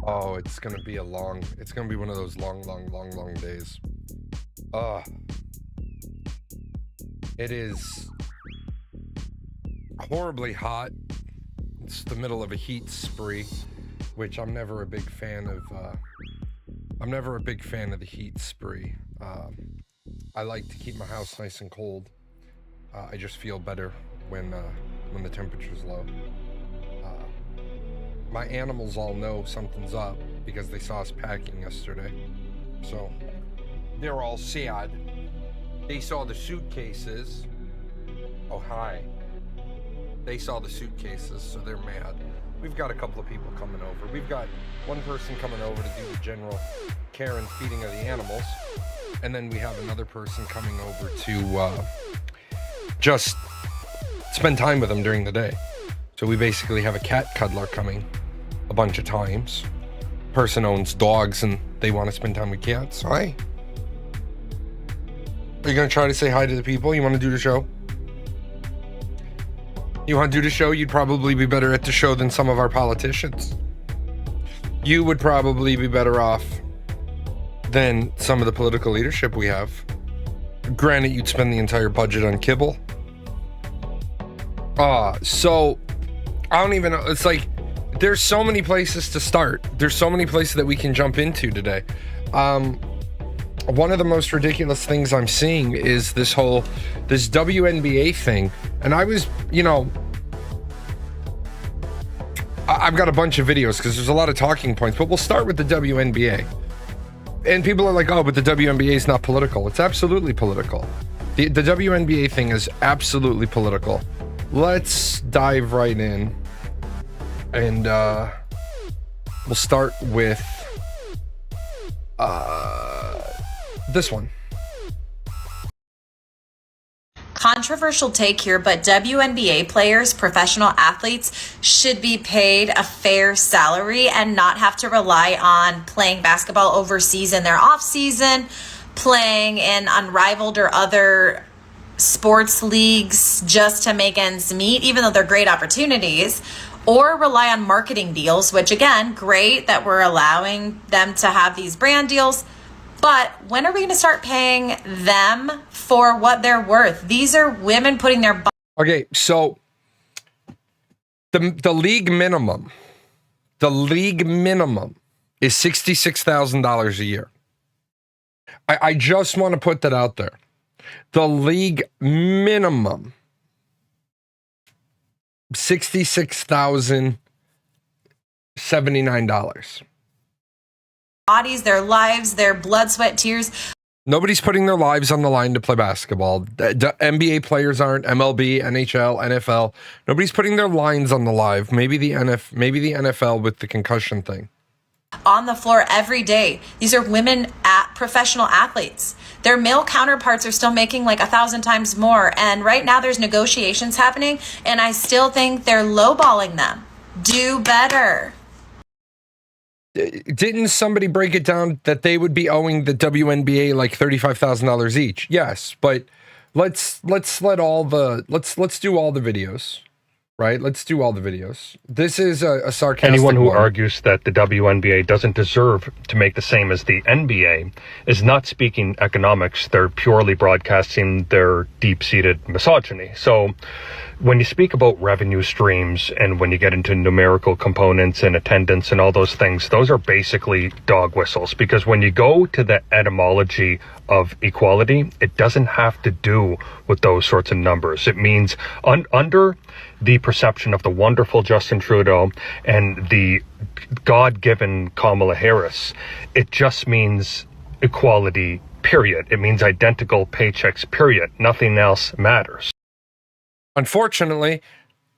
Oh, it's gonna be it's gonna be one of those long days. It is horribly hot. It's the middle of a heat spree, which I'm never a big fan of. I'm never a big fan of the heat spree. I like to keep my house nice and cold. I just feel better when the temperature's low. My animals all know something's up because they saw us packing yesterday. So they're all sad. They saw the suitcases. Oh, hi. They saw the suitcases, so they're mad. We've got a couple of people coming over. We've got one person coming over to do the general care and feeding of the animals. And then we have another person coming over to just spend time with them during the day. So we basically have a cat cuddler coming a bunch of times. Person owns dogs and they want to spend time with cats. Hi. Are you going to try to say hi to the people? You want to do the show? You want to do the show? You'd probably be better at the show than some of our politicians. You would probably be better off than some of the political leadership we have. Granted, you'd spend the entire budget on kibble. So I don't even know. It's like there's so many places to start. There's so many places that we can jump into today. One of the most ridiculous things I'm seeing is this WNBA thing. And I was, I've got a bunch of videos because there's a lot of talking points, but we'll start with the WNBA. And people are like, oh, but the WNBA is not political. It's absolutely political. The WNBA thing is absolutely political. Let's dive right in. And we'll start with this one. Controversial take here, but WNBA players, professional athletes, should be paid a fair salary and not have to rely on playing basketball overseas in their off season, playing in unrivaled or other sports leagues just to make ends meet, even though they're great opportunities, or rely on marketing deals, which again, great that we're allowing them to have these brand deals. But when are we going to start paying them for what they're worth? These are women putting their... Okay, so the league minimum is $66,000 a year. I just want to put that out there. The league minimum, $66,079. Bodies, their lives, their blood, sweat, tears. Nobody's putting their lives on the line to play basketball. NBA players aren't. MLB, NHL, NFL. Nobody's putting their lines on the line. Maybe the NFL with the concussion thing. On the floor every day. These are women professional athletes. Their male counterparts are still making like 1,000 times more. And right now there's negotiations happening, and I still think they're lowballing them. Do better. Didn't somebody break it down that they would be owing the WNBA like $35,000 each? Yes, but let's do all the videos, right? Let's do all the videos. This is a sarcastic Anyone who one. argues that the WNBA doesn't deserve to make the same as the NBA is not speaking economics. They're purely broadcasting their deep-seated misogyny. So when you speak about revenue streams and when you get into numerical components and attendance and all those things, those are basically dog whistles, because when you go to the etymology of equality, it doesn't have to do with those sorts of numbers. It means under the perception of the wonderful Justin Trudeau and the God-given Kamala Harris, it just means equality, period. It means identical paychecks, period. Nothing else matters. Unfortunately,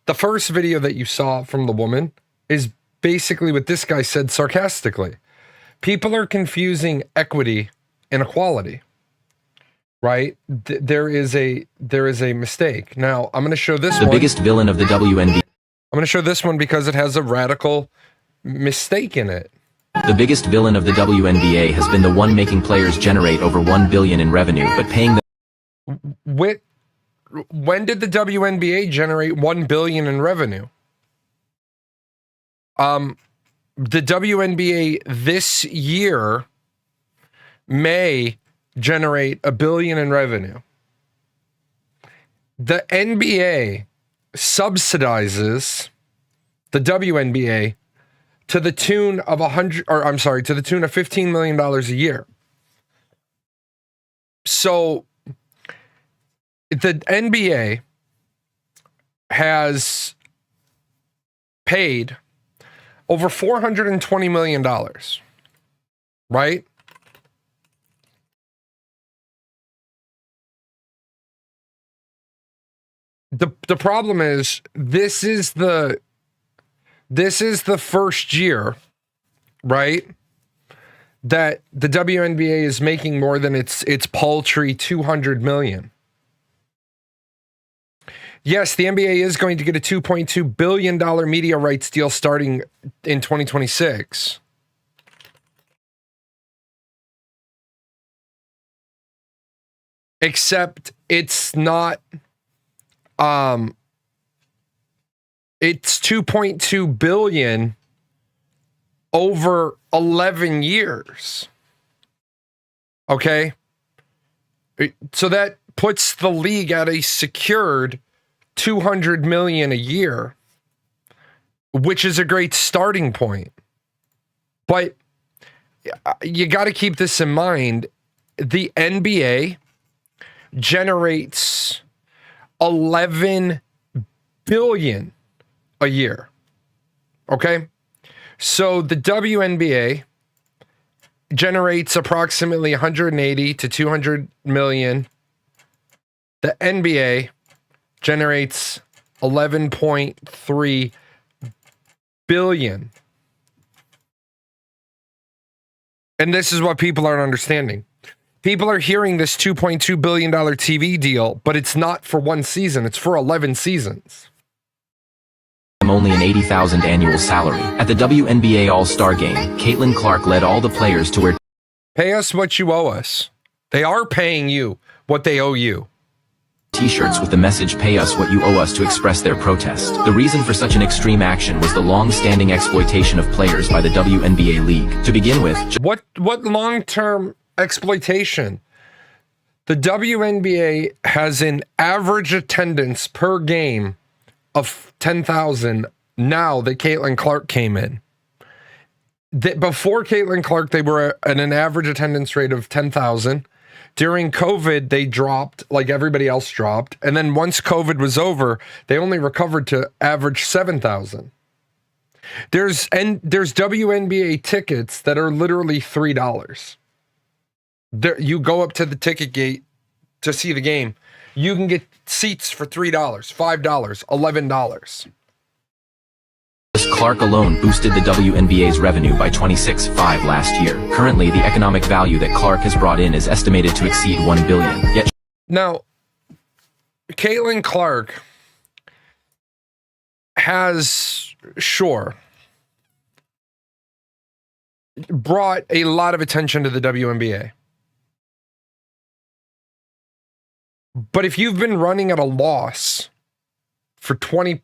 the first video that you saw from the woman is basically what this guy said sarcastically. People are confusing equity and equality, right? There is a mistake. Now, I'm going to show this one. The biggest villain of the WNBA. I'm going to show this one because it has a radical mistake in it. The biggest villain of the WNBA has been the one making players generate over $1 billion in revenue, but paying them. When did the WNBA generate $1 billion in revenue? the WNBA this year may generate $1 billion in revenue. The NBA subsidizes the WNBA to the tune of $15 million a year. So the NBA has paid over $420 million, right? The problem is this is the first year, right, that the WNBA is making more than its paltry $200 million. Yes, the NBA is going to get a $2.2 billion media rights deal starting in 2026. Except it's not, it's $2.2 billion over 11 years. Okay? So that puts the league at a secured $200 million a year, which is a great starting point. But you got to keep this in mind. The NBA generates $11 billion a year. Okay? So the WNBA generates approximately 180 to 200 million. The NBA generates 11.3 billion. And this is what people aren't understanding. People are hearing this $2.2 billion TV deal, but it's not for one season. It's for 11 seasons. Only an $80,000 annual salary. At the WNBA All-Star Game, Caitlin Clark led all the players to wear Pay us what you owe us. They are paying you what they owe you. T-shirts with the message "Pay us what you owe us" to express their protest. The reason for such an extreme action was the long-standing exploitation of players by the WNBA league. To begin with, What long-term exploitation? The WNBA has an average attendance per game of 10,000 now that Caitlin Clark came in. Before Caitlin Clark, they were at an average attendance rate of 10,000. During COVID, they dropped like everybody else dropped. And then once COVID was over, they only recovered to average 7,000. There's WNBA tickets that are literally $3. You go up to the ticket gate to see the game. You can get seats for $3, $5, $11. Clark alone boosted the WNBA's revenue by 26.5 last year. Currently, the economic value that Clark has brought in is estimated to exceed $1 billion. Yet, now, Caitlin Clark has, sure, brought a lot of attention to the WNBA. But if you've been running at a loss for 20,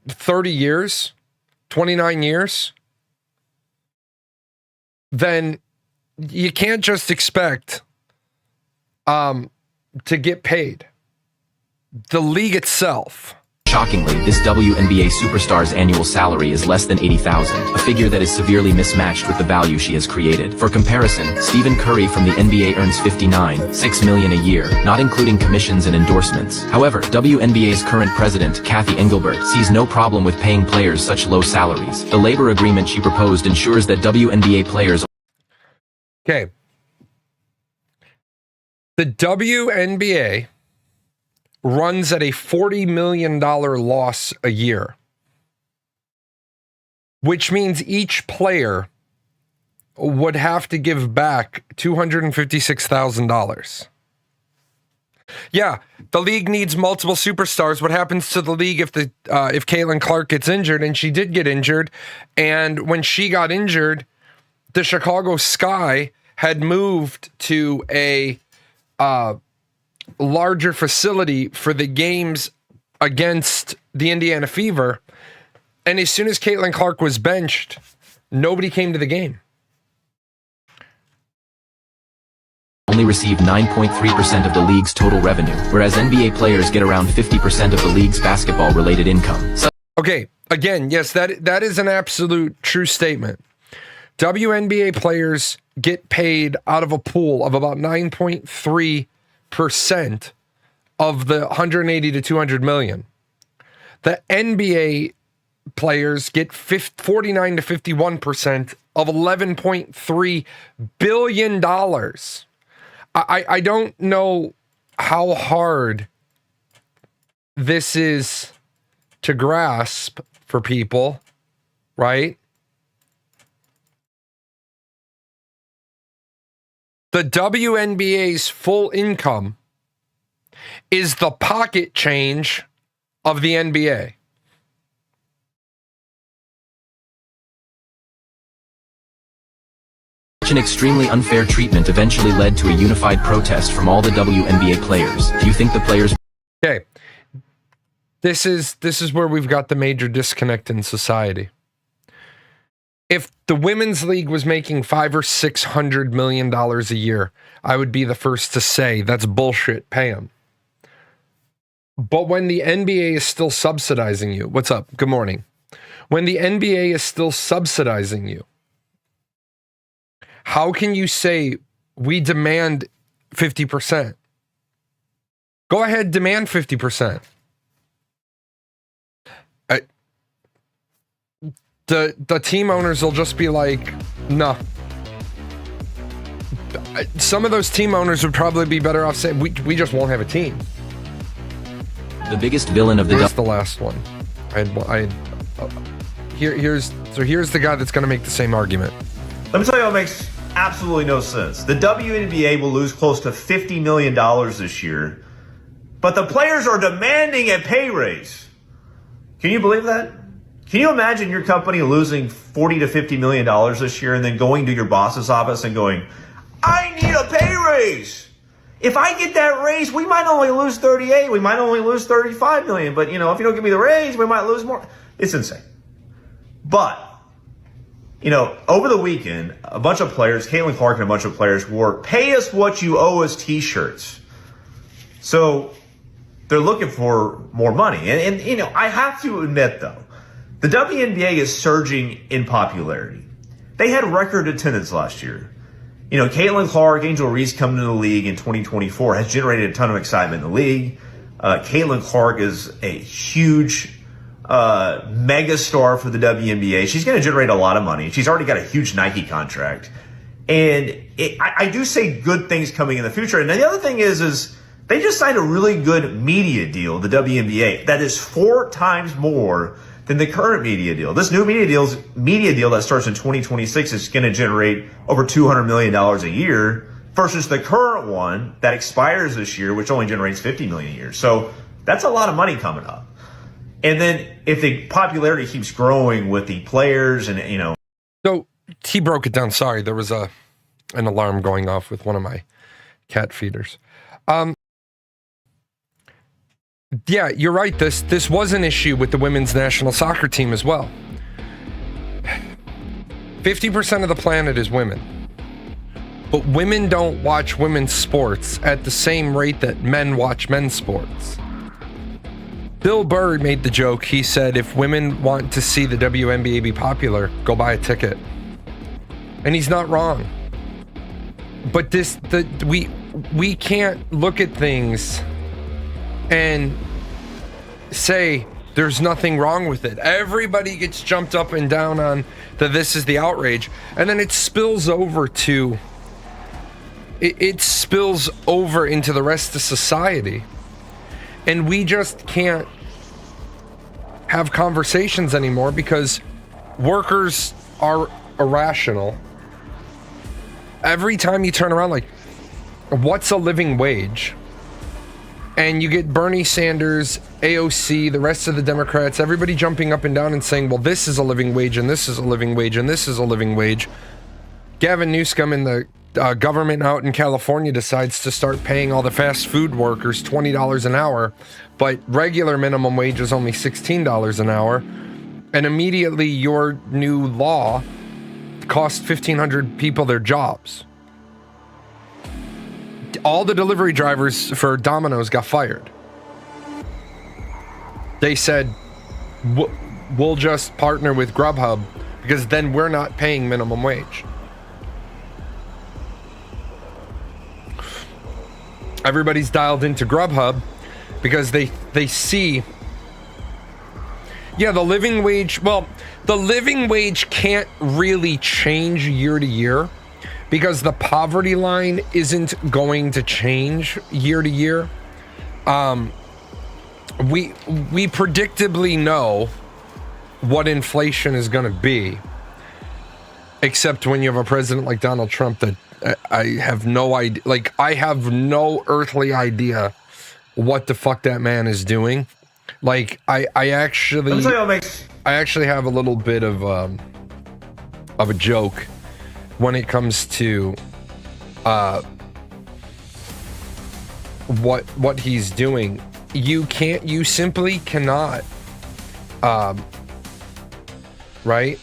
30 years, 29 years, then you can't just expect to get paid. The league itself. shockingly, this WNBA superstar's annual salary is less than $80,000, a figure that is severely mismatched with the value she has created. For comparison, Stephen Curry from the NBA earns $59.6 million a year, not including commissions and endorsements. However, WNBA's current president, Kathy Engelbert, sees no problem with paying players such low salaries. The labor agreement she proposed ensures that WNBA players... Okay. The WNBA runs at a $40 million loss a year, which means each player would have to give back $256,000. Yeah, the league needs multiple superstars. What happens to the league if Caitlin Clark gets injured? And she did get injured. And when she got injured, the Chicago Sky had moved to a larger facility for the games against the Indiana Fever. And as soon as Caitlin Clark was benched, Nobody came to the game. Only receive 9.3% of the league's total revenue, whereas NBA players get around 50% of the league's basketball-related income. Okay, again, yes, that is an absolute true statement. WNBA players get paid out of a pool of about 9.3% of the 180 to 200 million. The NBA players get 49 to 51% of $11.3 billion. I don't know how hard this is to grasp for people, right? The WNBA's full income is the pocket change of the NBA. Such an extremely unfair treatment eventually led to a unified protest from all the WNBA players. Do you think the players... Okay. This is where we've got the major disconnect in society. If the women's league was making $500 or $600 million a year, I would be the first to say that's bullshit. Pay them. But when the NBA is still subsidizing you, what's up? Good morning. When the NBA is still subsidizing you, how can you say we demand 50%? Go ahead, demand 50%. The team owners will just be like, no. Some of those team owners would probably be better off saying, we just won't have a team. The biggest villain of the... Here's the last one. Here's the guy that's going to make the same argument. Let me tell you what makes absolutely no sense. The WNBA will lose close to $50 million this year, but the players are demanding a pay raise. Can you believe that? Can you imagine your company losing $40 to $50 million this year and then going to your boss's office and going, I need a pay raise. If I get that raise, we might only lose 38. We might only lose 35 million. But, if you don't give me the raise, we might lose more. It's insane. But, over the weekend, a bunch of players, Caitlin Clark and a bunch of players wore pay us what you owe us t-shirts. So they're looking for more money. And I have to admit, though, the WNBA is surging in popularity. They had record attendance last year. Caitlin Clark, Angel Reese coming to the league in 2024 has generated a ton of excitement in the league. Caitlin Clark is a huge mega star for the WNBA. She's going to generate a lot of money. She's already got a huge Nike contract. And I do say good things coming in the future. And the other thing is they just signed a really good media deal, the WNBA, that is 4 times more than the current media deal. This new media deal that starts in 2026 is going to generate over $200 million a year versus the current one that expires this year, which only generates $50 million a year. So that's a lot of money coming up. And then if the popularity keeps growing with the players and, So he broke it down. Sorry, there was an alarm going off with one of my cat feeders. Yeah, you're right. This was an issue with the women's national soccer team as well. 50% of the planet is women. But women don't watch women's sports at the same rate that men watch men's sports. Bill Burr made the joke. He said, if women want to see the WNBA be popular, go buy a ticket. And he's not wrong. But we can't look at things and say there's nothing wrong with it. Everybody gets jumped up and down on this is the outrage, and then it spills over to it spills over into the rest of society, and we just can't have conversations anymore because workers are irrational. Every time you turn around, like, what's a living wage? And you get Bernie Sanders, AOC, the rest of the Democrats, everybody jumping up and down and saying, well, this is a living wage, and this is a living wage, and this is a living wage. Gavin Newsom in the government out in California decides to start paying all the fast food workers $20 an hour, but regular minimum wage is only $16 an hour. And immediately your new law cost 1,500 people their jobs. All the delivery drivers for Domino's got fired. They said, we'll just partner with Grubhub because then we're not paying minimum wage. Everybody's dialed into Grubhub because they see, yeah, the living wage can't really change year to year because the poverty line isn't going to change year to year. We predictably know what inflation is going to be, except when you have a president like Donald Trump that I have no idea. Like, I have no earthly idea what the fuck that man is doing. Like, I actually have a little bit of a joke when it comes to what he's doing. You simply cannot, right?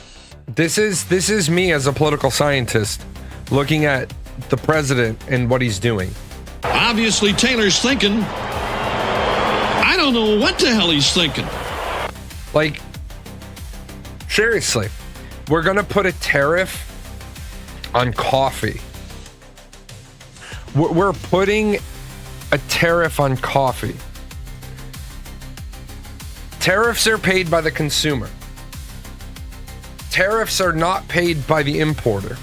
This is me as a political scientist looking at the president and what he's doing. Obviously, Taylor's thinking, I don't know what the hell he's thinking. Like, seriously, we're going to put a tariff on coffee. We're putting a tariff on coffee. Tariffs are paid by the consumer. Tariffs are not paid by the importer.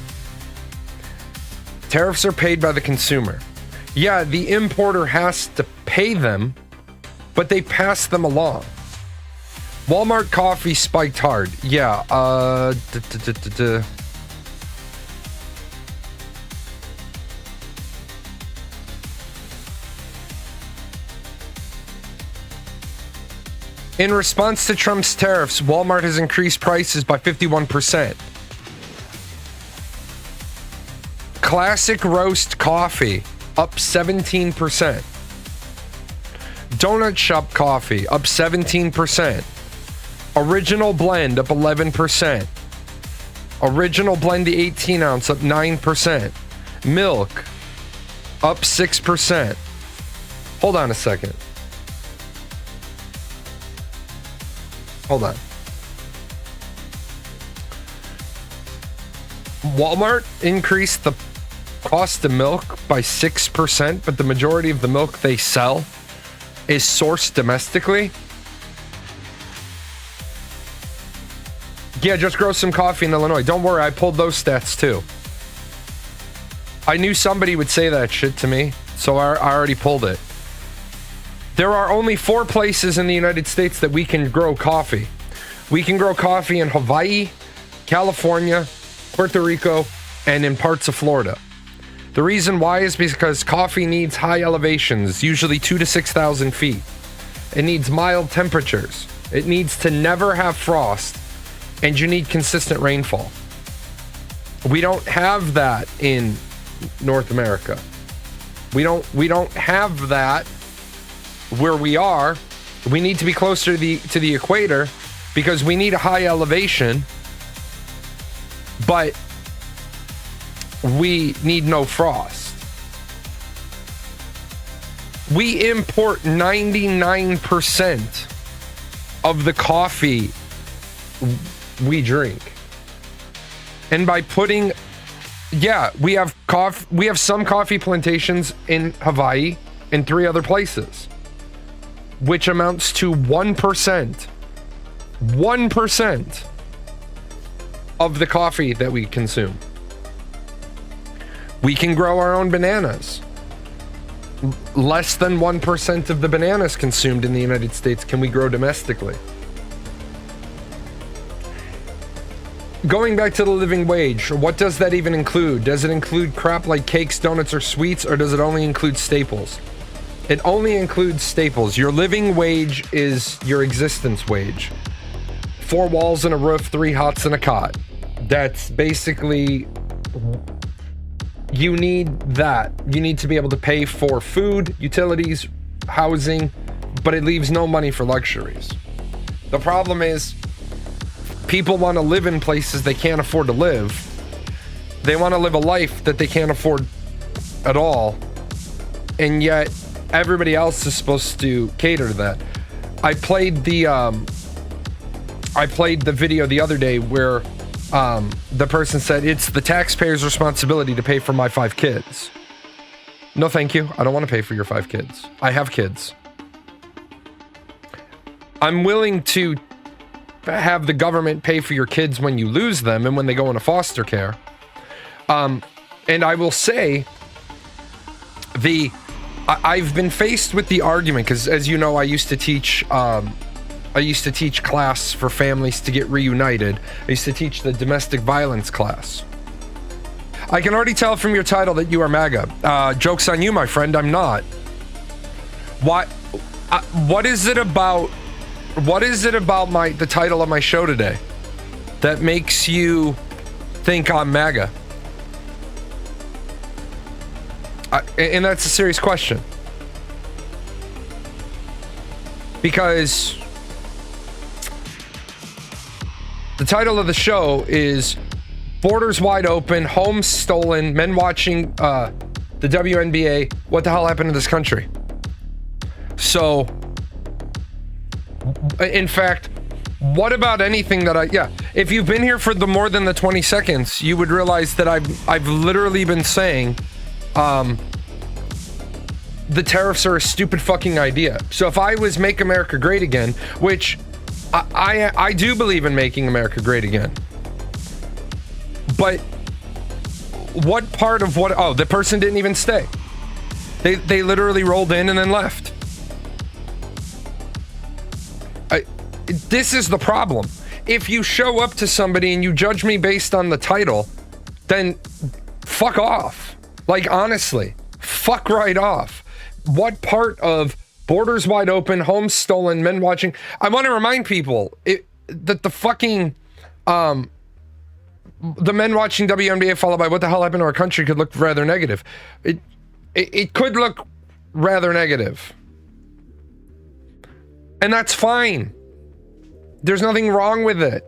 Tariffs are paid by the consumer. Yeah, the importer has to pay them, but they pass them along. Walmart coffee spiked hard. Yeah, In response to Trump's tariffs, Walmart has increased prices by 51%. Classic roast coffee up 17%. Donut shop coffee up 17%. Original blend up 11%. Original blend the 18 ounce up 9%. Milk up 6%. Hold on a second. Hold on. Walmart increased the cost of milk by 6%, but the majority of the milk they sell is sourced domestically. Yeah, just grow some coffee in Illinois. Don't worry, I pulled those stats too. I knew somebody would say that shit to me, so I already pulled it. There are only 4 places in the United States that we can grow coffee. We can grow coffee in Hawaii, California, Puerto Rico, and in parts of Florida. The reason why is because coffee needs high elevations, usually 2,000 to 6,000 feet. It needs mild temperatures. It needs to never have frost, and you need consistent rainfall. We don't have that in North America. We don't have that where we are. We need to be closer to the equator because we need a high elevation, but we need no frost. We import 99% of the coffee we drink. And by putting, we have some coffee plantations in Hawaii and 3 other places, which amounts to 1% of the coffee that we consume. We can grow our own bananas. Less than 1% of the bananas consumed in the United States can we grow domestically. Going back to the living wage, what does that even include? Does it include crap like cakes, donuts, or sweets, or does it only include staples? It only includes staples. Your living wage is your existence wage. 4 walls and a roof, 3 hots and a cot. That's basically, you need that. You need to be able to pay for food, utilities, housing, but it leaves no money for luxuries. The problem is, people want to live in places they can't afford to live, They want to live a life that they can't afford at all, and yet everybody else is supposed to cater to that. I played the video the other day where the person said it's the taxpayer's responsibility to pay for my 5 kids. No, thank you. I don't want to pay for your 5 kids. I have kids. I'm willing to have the government pay for your kids when you lose them and when they go into foster care. And I will say, I've been faced with the argument, because as you know, I used to teach class for families to get reunited. I used to teach the domestic violence class. I can already tell from your title that you are MAGA. Joke's on you, my friend. I'm not. What is it about the title of my show today that makes you think I'm MAGA? And that's a serious question. Because the title of the show is Borders Wide Open, Homes Stolen, Men Watching the WNBA. What the hell happened to this country? So, in fact, what about anything that if you've been here for more than the 20 seconds, you would realize that I've literally been saying the tariffs are a stupid fucking idea. So if I was Make America Great Again, which I do believe in making America great again, but what part of what? Oh, the person didn't even stay. They literally rolled in and then left. This is the problem. If you show up to somebody and you judge me based on the title, then fuck off. Like, honestly, fuck right off. What part of Borders Wide Open, Homes Stolen, Men Watching? I want to remind people that the fucking the Men Watching WNBA followed by what the hell happened to our country could look rather negative. It could look rather negative, and that's fine. There's nothing wrong with it.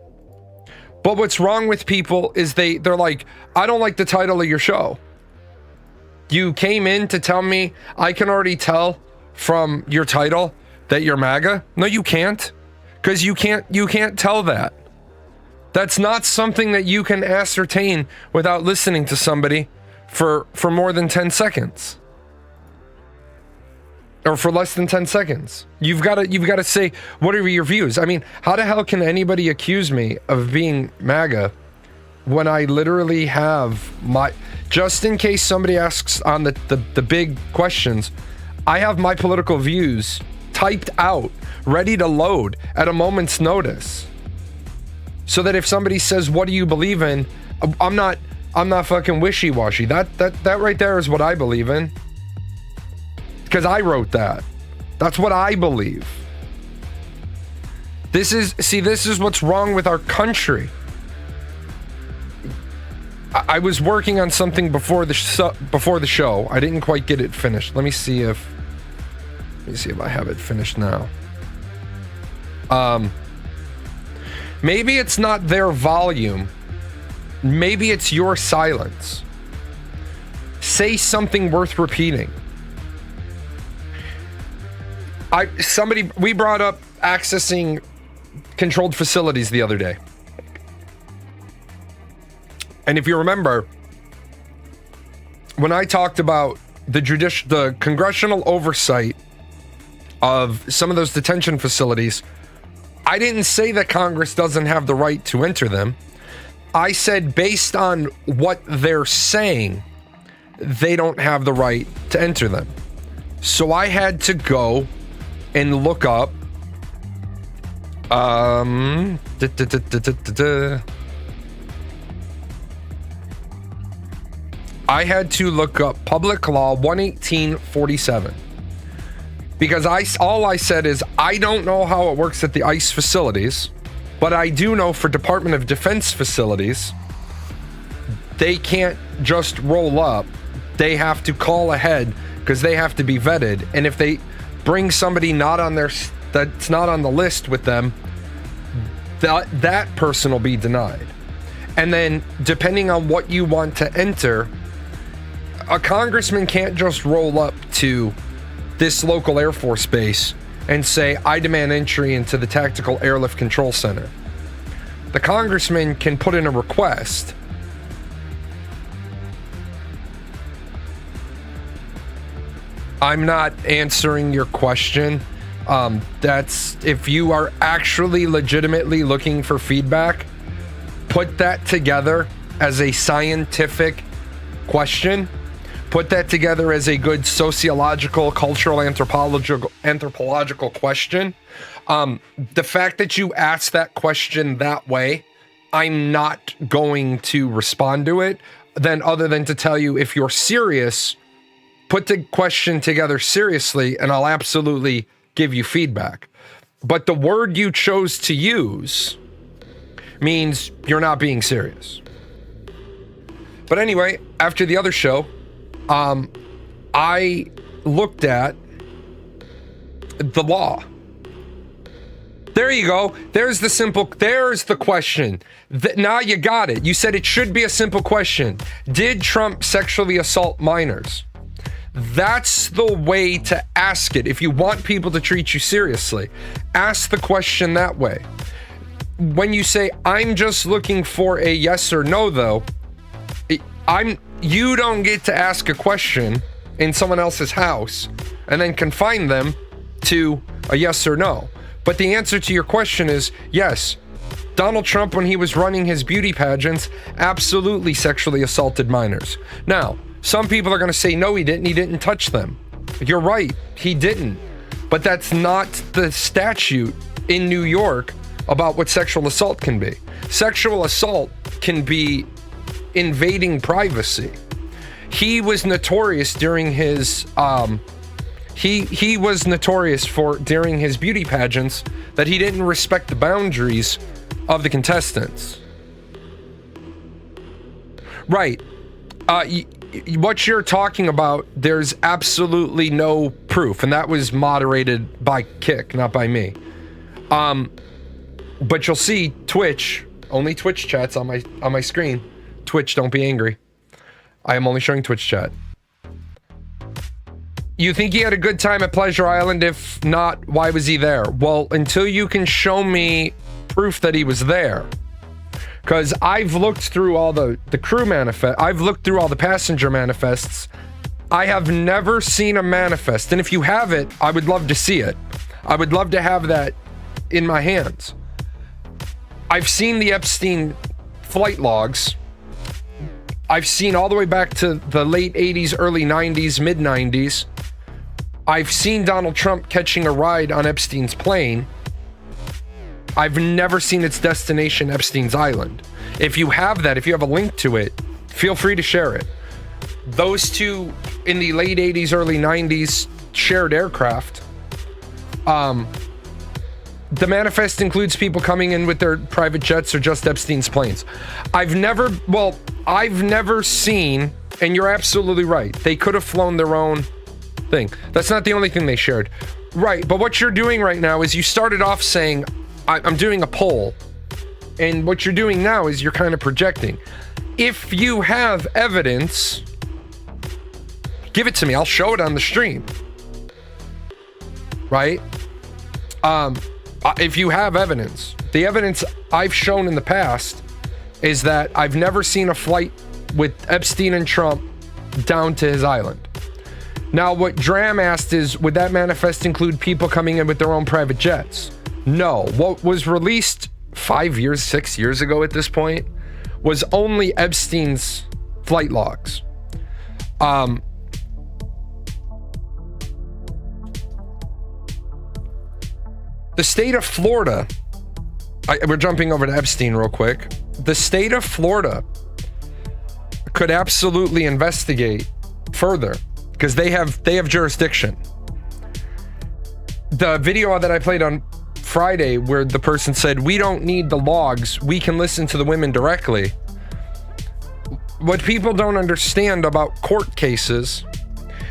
But what's wrong with people is they're like, I don't like the title of your show. You came in to tell me I can already tell from your title that you're MAGA? No, you can't. Because you can't tell that. That's not something that you can ascertain without listening to somebody for more than 10 seconds. Or for less than 10 seconds. You've got to say, what are your views? I mean, how the hell can anybody accuse me of being MAGA when I literally have just in case somebody asks on the big questions, I have my political views typed out, ready to load at a moment's notice. So that if somebody says, what do you believe in? I'm not fucking wishy-washy. That right there is what I believe in. Because I wrote that. That's what I believe. This is what's wrong with our country. I was working on something before the show. I didn't quite get it finished. Let me see if I have it finished now. Maybe it's not their volume. Maybe it's your silence. Say something worth repeating. We brought up accessing controlled facilities the other day. And if you remember, when I talked about the congressional oversight of some of those detention facilities, I didn't say that Congress doesn't have the right to enter them. I said based on what they're saying, they don't have the right to enter them. So I had to go and look up I had to look up Public Law 11847 because all I said is I don't know how it works at the ICE facilities, but I do know for Department of Defense facilities, they can't just roll up. They have to call ahead because they have to be vetted. And if they bring somebody that's not on the list with them, that person will be denied. And then depending on what you want to enter, a congressman can't just roll up to this local Air Force base and say, I demand entry into the Tactical Airlift Control Center. The congressman can put in a request. I'm not answering your question. That's if you are actually legitimately looking for feedback, put that together as a scientific question. Put that together as a good sociological, cultural, anthropological question. The fact that you asked that question that way, I'm not going to respond to it, then other than to tell you, if you're serious, put the question together seriously, and I'll absolutely give you feedback. But the word you chose to use means you're not being serious. But anyway, after the other show, I looked at the law. There you go. There's the question. Now you got it. You said it should be a simple question. Did Trump sexually assault minors? That's the way to ask it. If you want people to treat you seriously, ask the question that way. When you say, I'm just looking for a yes or no, though, you don't get to ask a question in someone else's house and then confine them to a yes or no. But the answer to your question is yes. Donald Trump, when he was running his beauty pageants, absolutely sexually assaulted minors. Now, some people are going to say, no, he didn't touch them. You're right, he didn't. But that's not the statute in New York about what sexual assault can be. Sexual assault can be invading privacy. He was notorious during his he was notorious for during his beauty pageants that he didn't respect the boundaries of the contestants. Right. What you're talking about, there's absolutely no proof, and that was moderated by Kick, not by me. But you'll see Twitch, only Twitch chats on my screen. Twitch, don't be angry. I am only showing Twitch chat. You think he had a good time at Pleasure Island? If not, why was he there? Well, until you can show me proof that he was there. Because I've looked through all the crew manifest. I've looked through all the passenger manifests. I have never seen a manifest. And if you have it, I would love to see it. I would love to have that in my hands. I've seen the Epstein flight logs. I've seen all the way back to the late 80s, early 90s, mid 90s. I've seen Donald Trump catching a ride on Epstein's plane. I've never seen its destination, Epstein's Island. If you have that, if you have a link to it, feel free to share it. Those two in the late 80s, early 90s shared aircraft. The manifest includes people coming in with their private jets or just Epstein's planes. I've never seen, and you're absolutely right, they could have flown their own thing. That's not the only thing they shared. Right, but what you're doing right now is you started off saying, I'm doing a poll. And what you're doing now is you're kind of projecting. If you have evidence, give it to me. I'll show it on the stream. Right? If you have evidence, the evidence I've shown in the past is that I've never seen a flight with Epstein and Trump down to his island. Now, what Dram asked is, would that manifest include people coming in with their own private jets? No. What was released 6 years ago at this point, was only Epstein's flight logs. The state of Florida, we're jumping over to Epstein real quick. The state of Florida could absolutely investigate further because they have jurisdiction. The video that I played on Friday where the person said, we don't need the logs, we can listen to the women directly. What people don't understand about court cases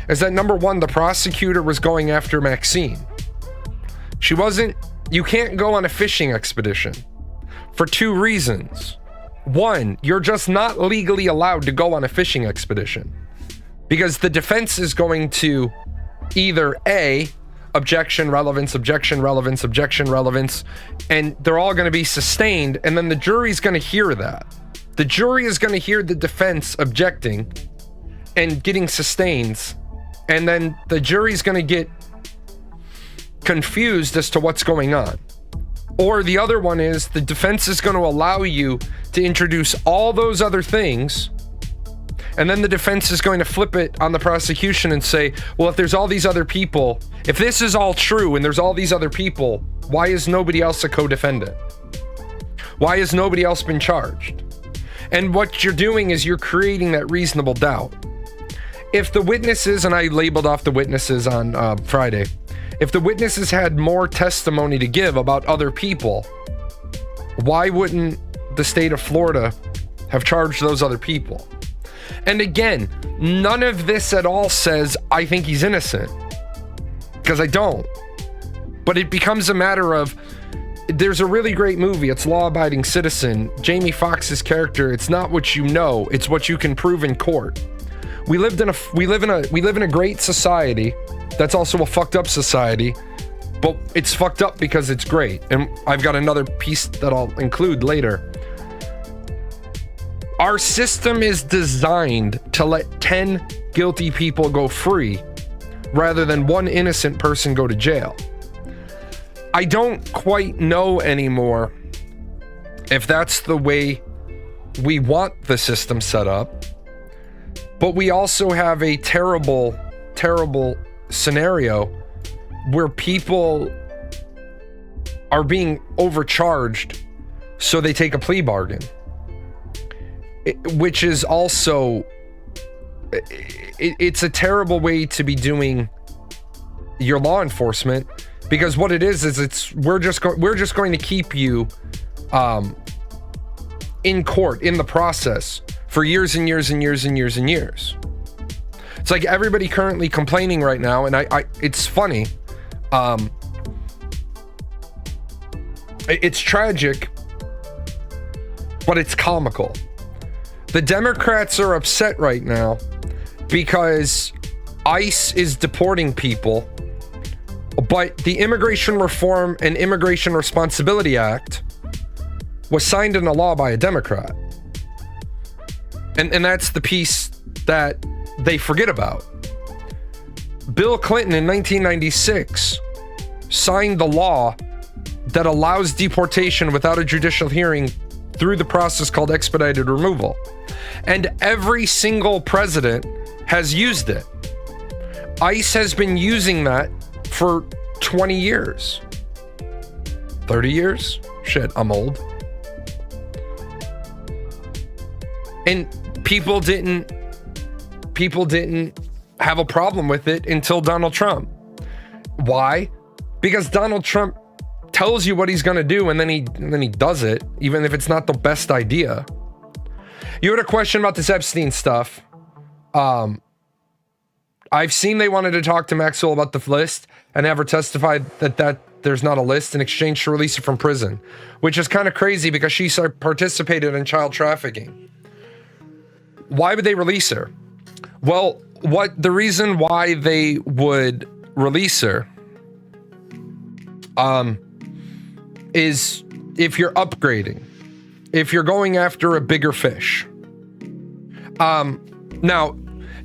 is that, number one, the prosecutor was going after Maxine. You can't go on a fishing expedition for two reasons. One, you're just not legally allowed to go on a fishing expedition because the defense is going to either A, objection, relevance, objection, relevance, objection, relevance, and they're all going to be sustained, and then the jury's going to hear that. The jury is going to hear the defense objecting and getting sustains, and then the jury's going to get confused as to what's going on. Or the other one is the defense is going to allow you to introduce all those other things, and then the defense is going to flip it on the prosecution and say, well, if there's all these other people, if this is all true and there's all these other people, why is nobody else a co-defendant? Why has nobody else been charged? And what you're doing is you're creating that reasonable doubt. If the witnesses, and I labeled off the witnesses on Friday, if the witnesses had more testimony to give about other people, why wouldn't the state of Florida have charged those other people? And again, none of this at all says I think he's innocent, because I don't. But it becomes a matter of, there's a really great movie, it's Law Abiding Citizen. Jamie Foxx's character, it's not what you know, it's what you can prove in court. We live in a great society that's also a fucked up society, but it's fucked up because it's great. And I've got another piece that I'll include later. Our system is designed to let 10 guilty people go free rather than one innocent person go to jail. I don't quite know anymore if that's the way we want the system set up, but we also have a terrible, terrible scenario where people are being overcharged so they take a plea bargain, which is also, it's a terrible way to be doing your law enforcement, because what it is it's we're just going to keep you in court, in the process, for years and years and years and years and years. It's like everybody currently complaining right now, and I it's funny. It's tragic, but it's comical. The Democrats are upset right now because ICE is deporting people, but the Immigration Reform and Immigration Responsibility Act was signed into law by a Democrat. And that's the piece that they forget about. Bill Clinton in 1996 signed the law that allows deportation without a judicial hearing through the process called expedited removal. And every single president has used it. ICE has been using that for 20 years. 30 years? Shit, I'm old. And people didn't have a problem with it until Donald Trump. Why? Because Donald Trump tells you what he's going to do, and then he does it, even if it's not the best idea. You had a question about this Epstein stuff. I've seen they wanted to talk to Maxwell about the list and have her testify that there's not a list in exchange to release her from prison, which is kind of crazy because she participated in child trafficking. Why would they release her? Well, the reason why they would release her is if you're upgrading, if you're going after a bigger fish. Now,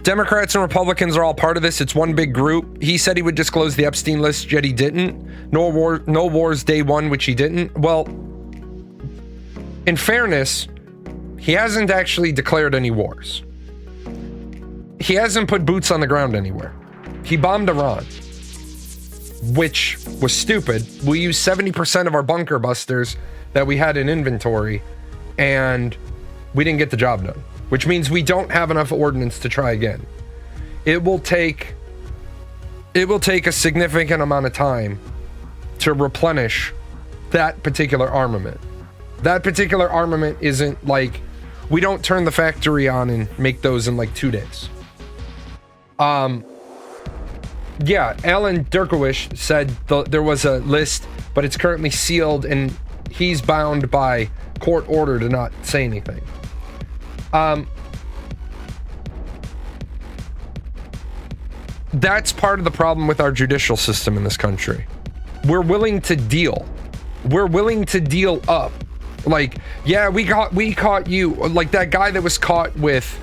Democrats and Republicans are all part of this. It's one big group. He said he would disclose the Epstein list, yet he didn't. No wars day one, which he didn't. Well, in fairness, he hasn't actually declared any wars. He hasn't put boots on the ground anywhere. He bombed Iran, which was stupid. We used 70% of our bunker busters that we had in inventory, and we didn't get the job done, which means we don't have enough ordnance to try again. It will take a significant amount of time to replenish that particular armament. That particular armament isn't like, we don't turn the factory on and make those in like 2 days. Yeah, Alan Dershowitz said there was a list, but it's currently sealed and he's bound by court order to not say anything. That's part of the problem with our judicial system in this country. We're willing to deal. We're willing to deal up. Like, yeah, we caught you. Like that guy that was caught with,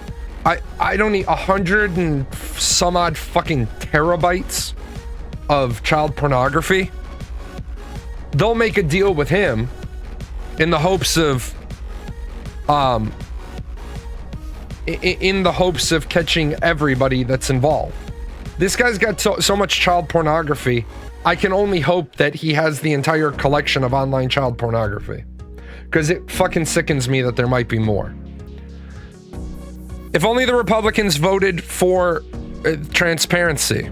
I don't need 100 and some odd fucking terabytes of child pornography. They'll make a deal with him in the hopes of, in the hopes of catching everybody that's involved. This guy's got so much child pornography. I can only hope that he has the entire collection of online child pornography, because it fucking sickens me that there might be more. If only the Republicans voted for transparency.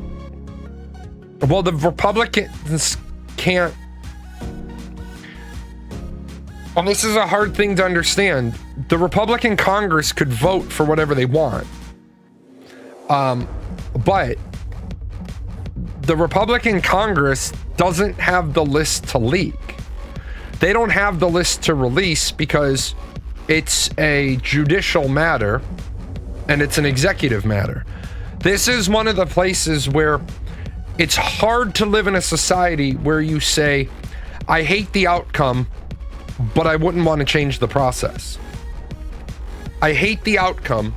Well, the Republicans can't. Well, this is a hard thing to understand. The Republican Congress could vote for whatever they want. But the Republican Congress doesn't have the list to leak. They don't have the list to release because it's a judicial matter and it's an executive matter. This is one of the places where it's hard to live in a society where you say, I hate the outcome, but I wouldn't want to change the process. I hate the outcome.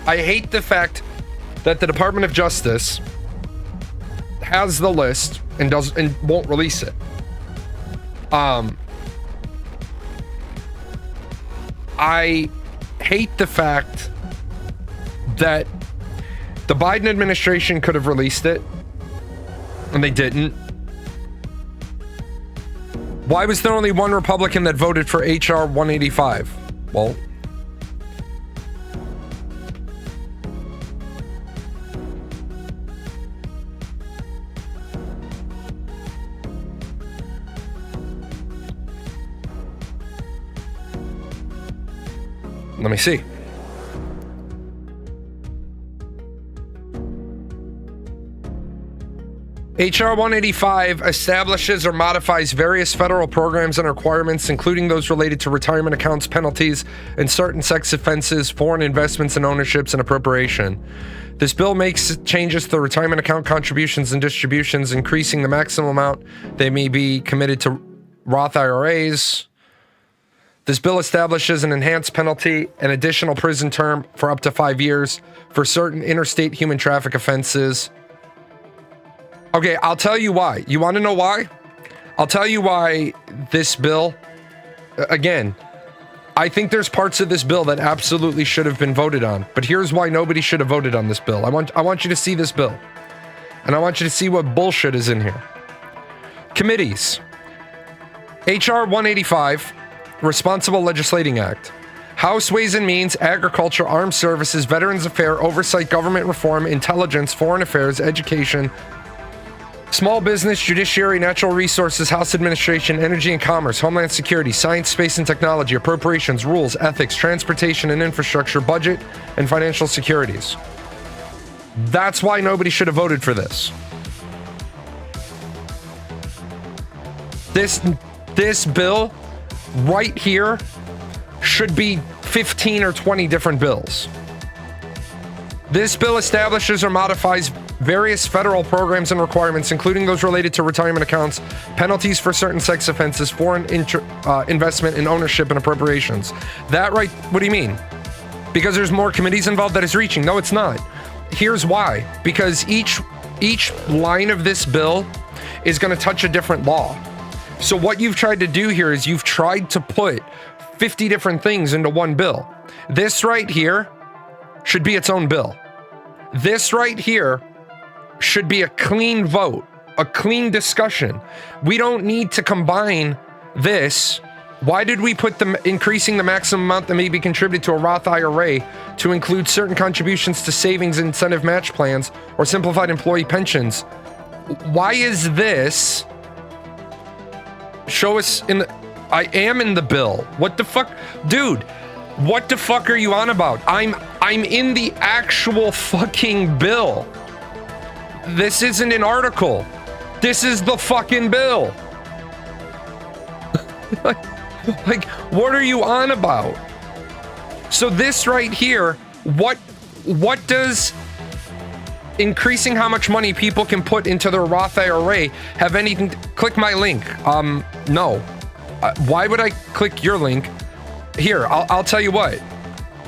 I hate the fact that the Department of Justice has the list and won't release it. I hate the fact that the Biden administration could have released it and they didn't. Why was there only one Republican that voted for HR 185? Well, let me see. HR 185 establishes or modifies various federal programs and requirements, including those related to retirement accounts, penalties, and certain sex offenses, foreign investments and ownerships, and appropriation. This bill makes changes to the retirement account contributions and distributions, increasing the maximum amount they may be committed to Roth IRAs. This bill establishes an enhanced penalty and additional prison term for up to 5 years for certain interstate human traffic offenses. Okay, I'll tell you why. You want to know why? I'll tell you why this bill, again, I think there's parts of this bill that absolutely should have been voted on, but here's why nobody should have voted on this bill. I want you to see this bill, and I want you to see what bullshit is in here. Committees. HR 185, Responsible Legislating Act. House Ways and Means, Agriculture, Armed Services, Veterans Affairs, Oversight, Government Reform, Intelligence, Foreign Affairs, Education, Small Business, Judiciary, Natural Resources, House Administration, Energy and Commerce, Homeland Security, Science, Space and Technology, Appropriations, Rules, Ethics, Transportation and Infrastructure, Budget, and Financial Securities. That's why nobody should have voted for this. This bill right here should be 15 or 20 different bills. This bill establishes or modifies various federal programs and requirements, including those related to retirement accounts, penalties for certain sex offenses, foreign investment and ownership, and appropriations. That right? What do you mean? Because there's more committees involved that it's reaching? No, it's not. Here's why. Because each line of this bill is going to touch a different law. So what you've tried to do here is you've tried to put 50 different things into one bill. This right here should be its own bill. This right here should be a clean vote, a clean discussion. We don't need to combine this. Why did we put increasing the maximum amount that may be contributed to a Roth IRA to include certain contributions to savings and incentive match plans or simplified employee pensions? Why is this? Show us in the... I am in the bill. What the fuck? Dude, what the fuck are you on about? I'm in the actual fucking bill. This isn't an article. This is the fucking bill. Like, what are you on about? So this right here, what does increasing how much money people can put into their Roth IRA have anything click my link? No. Why would I click your link? Here, I'll tell you what.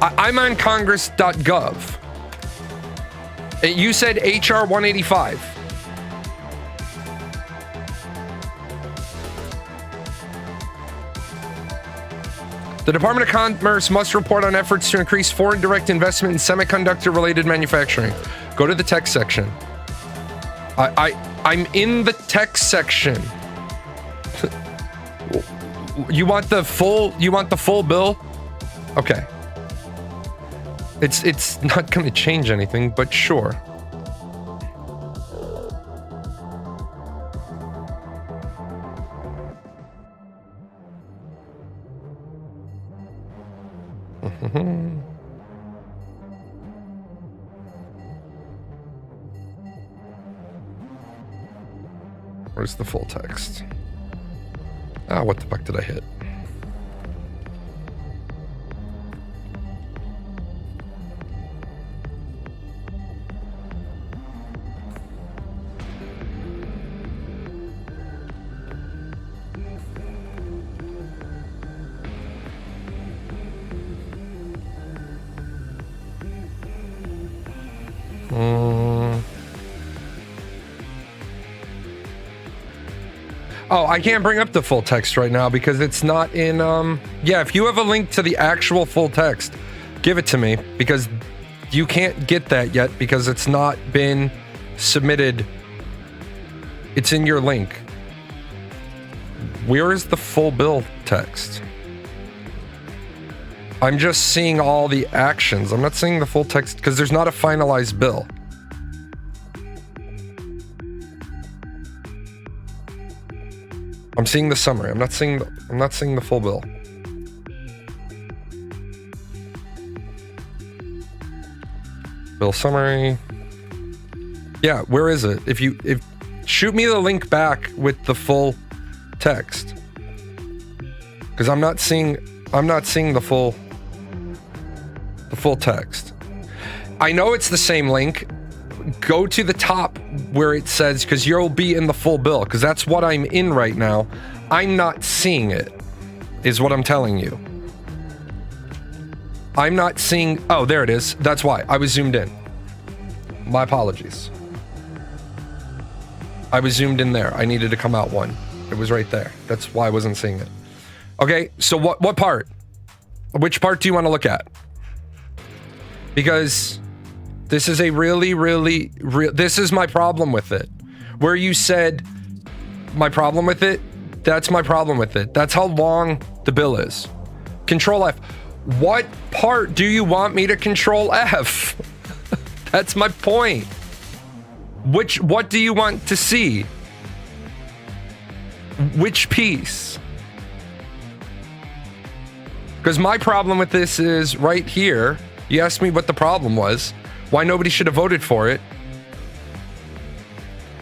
I'm on congress.gov. You said HR 185. The Department of Commerce must report on efforts to increase foreign direct investment in semiconductor-related manufacturing. Go to the text section. I'm in the text section. You want the full bill? Okay. It's not going to change anything, but sure. Where's the full text? What the fuck did I hit? Oh, I can't bring up the full text right now because it's not in, yeah, if you have a link to the actual full text, give it to me because you can't get that yet because it's not been submitted. It's in your link. Where is the full bill text? I'm just seeing all the actions. I'm not seeing the full text because there's not a finalized bill. I'm seeing the summary. I'm not seeing the full bill. Bill summary. Yeah, where is it? If shoot me the link back with the full text. Cuz I'm not seeing the full text. I know it's the same link. Go to the top where it says, because you'll be in the full bill, because that's what I'm in right now. I'm not seeing it, is what I'm telling you. I'm not seeing. Oh, there it is. That's why I was zoomed in. My apologies. I was zoomed in there. I needed to come out one. It was right there. That's why I wasn't seeing it. Okay, so what part? Which part do you want to look at? Because this is a really, this is my problem with it. Where you said my problem with it, that's my problem with it. That's how long the bill is. Control F. What part do you want me to Control F? That's my point. What do you want to see? Which piece? Because my problem with this is right here. You asked me what the problem was. Why nobody should have voted for it.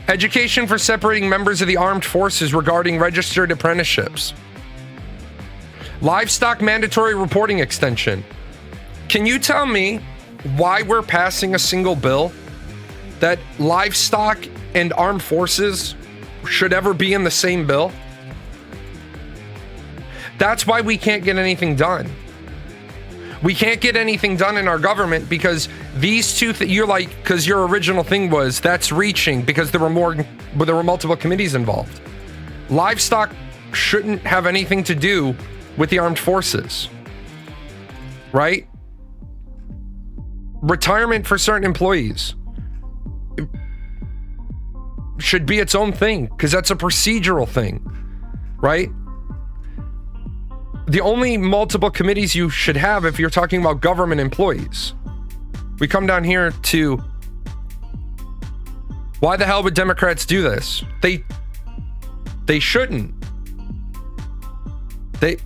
Education for separating members of the armed forces regarding registered apprenticeships. Livestock mandatory reporting extension. Can you tell me why we're passing a single bill that livestock and armed forces should ever be in the same bill? That's why we can't get anything done. We can't get anything done in our government because these two you're like, because your original thing was that's reaching because there were multiple committees involved. Livestock shouldn't have anything to do with the armed forces, right? Retirement for certain employees should be its own thing because that's a procedural thing, right? The only multiple committees you should have if you're talking about government employees. We come down here to why the hell would Democrats do this? They shouldn't. They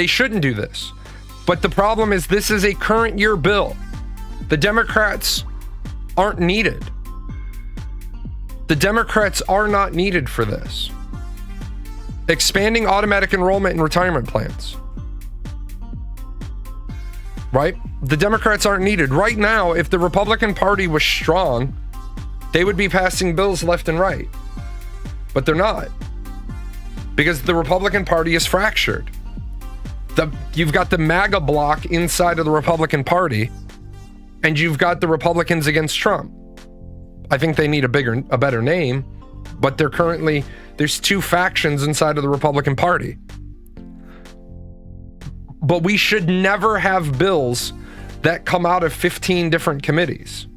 shouldn't do this. But the problem is this is a current year bill. The Democrats aren't needed. The Democrats are not needed for this. Expanding automatic enrollment in retirement plans. Right? The Democrats aren't needed. Right now, if the Republican Party was strong, they would be passing bills left and right. But they're not. Because the Republican Party is fractured. You've got the MAGA bloc inside of the Republican Party, and you've got the Republicans against Trump. I think they need a better name, but there's two factions inside of the Republican Party. But we should never have bills that come out of 15 different committees.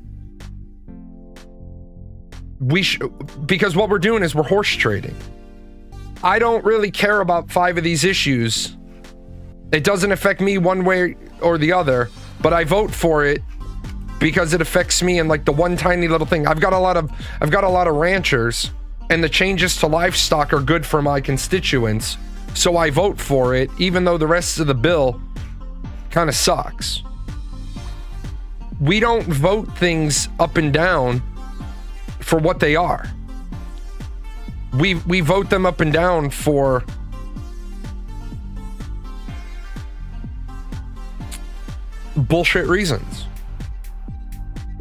Because what we're doing is we're horse trading. I don't really care about 5 of these issues. It doesn't affect me one way or the other, but I vote for it because it affects me in like the one tiny little thing. I've got a lot of ranchers, and the changes to livestock are good for my constituents, so I vote for it, even though the rest of the bill kind of sucks. We don't vote things up and down for what they are. We vote them up and down for bullshit reasons.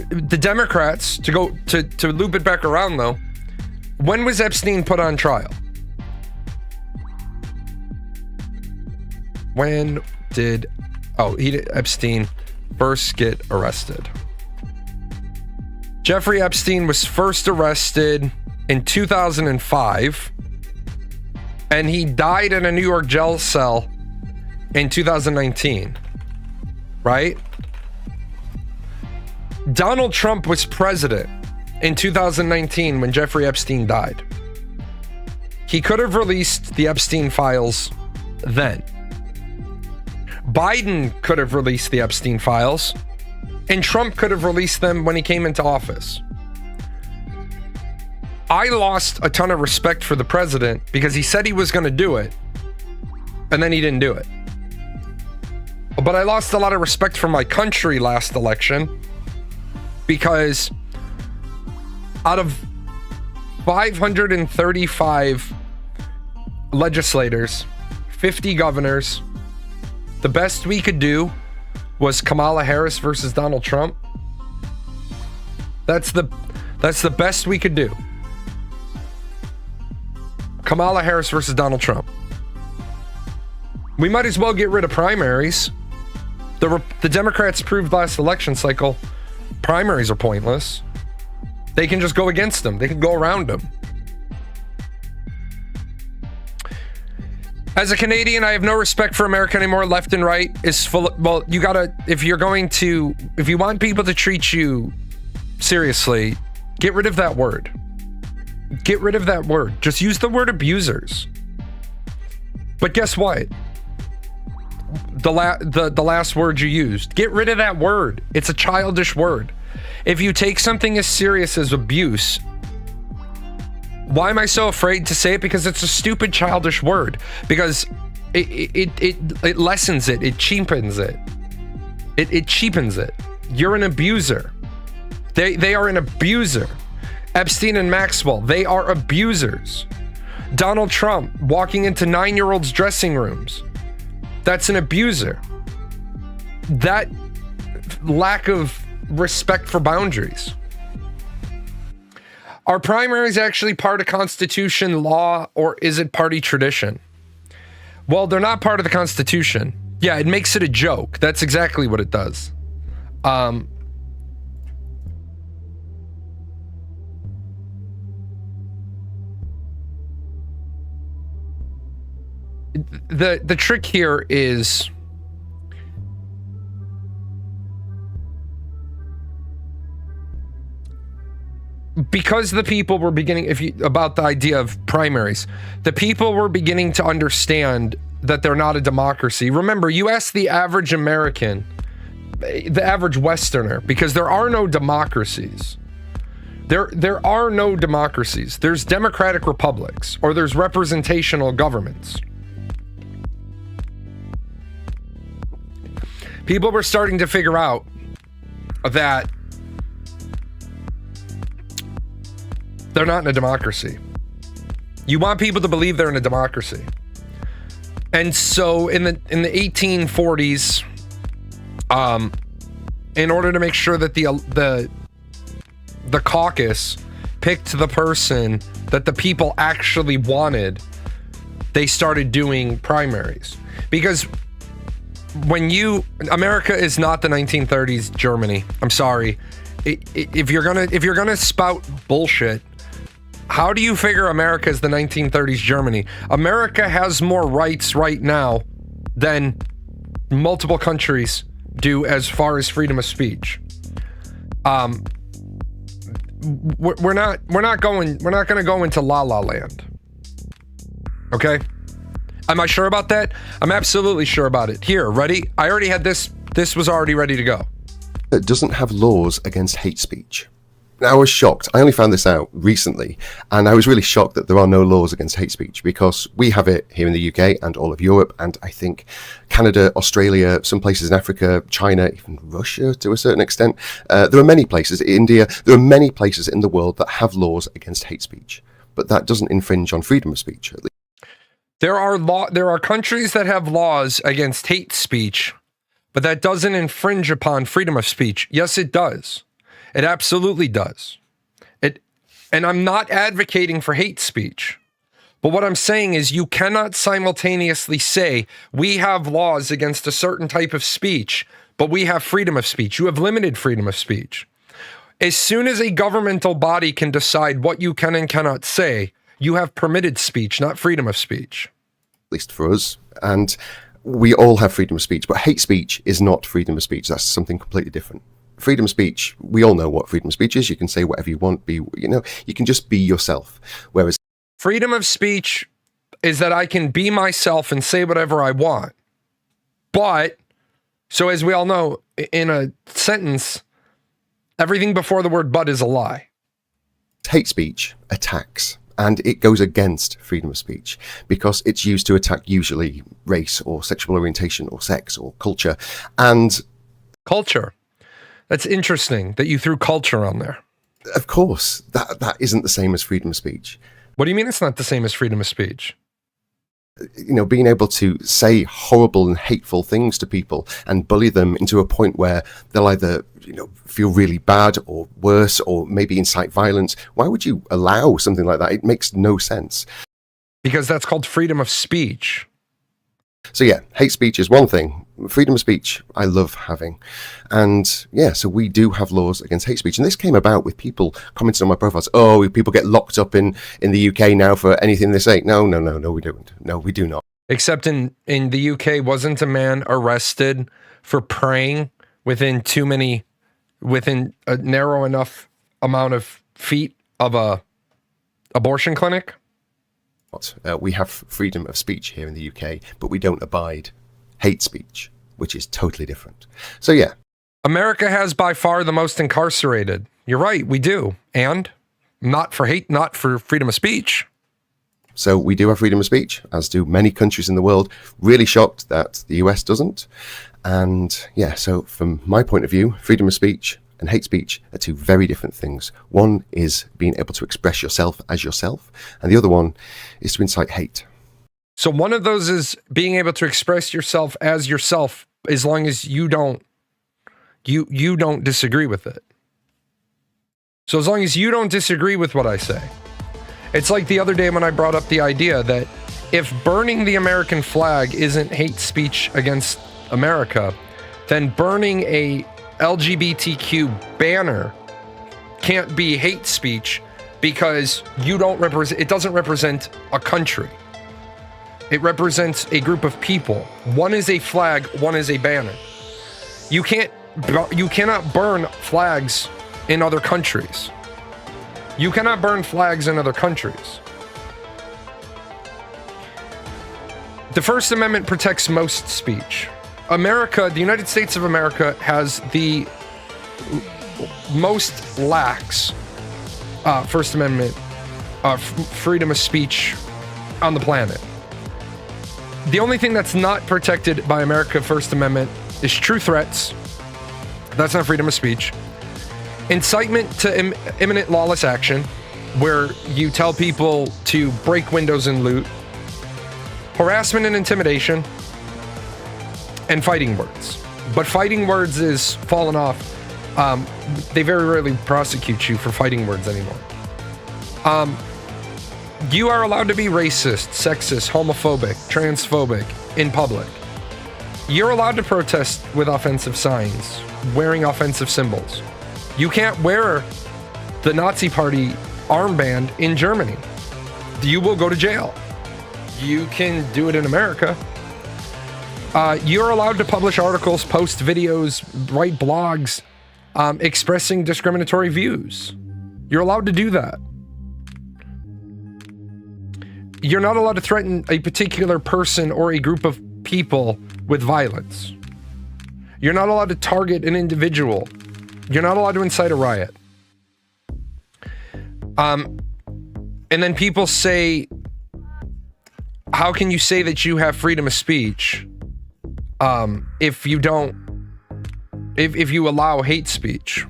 The Democrats, to loop it back around though, when was Epstein put on trial? When did Epstein first get arrested? Jeffrey Epstein was first arrested in 2005, and he died in a New York jail cell in 2019, right? Donald Trump was president in 2019 when Jeffrey Epstein died. He could have released the Epstein files then. Biden could have released the Epstein files, and Trump could have released them when he came into office. I lost a ton of respect for the president because he said he was going to do it, and then he didn't do it. But I lost a lot of respect for my country last election because out of 535 legislators, 50 governors, the best we could do was Kamala Harris versus Donald Trump. That's the best we could do. Kamala Harris versus Donald Trump. We might as well get rid of primaries. The Democrats proved last election cycle primaries are pointless. They can just go against them. They can go around them. As a Canadian, I have no respect for America anymore. Left and right is full of, well, you gotta, if you want people to treat you seriously, get rid of that word. Get rid of that word. Just use the word abusers. But guess what? The last word you used. Get rid of that word. It's a childish word. If you take something as serious as abuse, why am I so afraid to say it? Because it's a stupid, childish word. Because it lessens it. It cheapens it. It cheapens it. You're an abuser. They are an abuser. Epstein and Maxwell, they are abusers. Donald Trump walking into 9-year-olds' dressing rooms. That's an abuser. That lack of respect for boundaries. Are primaries actually part of Constitution law, or is it party tradition? Well, they're not part of the Constitution. Yeah, it makes it a joke. That's exactly what it does. The trick here is because the people were beginning, about the idea of primaries, the people were beginning to understand that they're not a democracy. Remember, you ask the average American, the average Westerner, because there are no democracies. There are no democracies. There's democratic republics, or there's representational governments. People were starting to figure out that they're not in a democracy. You want people to believe they're in a democracy. And so in the 1840s, in order to make sure that the caucus picked the person that the people actually wanted, they started doing primaries. Because America is not the 1930s Germany. I'm sorry. If you're gonna spout bullshit, how do you figure America is the 1930s Germany? America has more rights right now than multiple countries do as far as freedom of speech. We're not going to go into La La Land. Okay? Am I sure about that? I'm absolutely sure about it. Here, ready? I already had this. This was already ready to go. It doesn't have laws against hate speech. Now, I was shocked. I only found this out recently, and I was really shocked that there are no laws against hate speech, because we have it here in the UK and all of Europe, and I think Canada, Australia, some places in Africa, China, even Russia to a certain extent. There are many places, India, there are many places in the world that have laws against hate speech, but that doesn't infringe on freedom of speech, at least. There are countries that have laws against hate speech, but that doesn't infringe upon freedom of speech. Yes, it does. It absolutely does. And I'm not advocating for hate speech. But what I'm saying is you cannot simultaneously say we have laws against a certain type of speech, but we have freedom of speech. You have limited freedom of speech. As soon as a governmental body can decide what you can and cannot say, you have permitted speech, not freedom of speech. At least for us. And we all have freedom of speech, but hate speech is not freedom of speech. That's something completely different. Freedom of speech, we all know what freedom of speech is. You can say whatever you want, you can just be yourself. Whereas freedom of speech is that I can be myself and say whatever I want. But, so as we all know, in a sentence, everything before the word but is a lie. Hate speech attacks, and it goes against freedom of speech because it's used to attack usually race or sexual orientation or sex or culture. And culture. That's interesting that you threw culture on there. Of course, that isn't the same as freedom of speech. What do you mean it's not the same as freedom of speech? Being able to say horrible and hateful things to people and bully them into a point where they'll either, feel really bad or worse, or maybe incite violence. Why would you allow something like that? It makes no sense. Because that's called freedom of speech. So yeah, hate speech is one thing. Freedom of speech, I love having. And yeah, so we do have laws against hate speech. And this came about with people commenting on my profiles. Oh, people get locked up in the UK now for anything they say. No, we don't. No, we do not. Except in the UK, wasn't a man arrested for praying within a narrow enough amount of feet of a abortion clinic? We have freedom of speech here in the UK, but we don't abide hate speech, which is totally different. So yeah. America has by far the most incarcerated. You're right, we do. And not for hate, not for freedom of speech. So we do have freedom of speech, as do many countries in the world. Really shocked that the US doesn't. And yeah, so from my point of view, freedom of speech and hate speech are two very different things. One is being able to express yourself as yourself, and the other one is to incite hate. So one of those is being able to express yourself as yourself, as long as you don't disagree with it. So as long as you don't disagree with what I say. It's like the other day when I brought up the idea that if burning the American flag isn't hate speech against America, then burning a LGBTQ banner can't be hate speech because it doesn't represent a country. It represents a group of people. One is a flag, one is a banner. You cannot burn flags in other countries. You cannot burn flags in other countries. The First Amendment protects most speech. America, the United States of America, has the most lax First Amendment freedom of speech on the planet. The only thing that's not protected by America First Amendment is true threats. That's not freedom of speech. Incitement to imminent lawless action. where you tell people to break windows and loot, harassment and intimidation, and fighting words. But fighting words is fallen off. They very rarely prosecute you for fighting words anymore. You are allowed to be racist, sexist, homophobic, transphobic in public. You're allowed to protest with offensive signs, wearing offensive symbols. You can't wear the Nazi Party armband in Germany. You will go to jail. You can do it in America. You're allowed to publish articles, post videos, write blogs, expressing discriminatory views. You're allowed to do that. You're not allowed to threaten a particular person or a group of people with violence. You're not allowed to target an individual. You're not allowed to incite a riot. And then people say, how can you say that you have freedom of speech if you don't, if you allow hate speech?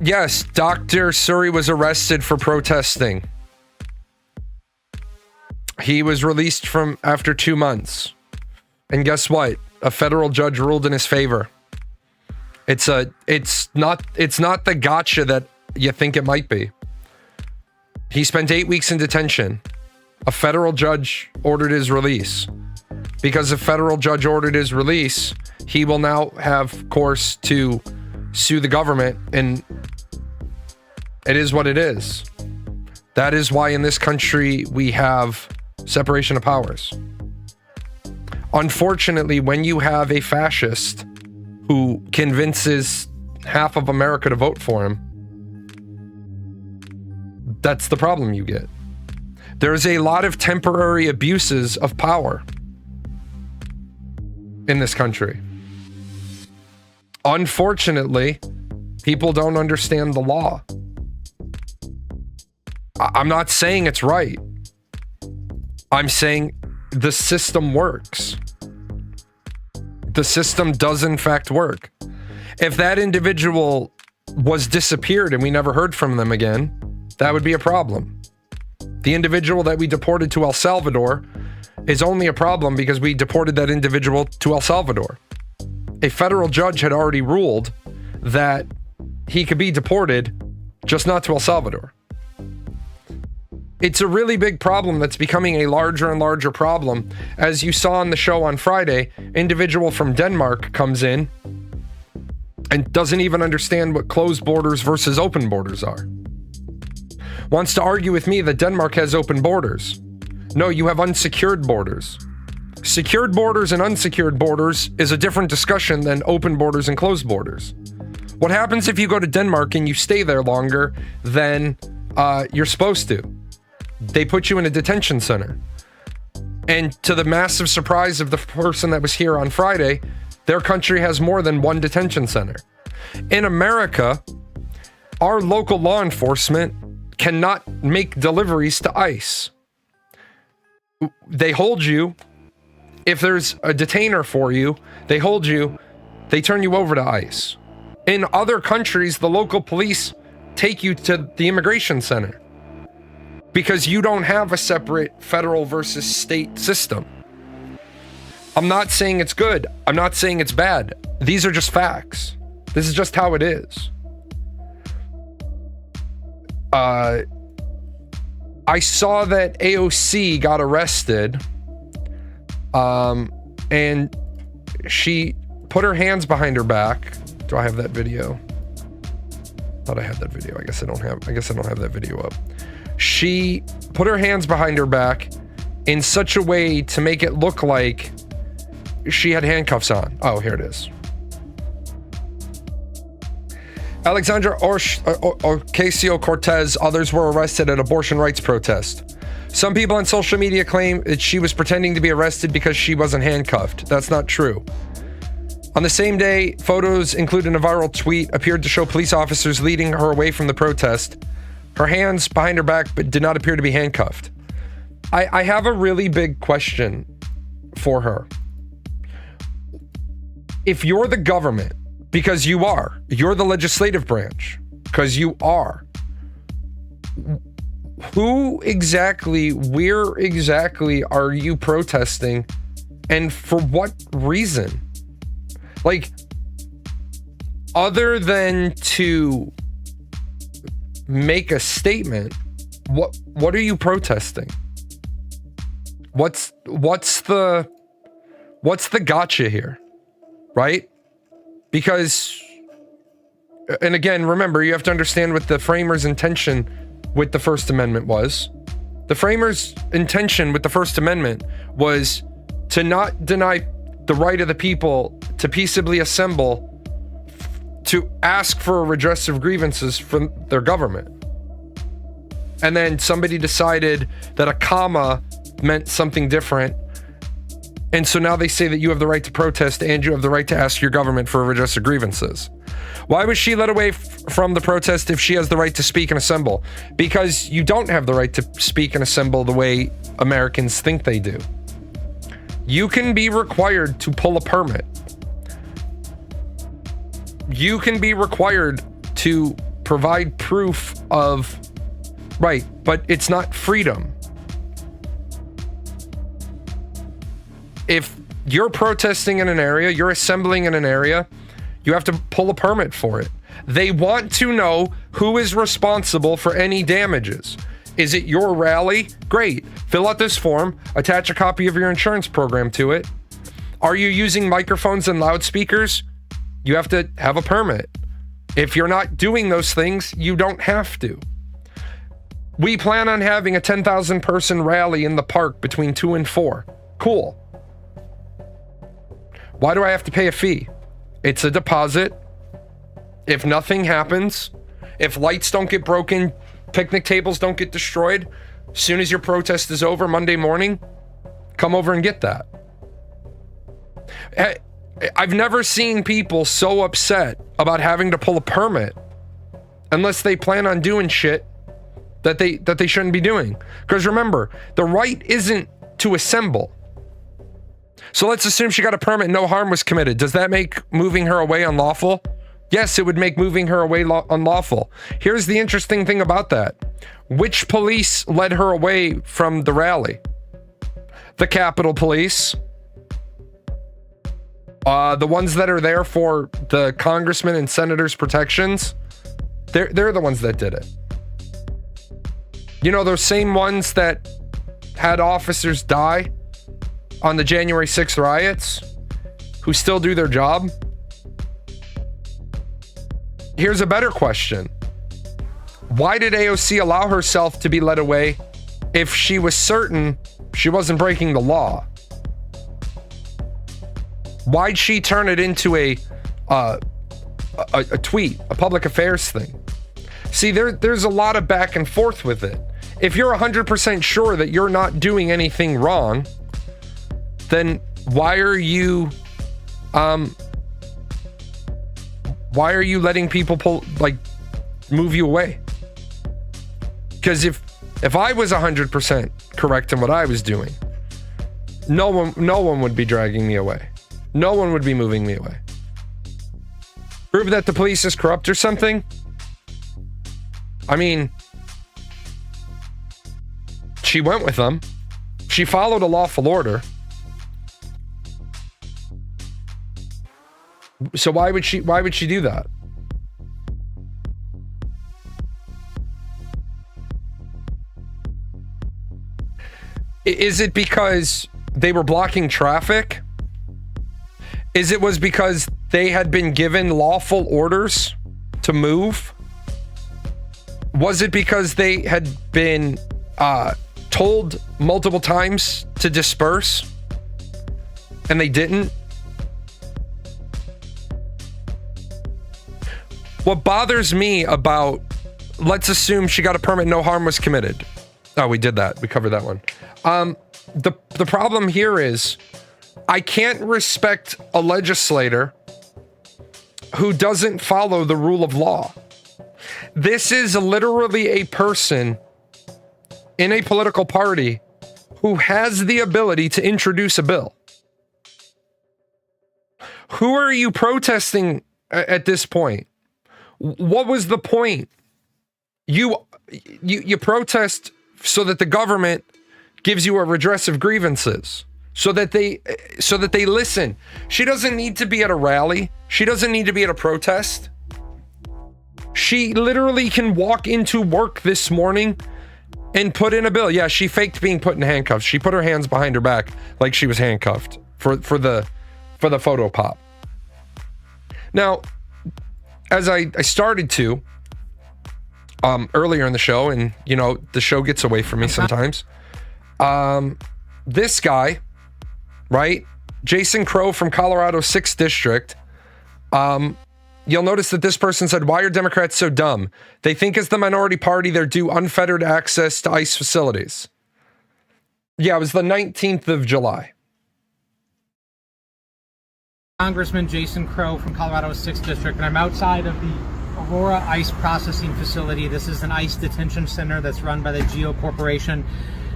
Yes, Dr. Suri was arrested for protesting. He was released from after 2 months. And guess what? A federal judge ruled in his favor. It's not the gotcha that you think it might be. He spent 8 weeks in detention. A federal judge ordered his release. Because a federal judge ordered his release, he will now have course to sue the government, and it is what it is. That is why in this country we have separation of powers. Unfortunately, when you have a fascist who convinces half of America to vote for him, that's the problem you get. There's a lot of temporary abuses of power in this country. Unfortunately, people don't understand the law. I'm not saying it's right. I'm saying the system works. The system does in fact work. If that individual was disappeared and we never heard from them again, that would be a problem. The individual that we deported to El Salvador is only a problem because we deported that individual to El Salvador. A federal judge had already ruled that he could be deported, just not to El Salvador. It's a really big problem that's becoming a larger and larger problem. As you saw on the show on Friday, individual from Denmark comes in and doesn't even understand what closed borders versus open borders are. Wants to argue with me that Denmark has open borders. No, you have unsecured borders. Secured borders and unsecured borders is a different discussion than open borders and closed borders. What happens if you go to Denmark and you stay there longer than you're supposed to? They put you in a detention center. And to the massive surprise of the person that was here on Friday, their country has more than one detention center. In America, our local law enforcement cannot make deliveries to ICE. They hold you. If there's a detainer for you, they hold you, they turn you over to ICE. In other countries, the local police take you to the immigration center because you don't have a separate federal versus state system. I'm not saying it's good. I'm not saying it's bad. These are just facts. This is just how it is. I saw that AOC got arrested. And she put her hands behind her back. Do I have that video? Thought I had that video. I guess I don't have that video up. She put her hands behind her back in such a way to make it look like she had handcuffs on. Oh, here it is. Alexandra Ocasio-Cortez, others were arrested at abortion rights protest. Some people on social media claim that she was pretending to be arrested because she wasn't handcuffed. That's not true. On the same day, photos including a viral tweet appeared to show police officers leading her away from the protest, her hands behind her back, but did not appear to be handcuffed. I have a really big question for her. If you're the government, because you're the legislative branch, because you are, who exactly, where exactly are you protesting, and for what reason? Like, other than to make a statement, what are you protesting? What's the gotcha here, right? Because, and again, remember, you have to understand what the framers' intention with the First Amendment was. The framers' intention with the First Amendment was to not deny the right of the people to peaceably assemble to ask for a redress of grievances from their government. And then somebody decided that a comma meant something different. And so now they say that you have the right to protest and you have the right to ask your government for a redress of grievances. Why was she led away from the protest if she has the right to speak and assemble? Because you don't have the right to speak and assemble the way Americans think they do. You can be required to pull a permit. You can be required to provide proof of right, but it's not freedom. If you're protesting in an area, you're assembling in an area, you have to pull a permit for it. They want to know who is responsible for any damages. Is it your rally? Great. Fill out this form, attach a copy of your insurance program to it. Are you using microphones and loudspeakers? You have to have a permit. If you're not doing those things, you don't have to. We plan on having a 10,000 person rally in the park between 2 and 4. Cool. Why do I have to pay a fee? It's a deposit. If nothing happens, if lights don't get broken, picnic tables don't get destroyed, as soon as your protest is over Monday morning, come over and get that. I've never seen people so upset about having to pull a permit unless they plan on doing shit that they shouldn't be doing. Because remember, the right isn't to assemble. So let's assume she got a permit and no harm was committed. Does that make moving her away unlawful? Yes, it would make moving her away unlawful. Here's the interesting thing about that. Which police led her away from the rally? The Capitol Police. The ones that are there for the congressmen and senators' protections. They're the ones that did it. You know, those same ones that had officers die on the January 6th riots, who still do their job? Here's a better question. Why did AOC allow herself to be led away if she was certain she wasn't breaking the law? Why'd she turn it into a tweet, a public affairs thing? See, there's a lot of back and forth with it. If you're 100% sure that you're not doing anything wrong, then why are you letting people move you away? Because if I was 100% correct in what I was doing, no one would be dragging me away. No one would be moving me away. Prove that the police is corrupt or something? I mean, she went with them. She followed a lawful order. So why would she do that? Is it because they were blocking traffic? Is it was because they had been given lawful orders to move? Was it because they had been told multiple times to disperse and they didn't? What bothers me about, let's assume she got a permit, no harm was committed. Oh, we did that. We covered that one. The problem here is I can't respect a legislator who doesn't follow the rule of law. This is literally a person in a political party who has the ability to introduce a bill. Who are you protesting at this point? What was the point? You protest so that the government gives you a redress of grievances, so that they listen. She doesn't need to be at a rally. She doesn't need to be at a protest. She literally can walk into work this morning and put in a bill. Yeah, she faked being put in handcuffs. She put her hands behind her back like she was handcuffed for the photo pop. Now, as I started to earlier in the show, and you know, the show gets away from me sometimes. This guy, right? Jason Crow from Colorado's 6th District. You'll notice that this person said, "Why are Democrats so dumb? They think as the minority party, they're due unfettered access to ICE facilities." Yeah, it was the 19th of July. Congressman Jason Crow from Colorado's 6th District, and I'm outside of the Aurora ICE processing facility. This is an ICE detention center that's run by the GEO Corporation,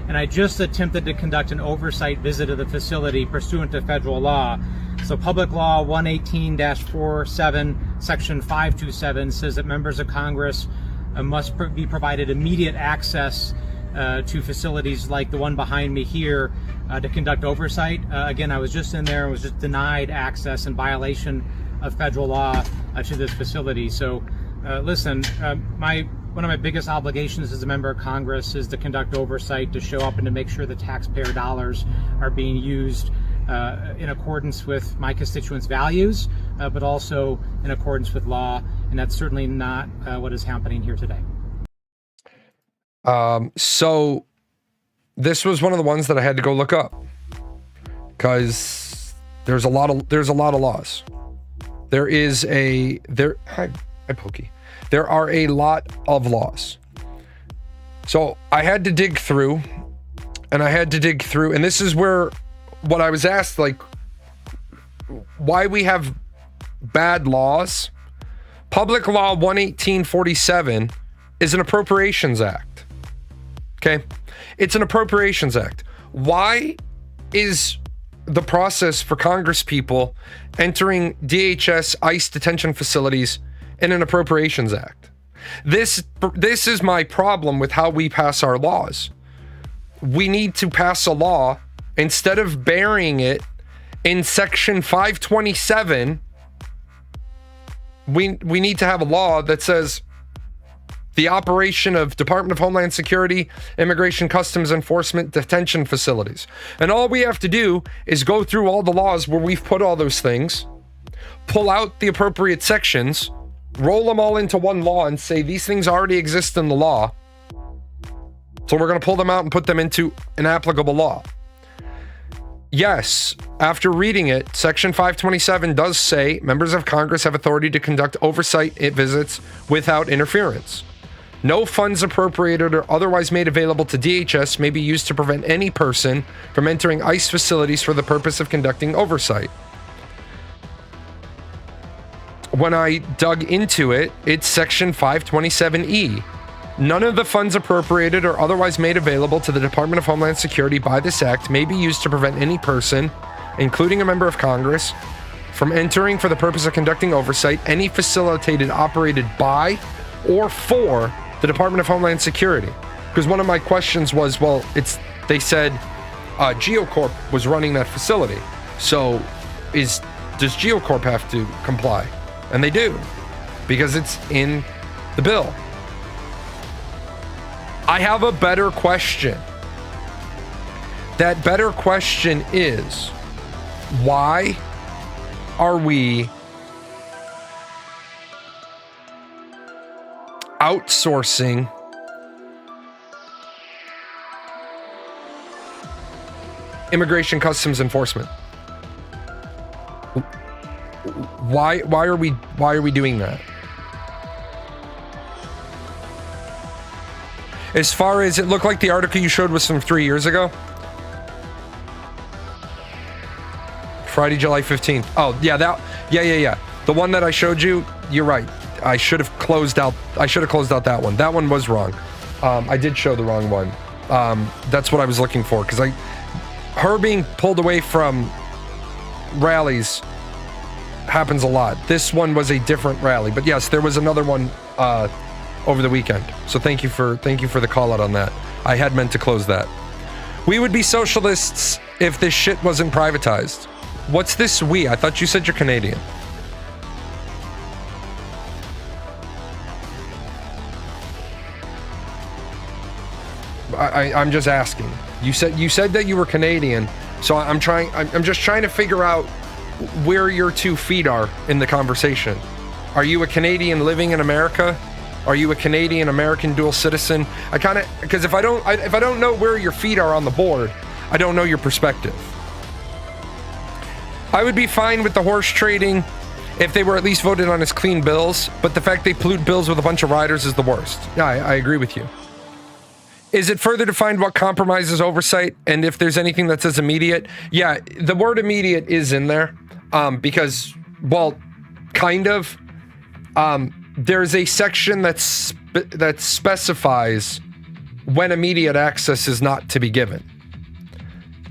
and I just attempted to conduct an oversight visit of the facility pursuant to federal law. So Public Law 118-47, Section 527 says that members of Congress must be provided immediate access to facilities like the one behind me here to conduct oversight. Again, I was just in there and was just denied access in violation of federal law to this facility. So listen, one of my biggest obligations as a member of Congress is to conduct oversight, to show up and to make sure the taxpayer dollars are being used in accordance with my constituents' values, but also in accordance with law. And that's certainly not what is happening here today. So this was one of the ones that I had to go look up because there's a lot of laws. There are a lot of laws. So I had to dig through, and this is where what I was asked, like, why we have bad laws. Public Law 118-47 is an appropriations act. Okay? It's an appropriations act. Why is the process for Congress people entering DHS ICE detention facilities in an appropriations act? This is my problem with how we pass our laws. We need to pass a law, instead of burying it in Section 527, we need to have a law that says the operation of Department of Homeland Security, Immigration Customs Enforcement detention facilities. And all we have to do is go through all the laws where we've put all those things, pull out the appropriate sections, roll them all into one law and say these things already exist in the law. So we're going to pull them out and put them into an applicable law. Yes, after reading it, Section 527 does say members of Congress have authority to conduct oversight visits without interference. No funds appropriated or otherwise made available to DHS may be used to prevent any person from entering ICE facilities for the purpose of conducting oversight. When I dug into it, it's Section 527E. None of the funds appropriated or otherwise made available to the Department of Homeland Security by this act may be used to prevent any person, including a member of Congress, from entering for the purpose of conducting oversight any facilitated operated by or for the Department of Homeland Security. Because one of my questions was, well, they said GeoCorp was running that facility. So does GeoCorp have to comply? And they do, because it's in the bill. I have a better question. That better question is, why are we outsourcing immigration customs enforcement? Why are we doing that? As far as it looked like the article you showed was from 3 years ago. Friday, July 15th. Oh, yeah, The one that I showed you, you're right. I should have closed out that one. That one was wrong. I did show the wrong one. That's what I was looking for, because her being pulled away from rallies happens a lot. This one was a different rally, but yes, there was another one over the weekend. So thank you for the call out on that. I had meant to close that. We would be socialists if this shit wasn't privatized. What's this we? I thought you said you're Canadian. I'm just asking. You said that you were Canadian, so I'm just trying to figure out where your 2 feet are in the conversation. Are you a Canadian living in America? Are you a Canadian American dual citizen? Because if I don't know where your feet are on the board, I don't know your perspective. I would be fine with the horse trading if they were at least voted on as clean bills, but the fact they pollute bills with a bunch of riders is the worst. Yeah, I agree with you. Is it further defined what compromises oversight and if there's anything that says immediate? Yeah, the word immediate is in there because, well, kind of. There's a section that specifies when immediate access is not to be given.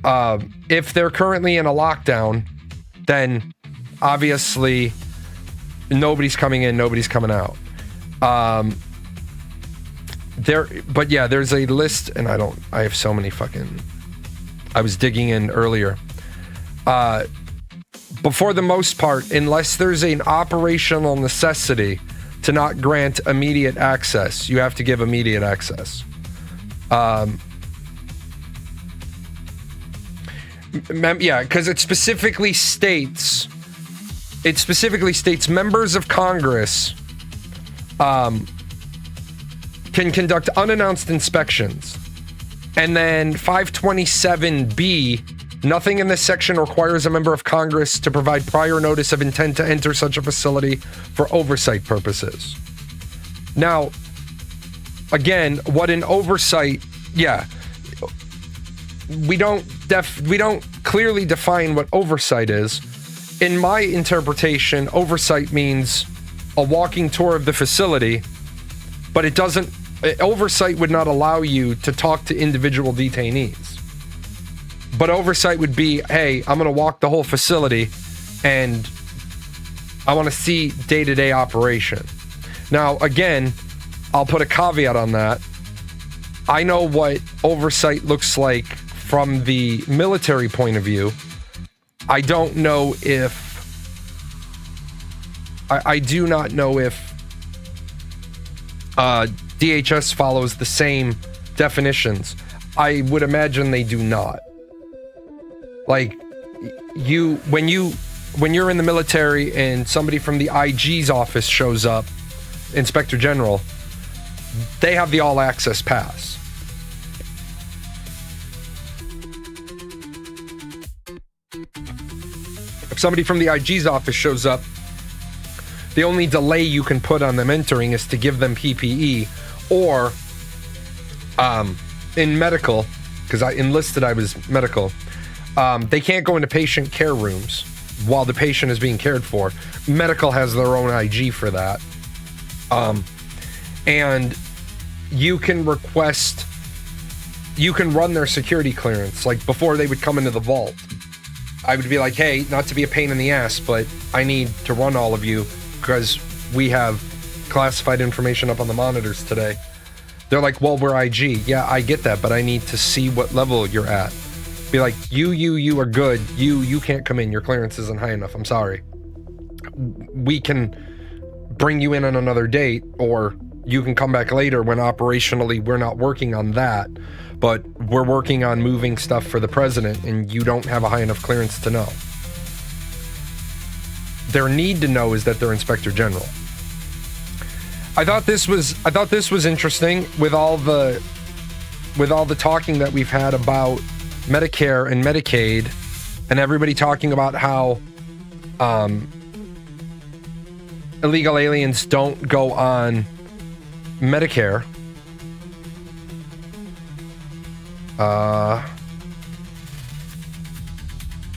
If they're currently in a lockdown, then obviously nobody's coming in, nobody's coming out. But yeah, there's a list, and I have so many I was digging in earlier. But for the most part, unless there's an operational necessity to not grant immediate access, you have to give immediate access. Yeah, because it specifically states members of Congress can conduct unannounced inspections. And then 527B, nothing in this section requires a member of Congress to provide prior notice of intent to enter such a facility for oversight purposes. Now, again, what an oversight, yeah, we don't clearly define what oversight is. In my interpretation, oversight means a walking tour of the facility, but it doesn't. Oversight would not allow you to talk to individual detainees. But oversight would be, hey, I'm going to walk the whole facility and I want to see day-to-day operation. Now, again, I'll put a caveat on that. I know what oversight looks like from the military point of view. I don't know if... I do not know if DHS follows the same definitions. I would imagine they do not. Like, when you're in the military and somebody from the IG's office shows up, Inspector General, they have the all access pass. If somebody from the IG's office shows up, the only delay you can put on them entering is to give them PPE, or in medical, because I was medical, they can't go into patient care rooms while the patient is being cared for. Medical has their own IG for that. And you can run their security clearance, like before they would come into the vault. I would be like, hey, not to be a pain in the ass, but I need to run all of you because we have classified information up on the monitors today. They're like, well, we're IG. Yeah, I get that, but I need to see what level you're at. Be like, you are good. You can't come in. Your clearance isn't high enough. I'm sorry. We can bring you in on another date, or you can come back later when operationally we're not working on that, but we're working on moving stuff for the president and you don't have a high enough clearance to know. Their need to know is that they're Inspector General. I thought this was interesting with all the talking that we've had about Medicare and Medicaid, and everybody talking about how illegal aliens don't go on Medicare. What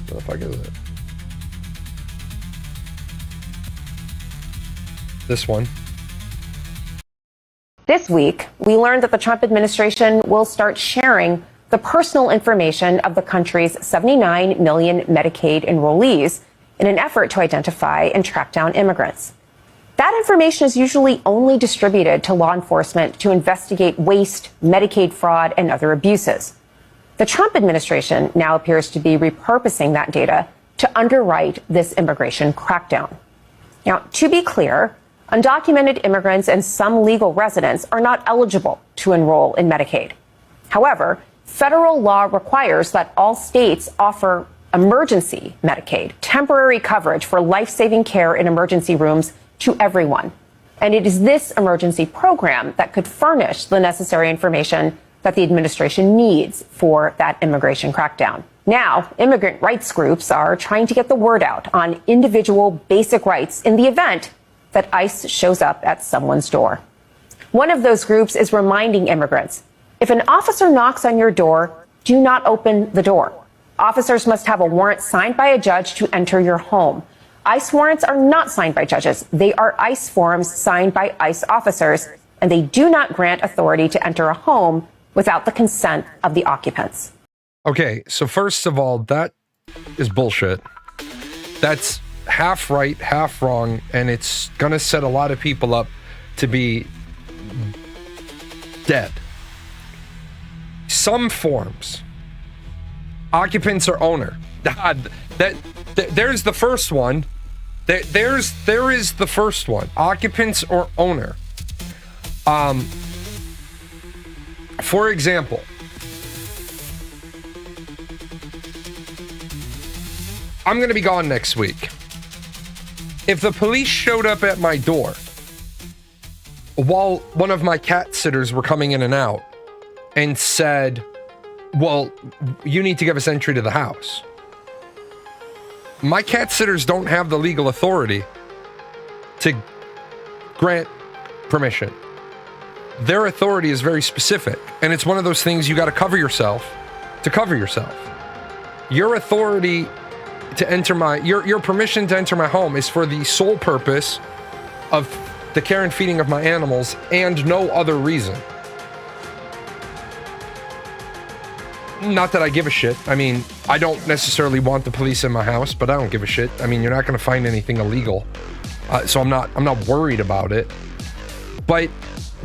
the fuck is it? This one. This week, we learned that the Trump administration will start sharing the personal information of the country's 79 million Medicaid enrollees in an effort to identify and track down immigrants. That information is usually only distributed to law enforcement to investigate waste, Medicaid fraud, and other abuses. The Trump administration now appears to be repurposing that data to underwrite this immigration crackdown. Now, to be clear, undocumented immigrants and some legal residents are not eligible to enroll in Medicaid. However, federal law requires that all states offer emergency Medicaid, temporary coverage for life-saving care in emergency rooms to everyone. And it is this emergency program that could furnish the necessary information that the administration needs for that immigration crackdown. Now, immigrant rights groups are trying to get the word out on individual basic rights in the event that ICE shows up at someone's door. One of those groups is reminding immigrants, if an officer knocks on your door, do not open the door. Officers must have a warrant signed by a judge to enter your home. ICE warrants are not signed by judges. They are ICE forms signed by ICE officers, and they do not grant authority to enter a home without the consent of the occupants. Okay, so first of all, that is bullshit. That's half right, half wrong, and it's going to set a lot of people up to be dead. Some forms, occupants or owner. There's the first one. There is the first one. Occupants or owner. For example, I'm going to be gone next week. If the police showed up at my door while one of my cat sitters were coming in and out and said, well, you need to give us entry to the house. My cat sitters don't have the legal authority to grant permission. Their authority is very specific, and it's one of those things you got to cover yourself to cover yourself. Your authority to enter your permission to enter my home is for the sole purpose of the care and feeding of my animals and no other reason. Not that I give a shit. I mean, I don't necessarily want the police in my house, but I don't give a shit. I mean, you're not going to find anything illegal, so I'm not worried about it. But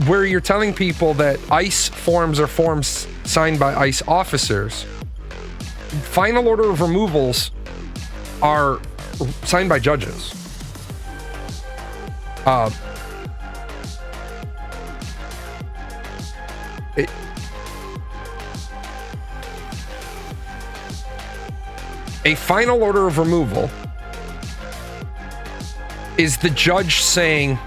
where you're telling people that ICE forms are forms signed by ICE officers, final order of removals are signed by judges. A final order of removal is the judge saying,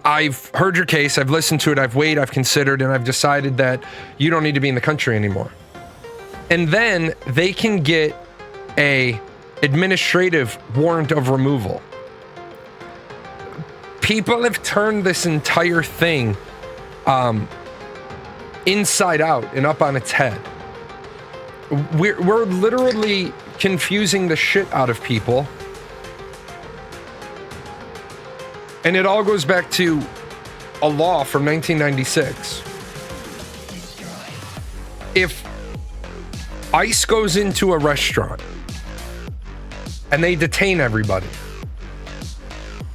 I've heard your case, I've listened to it, I've weighed, I've considered, and I've decided that you don't need to be in the country anymore. And then they can get a administrative warrant of removal. People have turned this entire thing inside out and up on its head. We're literally confusing the shit out of people. And it all goes back to a law from 1996. If ICE goes into a restaurant and they detain everybody,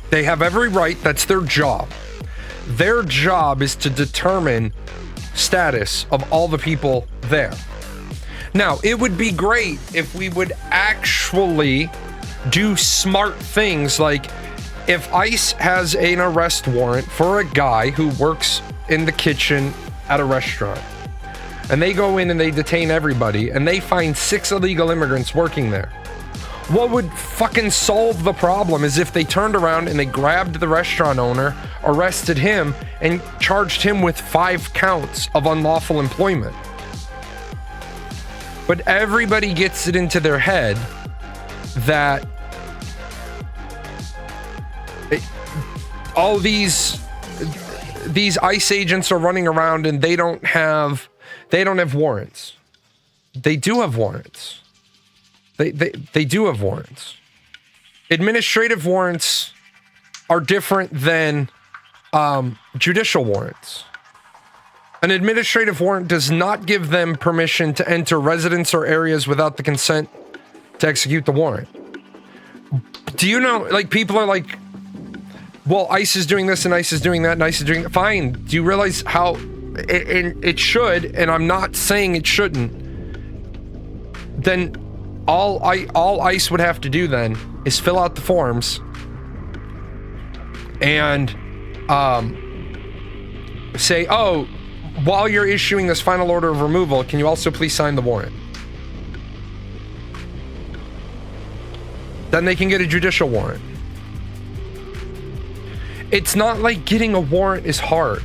they have every right, that's their job. Their job is to determine status of all the people there. Now, it would be great if we would actually do smart things, like if ICE has an arrest warrant for a guy who works in the kitchen at a restaurant, and they go in and they detain everybody, and they find 6 illegal immigrants working there. What would fucking solve the problem is if they turned around and they grabbed the restaurant owner, arrested him, and charged him with 5 counts of unlawful employment. But everybody gets it into their head that all these ICE agents are running around and they don't have warrants. They do have warrants. They do have warrants. Administrative warrants are different than judicial warrants. An administrative warrant does not give them permission to enter residents or areas without the consent to execute the warrant. Do you know, like, people are like, well, ICE is doing this and ICE is doing that and ICE is doing that. Fine. Do you realize how it should, and I'm not saying it shouldn't, then all ICE would have to do then is fill out the forms and say, oh, while you're issuing this final order of removal, can you also please sign the warrant? Then they can get a judicial warrant. It's not like getting a warrant is hard,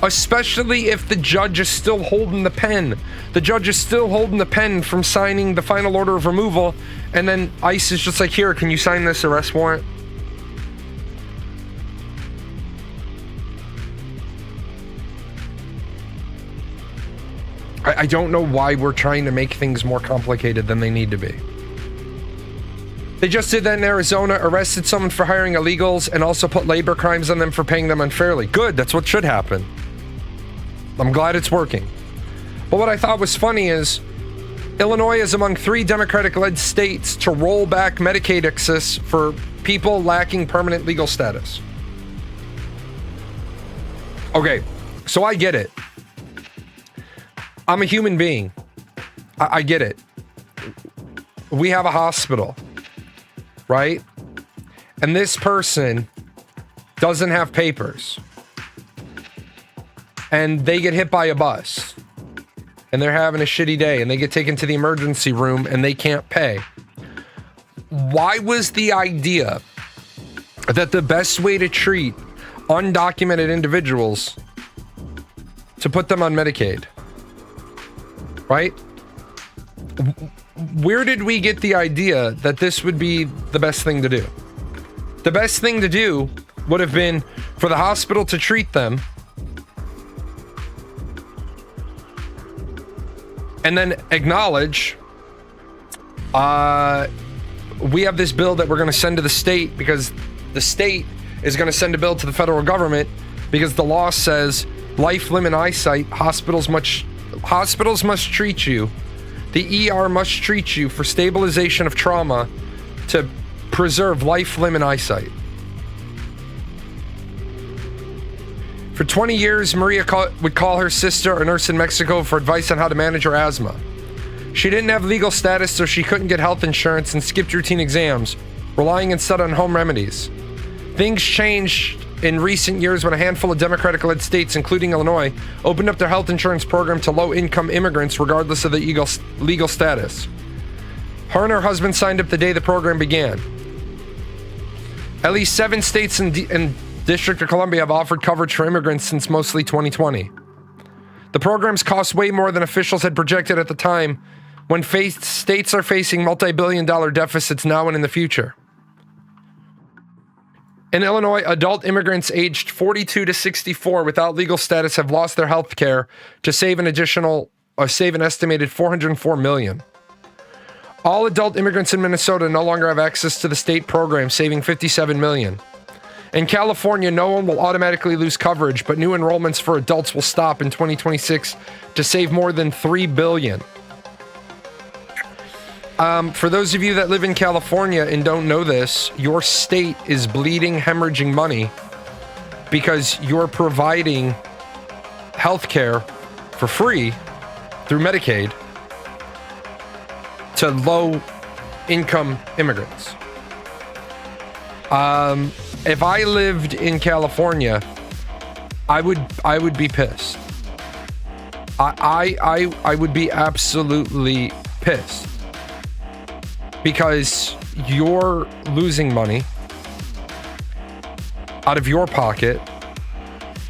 especially if the judge is still holding the pen. The judge is still holding the pen from signing the final order of removal, and then ICE is just like, here, can you sign this arrest warrant? I don't know why we're trying to make things more complicated than they need to be. They just did that in Arizona, arrested someone for hiring illegals and also put labor crimes on them for paying them unfairly. Good, that's what should happen. I'm glad it's working. But what I thought was funny is Illinois is among 3 Democratic-led states to roll back Medicaid access for people lacking permanent legal status. Okay, so I get it. I'm a human being. I get it. We have a hospital, right? And this person doesn't have papers. And they get hit by a bus. And they're having a shitty day. And they get taken to the emergency room and they can't pay. Why was the idea that the best way to treat undocumented individuals to put them on Medicaid? Right? Where did we get the idea that this would be the best thing to do? The best thing to do would have been for the hospital to treat them and then acknowledge we have this bill that we're going to send to the state because the state is going to send a bill to the federal government because the law says life, limb, and eyesight, hospitals must treat you. The ER must treat you for stabilization of trauma to preserve life, limb, and eyesight. For 20 years, Maria would call her sister, a nurse in Mexico, for advice on how to manage her asthma. She didn't have legal status, so she couldn't get health insurance and skipped routine exams, relying instead on home remedies. Things changed in recent years when a handful of Democratic-led states, including Illinois, opened up their health insurance program to low-income immigrants regardless of the legal status. Her and her husband signed up the day the program began. At least 7 states and District of Columbia have offered coverage for immigrants since mostly 2020. The programs cost way more than officials had projected at the time, when states are facing multi-billion-dollar deficits now and in the future. In Illinois, adult immigrants aged 42 to 64 without legal status have lost their health care to save an estimated $404 million. All adult immigrants in Minnesota no longer have access to the state program, saving $57 million. In California, no one will automatically lose coverage, but new enrollments for adults will stop in 2026 to save more than $3 billion. For those of you that live in California and don't know this, your state is bleeding, hemorrhaging money because you're providing health care for free through Medicaid to low-income immigrants. If I lived in California, I would be pissed. I would be absolutely pissed. Because you're losing money out of your pocket,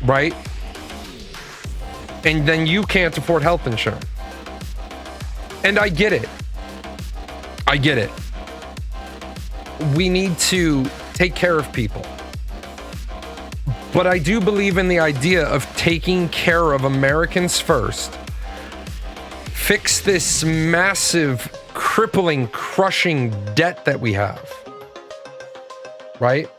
right? And then you can't afford health insurance. And I get it. I get it. We need to take care of people. But I do believe in the idea of taking care of Americans first, fix this massive, crippling, crushing debt that we have. Right?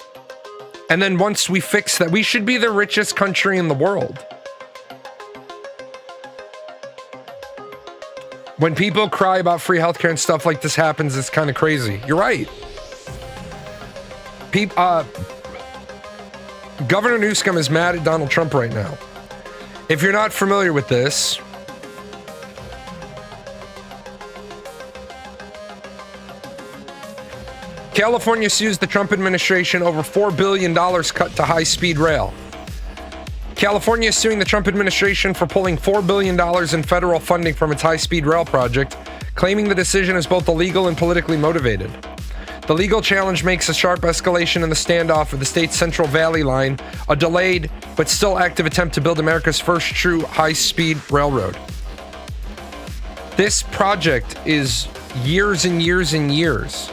And then once we fix that, we should be the richest country in the world. When people cry about free healthcare and stuff like this happens, it's kind of crazy. You're right. Governor Newsom is mad at Donald Trump right now. If you're not familiar with this, California sues the Trump administration over $4 billion cut to high-speed rail. California is suing the Trump administration for pulling $4 billion in federal funding from its high-speed rail project, claiming the decision is both illegal and politically motivated. The legal challenge makes a sharp escalation in the standoff of the state's Central Valley line, a delayed but still active attempt to build America's first true high-speed railroad. This project is years and years and years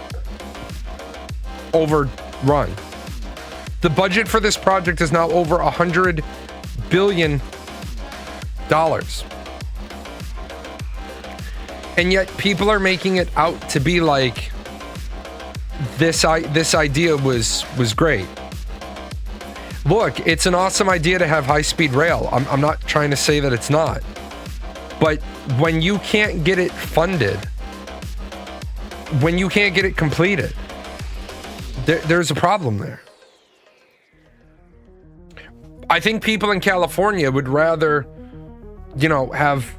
overrun. The budget for this project is now over $100 billion. And yet people are making it out to be like this idea was great. Look, it's an awesome idea to have high-speed rail. I'm not trying to say that it's not. But when you can't get it funded, when you can't get it completed, there's a problem there. I think people in California would rather, have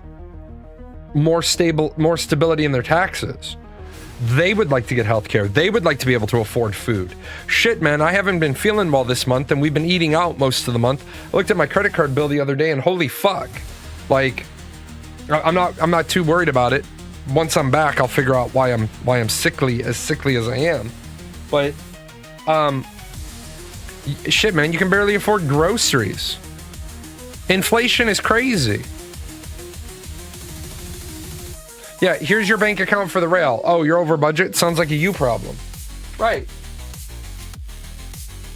more stability in their taxes. They would like to get health care. They would like to be able to afford food. Shit, man, I haven't been feeling well this month, and we've been eating out most of the month. I looked at my credit card bill the other day, and holy fuck. Like, I'm not too worried about it. Once I'm back, I'll figure out why I'm sickly as I am. But shit, man, you can barely afford groceries. Inflation is crazy. Yeah, here's your bank account for the rail. Oh, you're over budget? Sounds like a you problem. Right.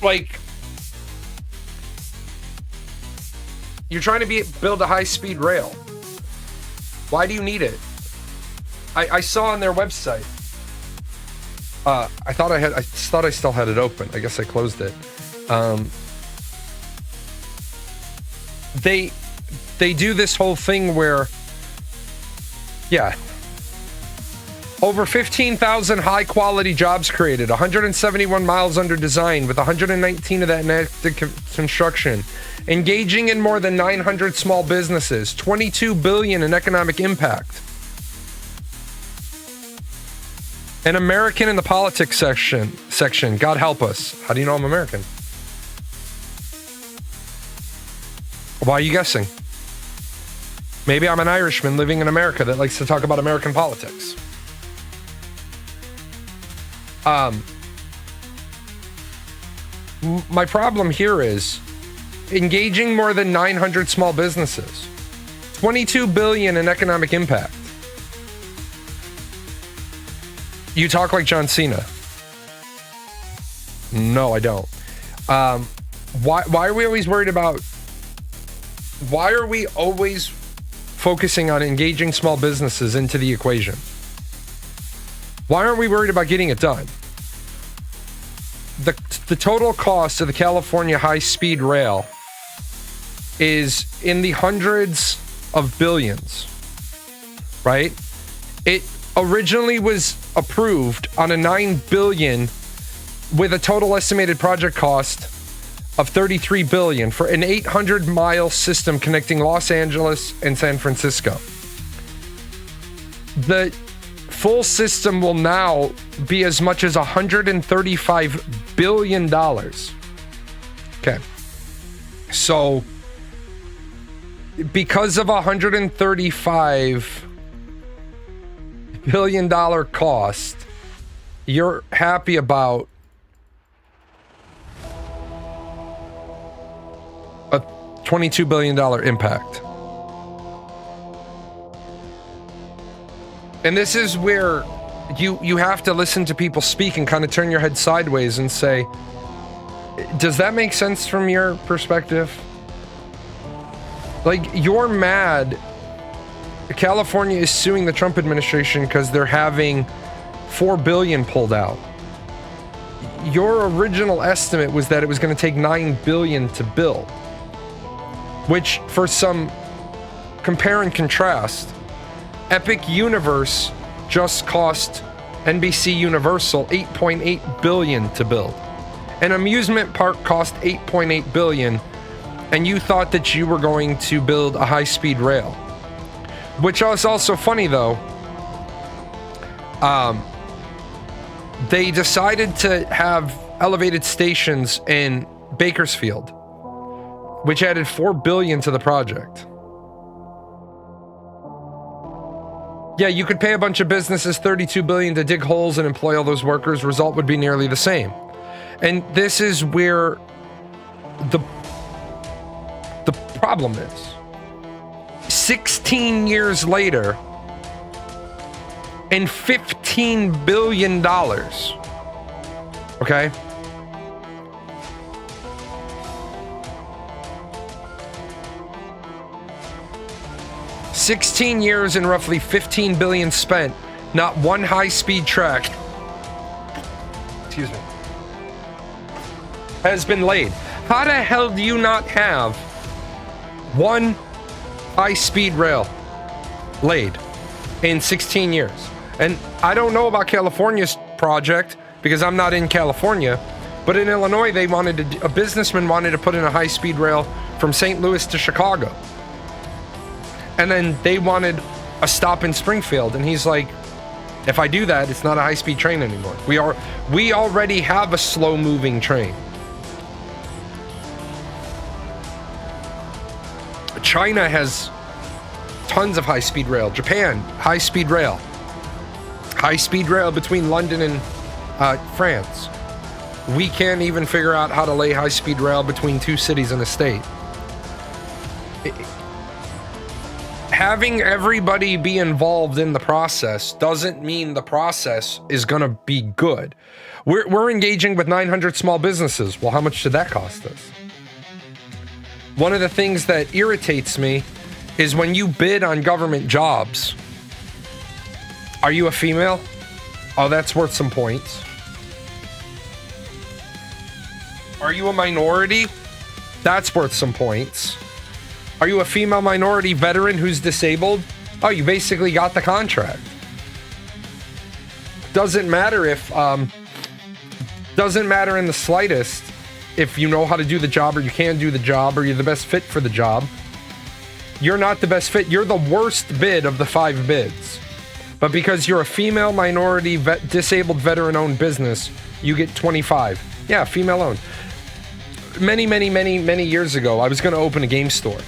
Like, you're trying to build a high-speed rail. Why do you need it? I saw on their website. I thought I still had it open. I guess I closed it. They do this whole thing where, yeah, over 15,000 high-quality jobs created, 171 miles under design, with 119 of that in active construction, engaging in more than 900 small businesses, 22 billion in economic impact. An American in the politics section. God help us. How do you know I'm American? Why are you guessing? Maybe I'm an Irishman living in America that likes to talk about American politics. My problem here is engaging more than 900 small businesses, 22 billion in economic impact. You talk like John Cena. No, I don't. Why are we always worried about? Why are we always focusing on engaging small businesses into the equation? Why aren't we worried about getting it done? The total cost of the California high-speed rail is in the hundreds of billions, right? It originally was approved on a $9 billion with a total estimated project cost of $33 billion for an 800-mile system connecting Los Angeles and San Francisco. The full system will now be as much as $135 billion. Okay. So, because of $135 billion cost, you're happy about a $22 billion impact. And this is where you have to listen to people speak and kind of turn your head sideways and say, does that make sense from your perspective? Like, you're mad California is suing the Trump administration because they're having $4 billion pulled out. Your original estimate was that it was going to take $9 billion to build, which, for some compare and contrast, Epic Universe just cost NBC Universal $8.8 billion to build. An amusement park cost $8.8 billion, and you thought that you were going to build a high-speed rail. Which was also funny, though. They decided to have elevated stations in Bakersfield, which added $4 billion to the project. Yeah, you could pay a bunch of businesses $32 billion to dig holes and employ all those workers. Result would be nearly the same. And this is where the problem is. 16 years later, and $15 billion. Okay? $16 years and roughly $15 billion spent. Not one high-speed track, excuse me, has been laid. How the hell do you not have one high-speed rail laid in 16 years? And I don't know about California's project because I'm not in California, but in Illinois, a businessman wanted to put in a high-speed rail from St. Louis to Chicago. And then they wanted a stop in Springfield, and he's like, if I do that, it's not a high-speed train anymore. We already have a slow-moving train. China has tons of high-speed rail. Japan, high-speed rail. High-speed rail between London and France. We can't even figure out how to lay high-speed rail between two cities in a state. Having everybody be involved in the process doesn't mean the process is going to be good. We're engaging with 900 small businesses. Well, how much did that cost us? One of the things that irritates me is when you bid on government jobs. Are you a female? Oh, that's worth some points. Are you a minority? That's worth some points. Are you a female minority veteran who's disabled? Oh, you basically got the contract. Doesn't matter if, doesn't matter in the slightest if you know how to do the job or you can do the job or you're the best fit for the job. You're not the best fit. You're the worst bid of the 5 bids. But because you're a female minority disabled veteran-owned business, you get 25. Yeah, female-owned. Many years ago, I was going to open a game store.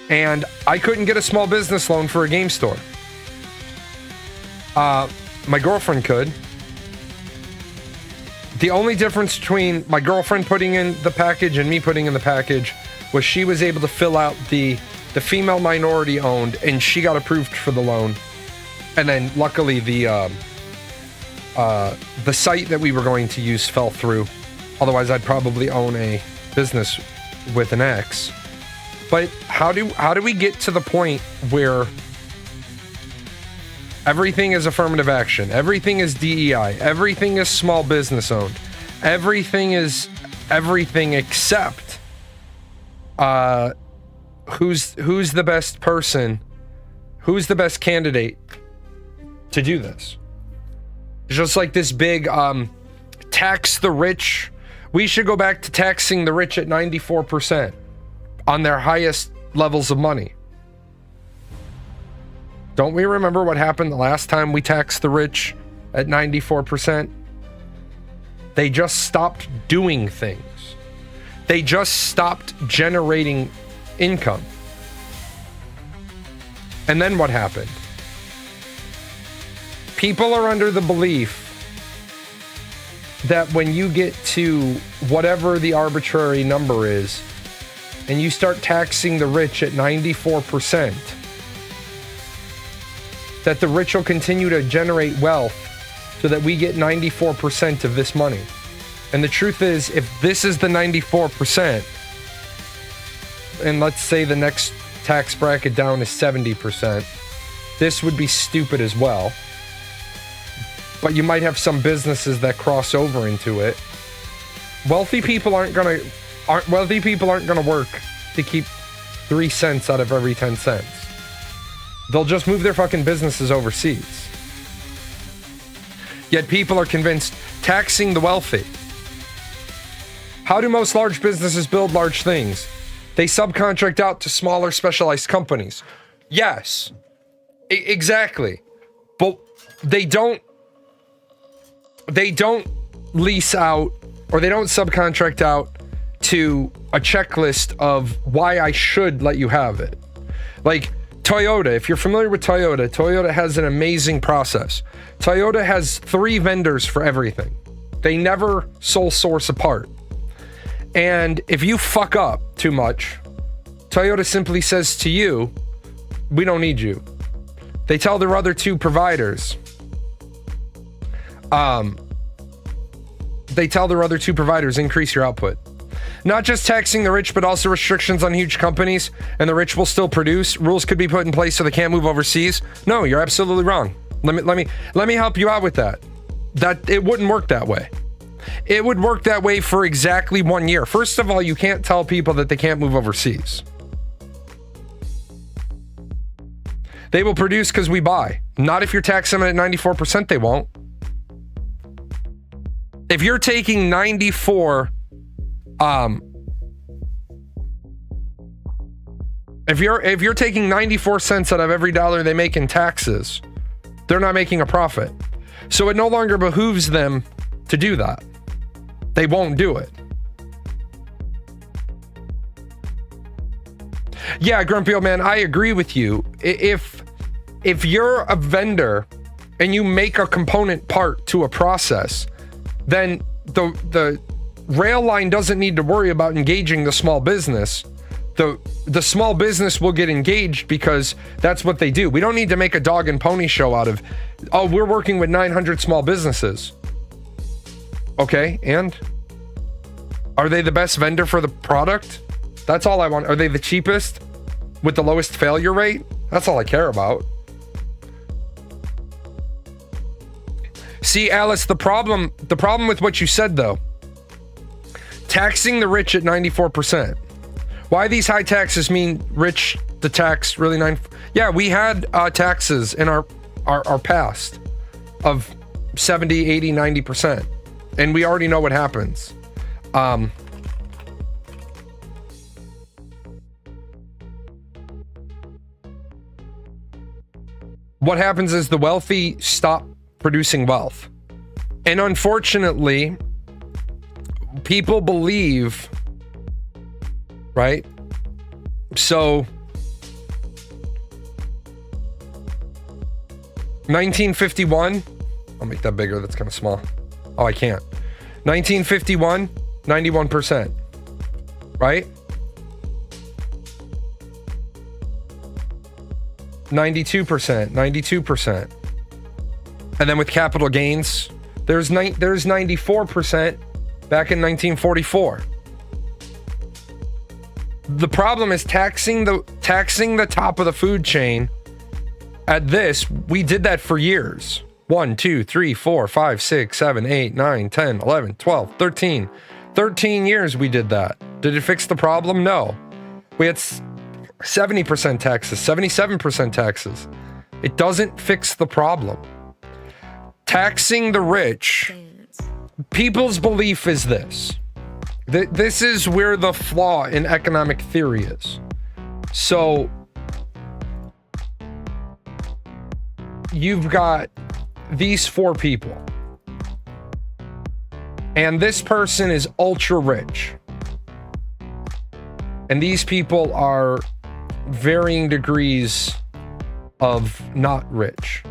And I couldn't get a small business loan for a game store. My girlfriend could. The only difference between my girlfriend putting in the package and me putting in the package was she was able to fill out the female minority owned, and she got approved for the loan. And then luckily the site that we were going to use fell through. Otherwise, I'd probably own a business with an X. But how do we get to the point where everything is affirmative action, everything is DEI, everything is small business owned, everything is everything except who's the best person, who's the best candidate to do this? Just like this big tax the rich. We should go back to taxing the rich at 94%. On their highest levels of money. Don't we remember what happened the last time we taxed the rich at 94%? They just stopped doing things. They just stopped generating income. And then what happened? People are under the belief that when you get to whatever the arbitrary number is, and you start taxing the rich at 94%, that the rich will continue to generate wealth so that we get 94% of this money. And the truth is, if this is the 94%, and let's say the next tax bracket down to 70%. This would be stupid as well. But you might have some businesses that cross over into it. Wealthy people aren't gonna work to keep 3 cents out of every 10 cents. They'll just move their fucking businesses overseas. Yet people are convinced taxing the wealthy. How do most large businesses build large things? They subcontract out to smaller specialized companies. Yes, exactly. But they don't lease out, or they don't subcontract out to a checklist of why I should let you have it. Like Toyota, if you're familiar with Toyota, Toyota has an amazing process. Toyota has 3 vendors for everything. They never sole source a part. And if you fuck up too much, Toyota simply says to you, we don't need you. They tell their other 2 providers, increase your output. Not just taxing the rich, but also restrictions on huge companies, and the rich will still produce. Rules could be put in place so they can't move overseas. No, you're absolutely wrong. Let me help you out with that. That it wouldn't work that way. It would work that way for exactly 1 year. First of all, you can't tell people that they can't move overseas. They will produce because we buy. Not if you're taxing them at 94%, they won't. If you're taking 94, if you're taking 94 cents out of every dollar they make in taxes, they're not making a profit. So it no longer behooves them to do that. They won't do it. Yeah, Grumpy Old Man, I agree with you. If you're a vendor and you make a component part to a process, then the rail line doesn't need to worry about engaging the small business. The small business will get engaged because that's what they do. We don't need to make a dog and pony show out of, oh, we're working with 900 small businesses. Okay, and? Are they the best vendor for the product? That's all I want. Are they the cheapest with the lowest failure rate? That's all I care about. See, Alice, the problem with what you said, though, taxing the rich at 94%. Why these high taxes mean rich, the tax really yeah, we had taxes in our past of 70, 80, 90%. And we already know what happens. What happens is the wealthy stop producing wealth. And unfortunately, people believe, right? So 1951, I'll make that bigger, that's kind of small. Oh, I can't. 1951, 91%, right? 92%. And then with capital gains, there's 94% back in 1944. The problem is taxing the top of the food chain. At this, we did that for years. 1, 2, 3, 4, 5, 6, 7, 8, 9, 10, 11, 12, 13. 13 years we did that. Did it fix the problem? No. We had 70% taxes, 77% taxes. It doesn't fix the problem. Taxing the rich, people's belief is this. This is where the flaw in economic theory is. So you've got these 4 people, and this person is ultra rich, and these people are varying degrees of not rich.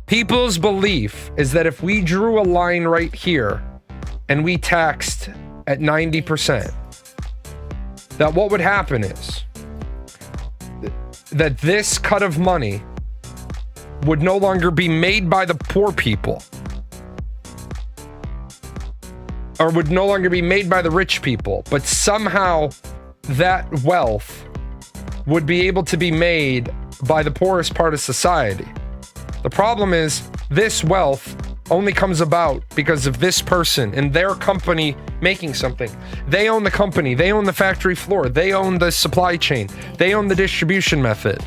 People's belief is that if we drew a line right here and we taxed at 90%, that what would happen is that this cut of money would no longer be made by the poor people, or would no longer be made by the rich people, but somehow that wealth would be able to be made by the poorest part of society. The problem is this wealth only comes about because of this person and their company making something. They own the company, they own the factory floor, they own the supply chain, they own the distribution method.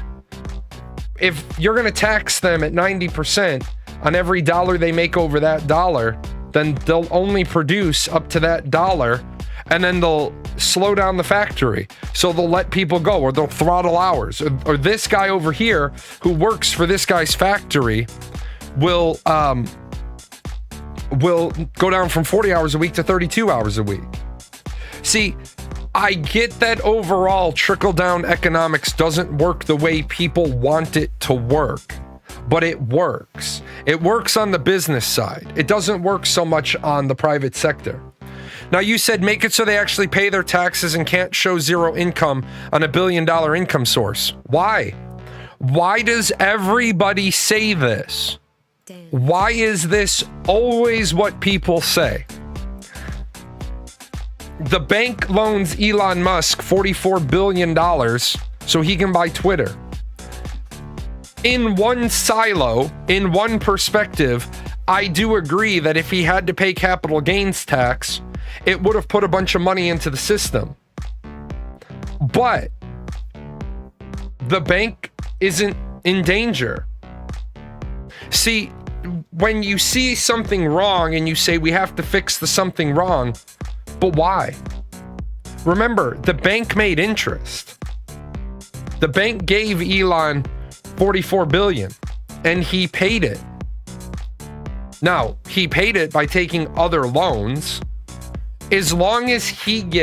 If you're going to tax them at 90% on every dollar they make over that dollar, then they'll only produce up to that dollar, and then they'll slow down the factory. So they'll let people go, or they'll throttle hours. Or this guy over here who works for this guy's factory will go down from 40 hours a week to 32 hours a week. See, I get that overall trickle-down economics doesn't work the way people want it to work, but it works. It works on the business side. It doesn't work so much on the private sector. Now, you said make it so they actually pay their taxes and can't show zero income on $1 billion income source. Why? Why does everybody say this? Why is this always what people say? The bank loans Elon Musk $44 billion so he can buy Twitter. In one silo, in one perspective, I do agree that if he had to pay capital gains tax, it would have put a bunch of money into the system. But the bank isn't in danger. See, when you see something wrong and you say we have to fix the something wrong, but why? Remember, the bank made interest. The bank gave Elon $44 billion and he paid it. Now, he paid it by taking other loans. As long as the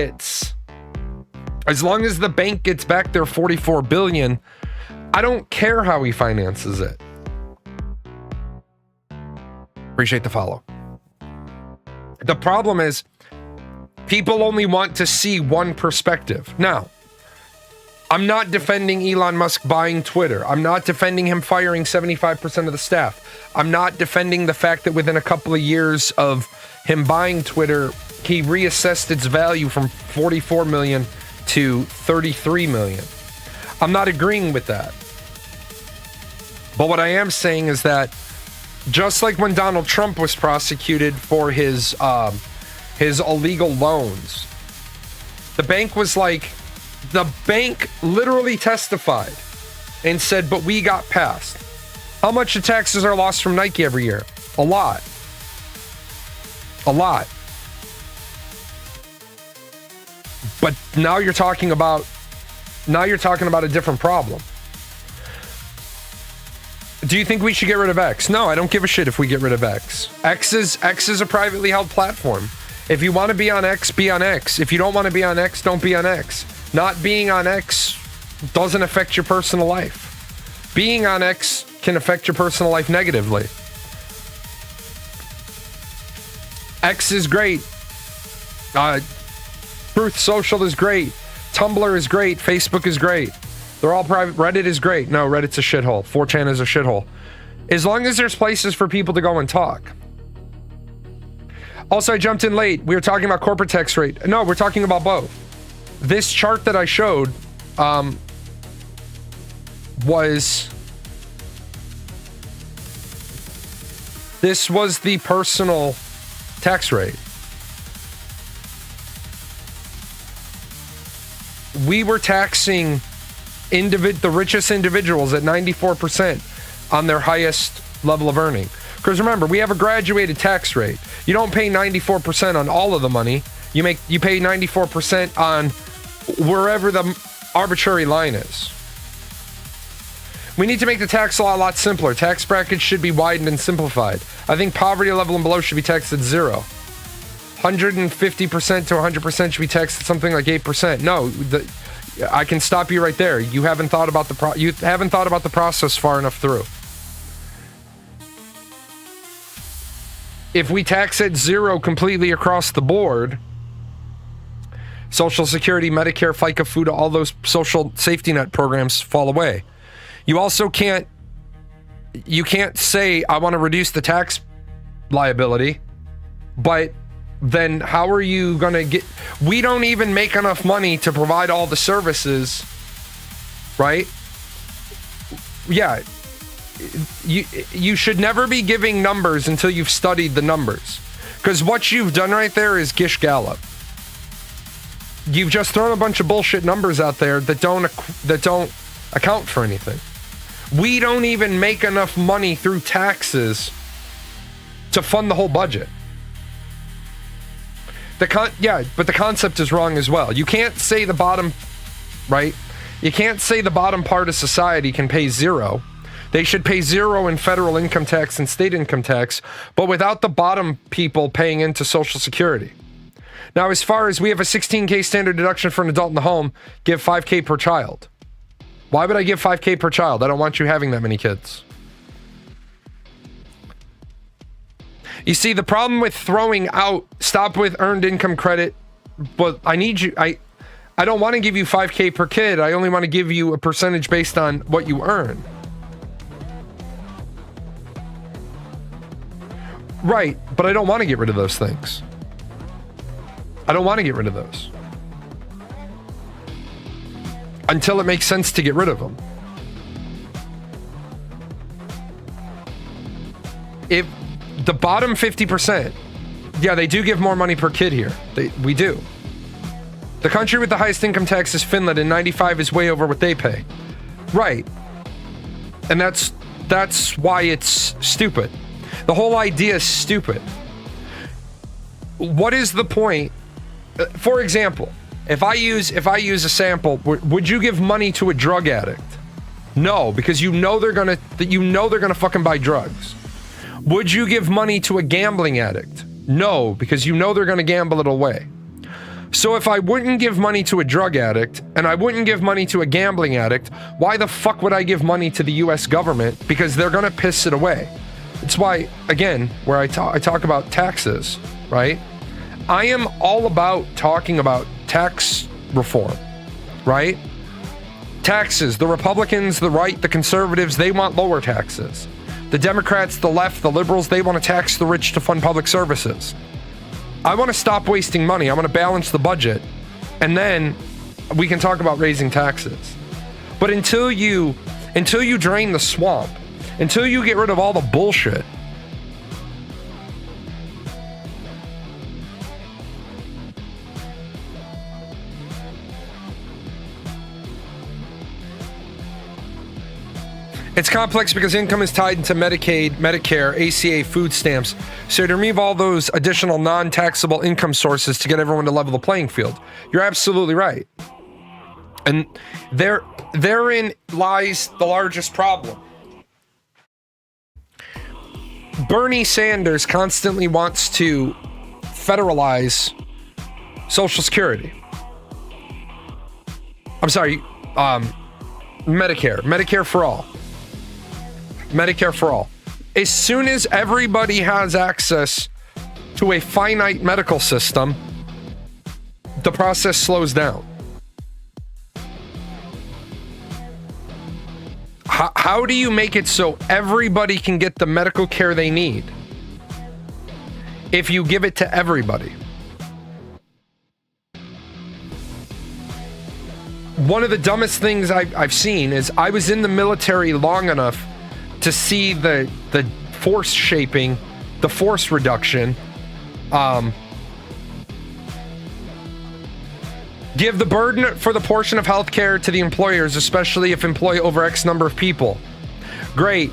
bank gets back their $44 billion, I don't care how he finances it. Appreciate the follow. The problem is people only want to see one perspective. Now, I'm not defending Elon Musk buying Twitter. I'm not defending him firing 75% of the staff. I'm not defending the fact that within a couple of years of him buying Twitter, he reassessed its value from 44 million to 33 million. I'm not agreeing with that. But what I am saying is that just like when Donald Trump was prosecuted for his illegal loans, the bank literally testified and said, but we got past. How much of taxes are lost from Nike every year? A lot. A lot. But now you're talking about a different problem. Do you think we should get rid of X? No, I don't give a shit if we get rid of X. X is a privately held platform. If you want to be on X, be on X. If you don't want to be on X, don't be on X. Not being on X doesn't affect your personal life. Being on X can affect your personal life negatively. X is great. Truth Social is great. Tumblr is great. Facebook is great. They're all private. Reddit is great. No, Reddit's a shithole. 4chan is a shithole. As long as there's places for people to go and talk. Also, I jumped in late. We were talking about corporate tax rate. No, we're talking about both. This chart that I showed this was the personal tax rate. We were taxing the richest individuals at 94% on their highest level of earning. Because remember, we have a graduated tax rate. You don't pay 94% on all of the money. You pay 94% on wherever the arbitrary line is. We need to make the tax law a lot simpler. Tax brackets should be widened and simplified. I think poverty level and below should be taxed at 0. 150% to 100% should be taxed at something like 8%. No, I can stop you right there. You haven't thought about the process far enough through. If we tax at 0 completely across the board, Social Security, Medicare, FICA, FUTA, all those social safety net programs fall away. You also can't say, I want to reduce the tax liability, but then how are you going to we don't even make enough money to provide all the services right? Yeah, you should never be giving numbers until you've studied the numbers, because what you've done right there is Gish Gallop. You've just thrown a bunch of bullshit numbers out there that don't account for anything. We don't even make enough money through taxes to fund the whole budget. But the concept is wrong as well. You can't say the bottom, right? You can't say the bottom part of society can pay zero. They should pay zero in federal income tax and state income tax, but without the bottom people paying into Social Security. Now, as far as we have a $16K standard deduction for an adult in the home, give $5K per child. Why would I give $5K per child? I don't want you having that many kids. You see, the problem with throwing out, stop with earned income credit, but I don't want to give you $5K per kid. I only want to give you a percentage based on what you earn. Right, but I don't want to get rid of those things. I don't want to get rid of those until it makes sense to get rid of them. If the bottom 50%, yeah, they do give more money per kid here. We do. The country with the highest income tax is Finland, and 95 is way over what they pay. Right. And that's why it's stupid. The whole idea is stupid. What is the point? For example, if I use a sample, would you give money to a drug addict? No, because you know they're gonna fucking buy drugs. Would you give money to a gambling addict? No, because you know they're gonna gamble it away. So if I wouldn't give money to a drug addict and I wouldn't give money to a gambling addict, why the fuck would I give money to the US government? Because they're gonna piss it away. It's why, again, where I talk about taxes, right? I am all about talking about tax reform, right? Taxes, the Republicans, the right, the conservatives, they want lower taxes. The Democrats, the left, the liberals, they want to tax the rich to fund public services. I want to stop wasting money. I want to balance the budget. And then we can talk about raising taxes. But until you drain the swamp, until you get rid of all the bullshit, it's complex because income is tied into Medicaid, Medicare, ACA, food stamps. So to remove all those additional non-taxable income sources to get everyone to level the playing field. You're absolutely right. And therein lies the largest problem. Bernie Sanders constantly wants to federalize Social Security. I'm sorry, Medicare for all. Medicare for all. As soon as everybody has access to a finite medical system, the process slows down. How do you make it so everybody can get the medical care they need if you give it to everybody? One of the dumbest things I've seen is I was in the military long enough to see the force shaping, the force reduction. Give the burden for the portion of healthcare to the employers, especially if employ over X number of people. Great.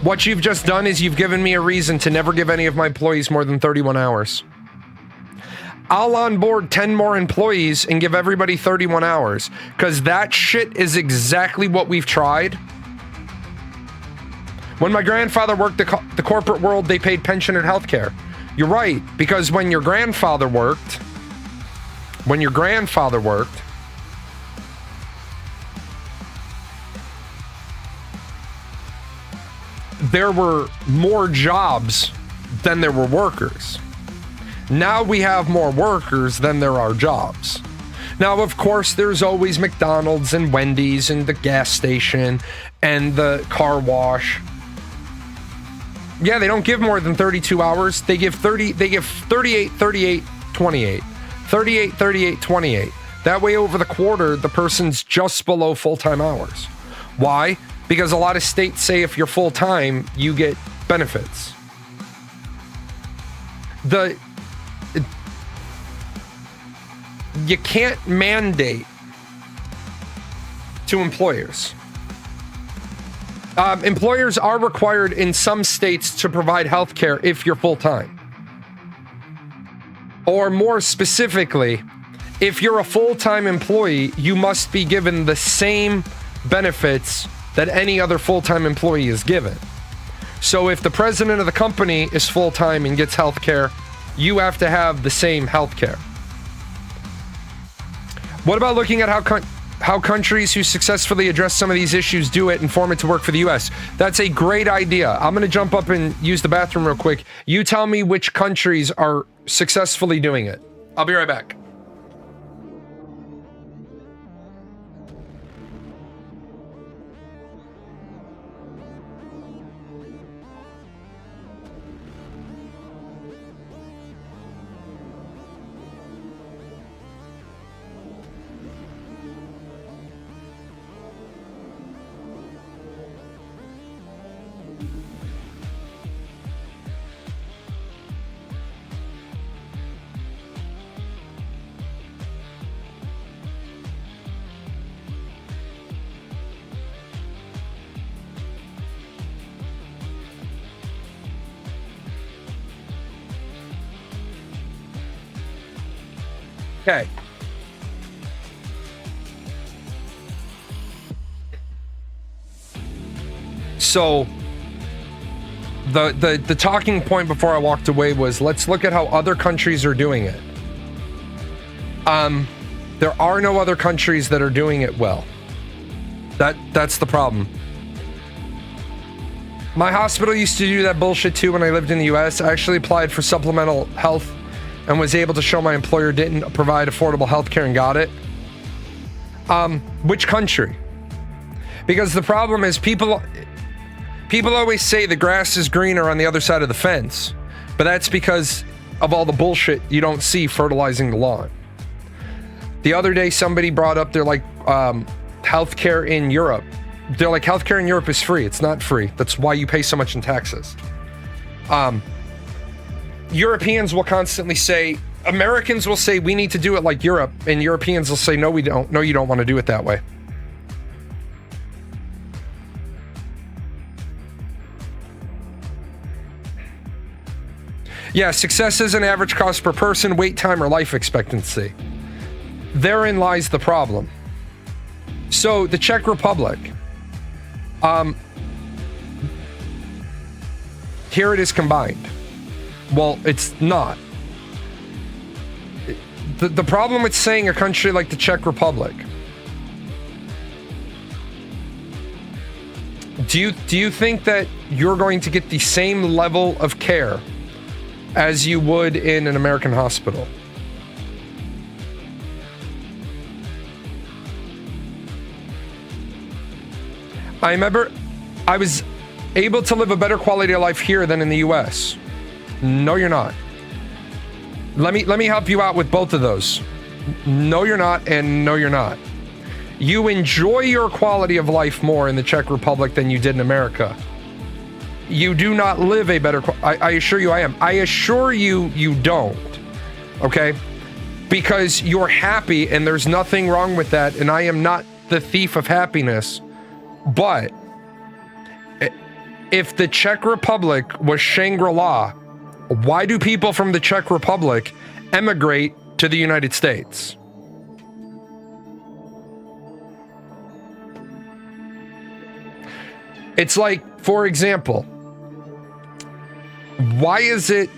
What you've just done is you've given me a reason to never give any of my employees more than 31 hours. I'll onboard 10 more employees and give everybody 31 hours, because that shit is exactly what we've tried. When my grandfather worked the corporate world, they paid pension and healthcare. You're right, because when your grandfather worked, there were more jobs than there were workers. Now we have more workers than there are jobs. Now, of course, there's always McDonald's and Wendy's and the gas station and the car wash. Yeah, they don't give more than 32 hours. They give 38, 28, 28. 38, 38, 28. That way, over the quarter, the person's just below full-time hours. Why? Because a lot of states say if you're full-time, you get benefits. You can't mandate to employers. Employers are required in some states to provide health care if you're full-time. Or more specifically, if you're a full-time employee, you must be given the same benefits that any other full-time employee is given. So if the president of the company is full-time and gets health care, you have to have the same health care. What about looking at how countries who successfully address some of these issues do it and form it to work for the U.S.? That's a great idea. I'm going to jump up and use the bathroom real quick. You tell me which countries are successfully doing it. I'll be right back. Okay. So the talking point before I walked away was, let's look at how other countries are doing it. There are no other countries that are doing it well. That's the problem. My hospital used to do that bullshit too when I lived in the US. I actually applied for supplemental health and was able to show my employer didn't provide affordable health care and got it. Which country? Because the problem is people always say the grass is greener on the other side of the fence, but that's because of all the bullshit you don't see fertilizing the lawn. The other day, somebody brought up, they're like, healthcare in Europe. They're like, healthcare in Europe is free. It's not free. That's why you pay so much in taxes. Europeans will constantly say, Americans will say, we need to do it like Europe. And Europeans will say, no, we don't. No, you don't want to do it that way. Yeah, success isn't average cost per person, wait time, or life expectancy. Therein lies the problem. So the Czech Republic, here it is combined. Well, it's not. The problem with saying a country like the Czech Republic, do you think that you're going to get the same level of care as you would in an American hospital? I remember I was able to live a better quality of life here than in the US. No, you're not. Let me help you out with both of those. No, you're not, and no, you're not. You enjoy your quality of life more in the Czech Republic than you did in America. You do not live a better... I assure you I am. I assure you you don't. Okay? Because you're happy, and there's nothing wrong with that, and I am not the thief of happiness. But if the Czech Republic was Shangri-La, why do people from the Czech Republic emigrate to the United States? It's like, for example, why is it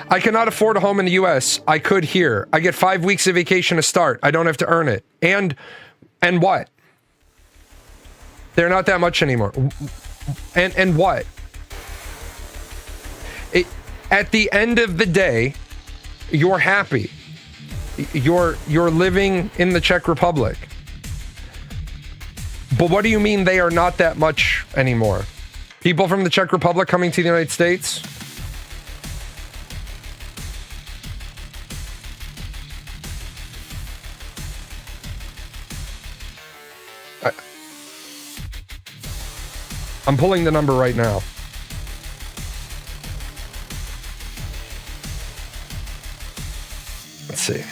I cannot afford a home in the US? I could here. I get 5 weeks of vacation to start. I don't have to earn it. And what? They're not that much anymore. And what? At the end of the day, you're happy. You're living in the Czech Republic. But what do you mean they are not that much anymore? People from the Czech Republic coming to the United States? I'm pulling the number right now. Let's see.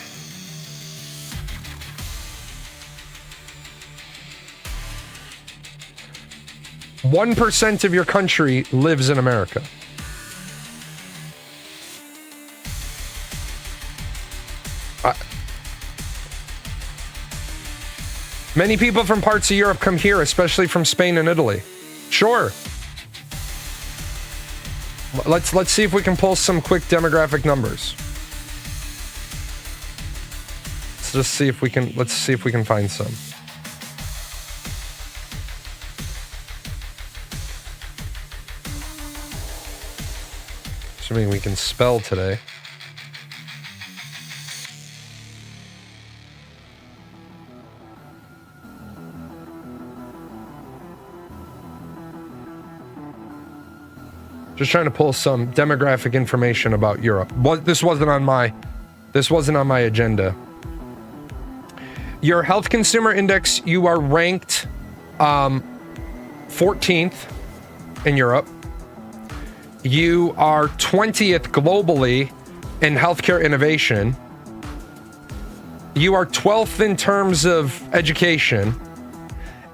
% of your country lives in America. Many people from parts of Europe come here, especially from Spain and Italy. Sure. Let's see if we can pull some quick demographic numbers. Let's see if we can find some. Assuming we can spell today. Just trying to pull some demographic information about Europe. This wasn't on my agenda. Your health consumer index, you are ranked 14th in Europe. You are 20th globally in healthcare innovation. You are 12th in terms of education,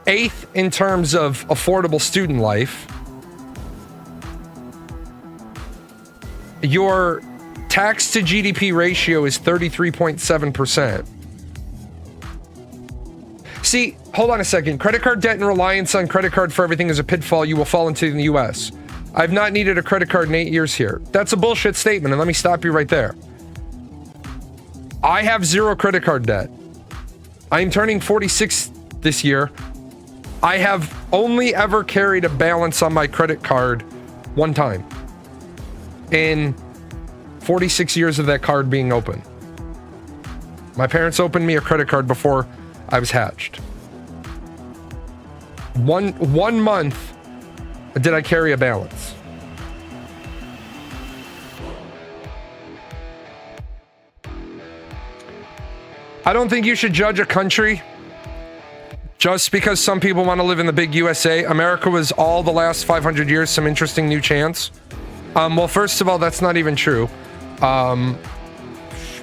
8th in terms of affordable student life. Your tax to GDP ratio is 33.7%. See, hold on a second. Credit card debt and reliance on credit card for everything is a pitfall you will fall into in the US. I've not needed a credit card in 8 years here. That's a bullshit statement, and let me stop you right there. I have 0 credit card debt. I am turning 46 this year. I have only ever carried a balance on my credit card one time in 46 years of that card being open. My parents opened me a credit card before I was hatched. One month did I carry a balance. I don't think you should judge a country just because some people want to live in the big USA. America was all the last 500 years some interesting new chance. Well, first of all, that's not even true.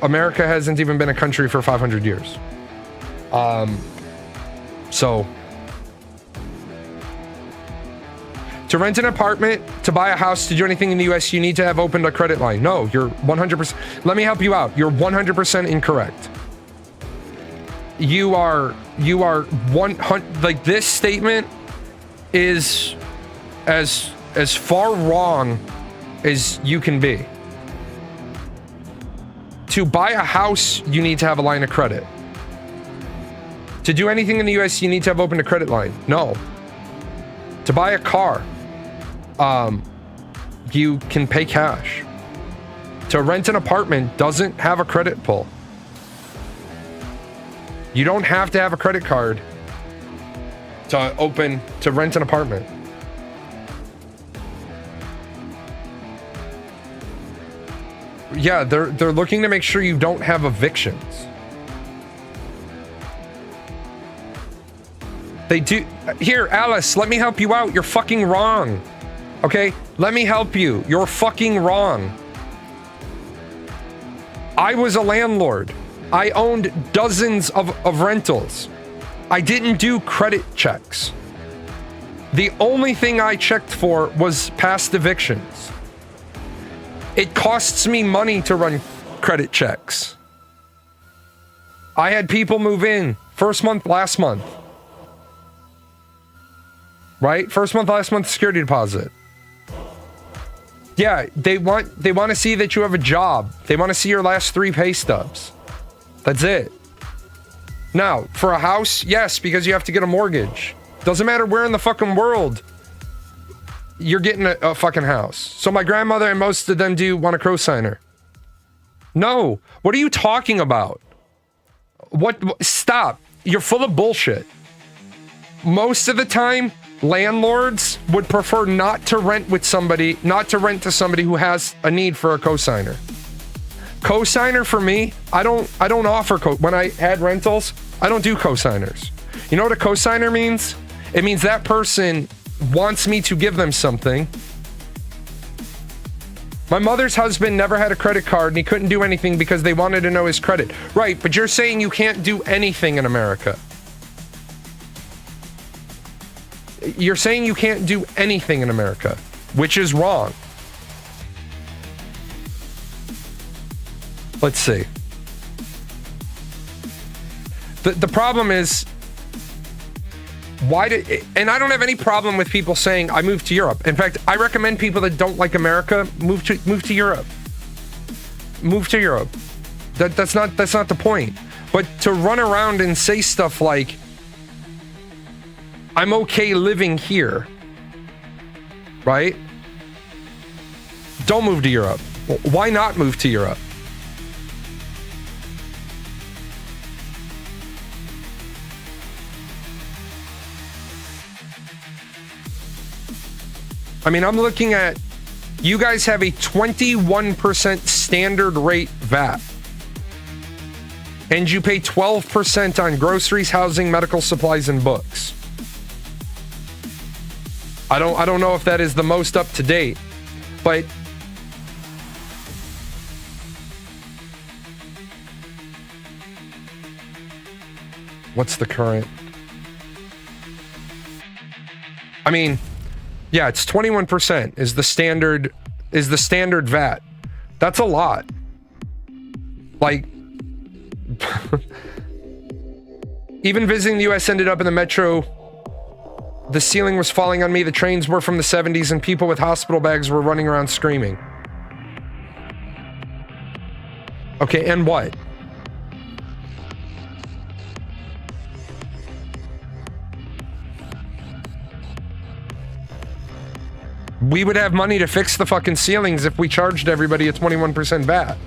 America hasn't even been a country for 500 years. So to rent an apartment, to buy a house, to do anything in the US, you need to have opened a credit line. No, you're 100%. Let me help you out. You're 100% incorrect. You are 100, like, this statement is as far wrong as you can be. To buy a house, you need to have a line of credit. To do anything in the US, you need to have opened a credit line. No. To buy a car, you can pay cash. To rent an apartment doesn't have a credit pull. You don't have to have a credit card to rent an apartment. Yeah, they're looking to make sure you don't have evictions. They do. Here, Alice, let me help you out. You're fucking wrong. Okay? Let me help you. You're fucking wrong. I was a landlord. I owned dozens of rentals. I didn't do credit checks. The only thing I checked for was past evictions. It costs me money to run credit checks. I had people move in first month, last month. Right? First month, last month, security deposit. Yeah, they want to see that you have a job. They want to see your last 3 pay stubs. That's it. Now, for a house, yes, because you have to get a mortgage. Doesn't matter where in the fucking world you're getting a fucking house. So my grandmother and most of them do want a cosigner. No. What are you talking about? What? Stop. You're full of bullshit. Most of the time, landlords would prefer not to rent to somebody who has a need for a cosigner. Cosigner for me, I don't offer when I had rentals, I don't do cosigners. You know what a cosigner means? It means that person wants me to give them something. My mother's husband never had a credit card and he couldn't do anything because they wanted to know his credit. Right, but you're saying you can't do anything in America. You're saying you can't do anything in America, which is wrong. Let's see. The problem is, and I don't have any problem with people saying I moved to Europe. In fact, I recommend people that don't like America move to Europe. Move to Europe. That's not the point. But to run around and say stuff like I'm okay living here, right? Don't move to Europe. Why not move to Europe? I mean, I'm looking at, you guys have a 21% standard rate VAT. And you pay 12% on groceries, housing, medical supplies, and books. I don't know if that is the most up to date, but what's the current? I mean, yeah, it's 21% is the standard VAT. That's a lot. Like, even visiting the US ended up in the metro. The ceiling was falling on me. The trains were from the 70s and people with hospital bags were running around screaming. Okay, and what? We would have money to fix the fucking ceilings if we charged everybody a 21% VAT.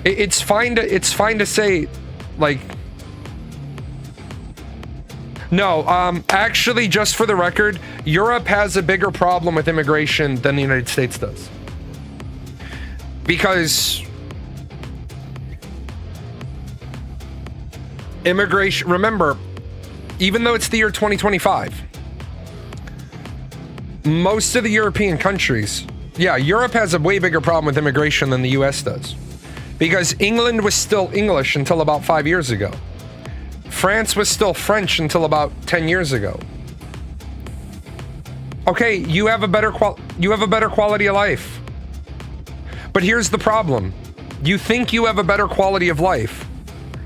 It's fine to say, like, no, actually, just for the record, Europe has a bigger problem with immigration than the United States does. Because immigration, remember, even though it's the year 2025, most of the European countries, yeah, Europe has a way bigger problem with immigration than the US does. Because England was still English until about 5 years ago. France was still French until about 10 years ago. Okay, you have a better quality of life. But here's the problem. You think you have a better quality of life.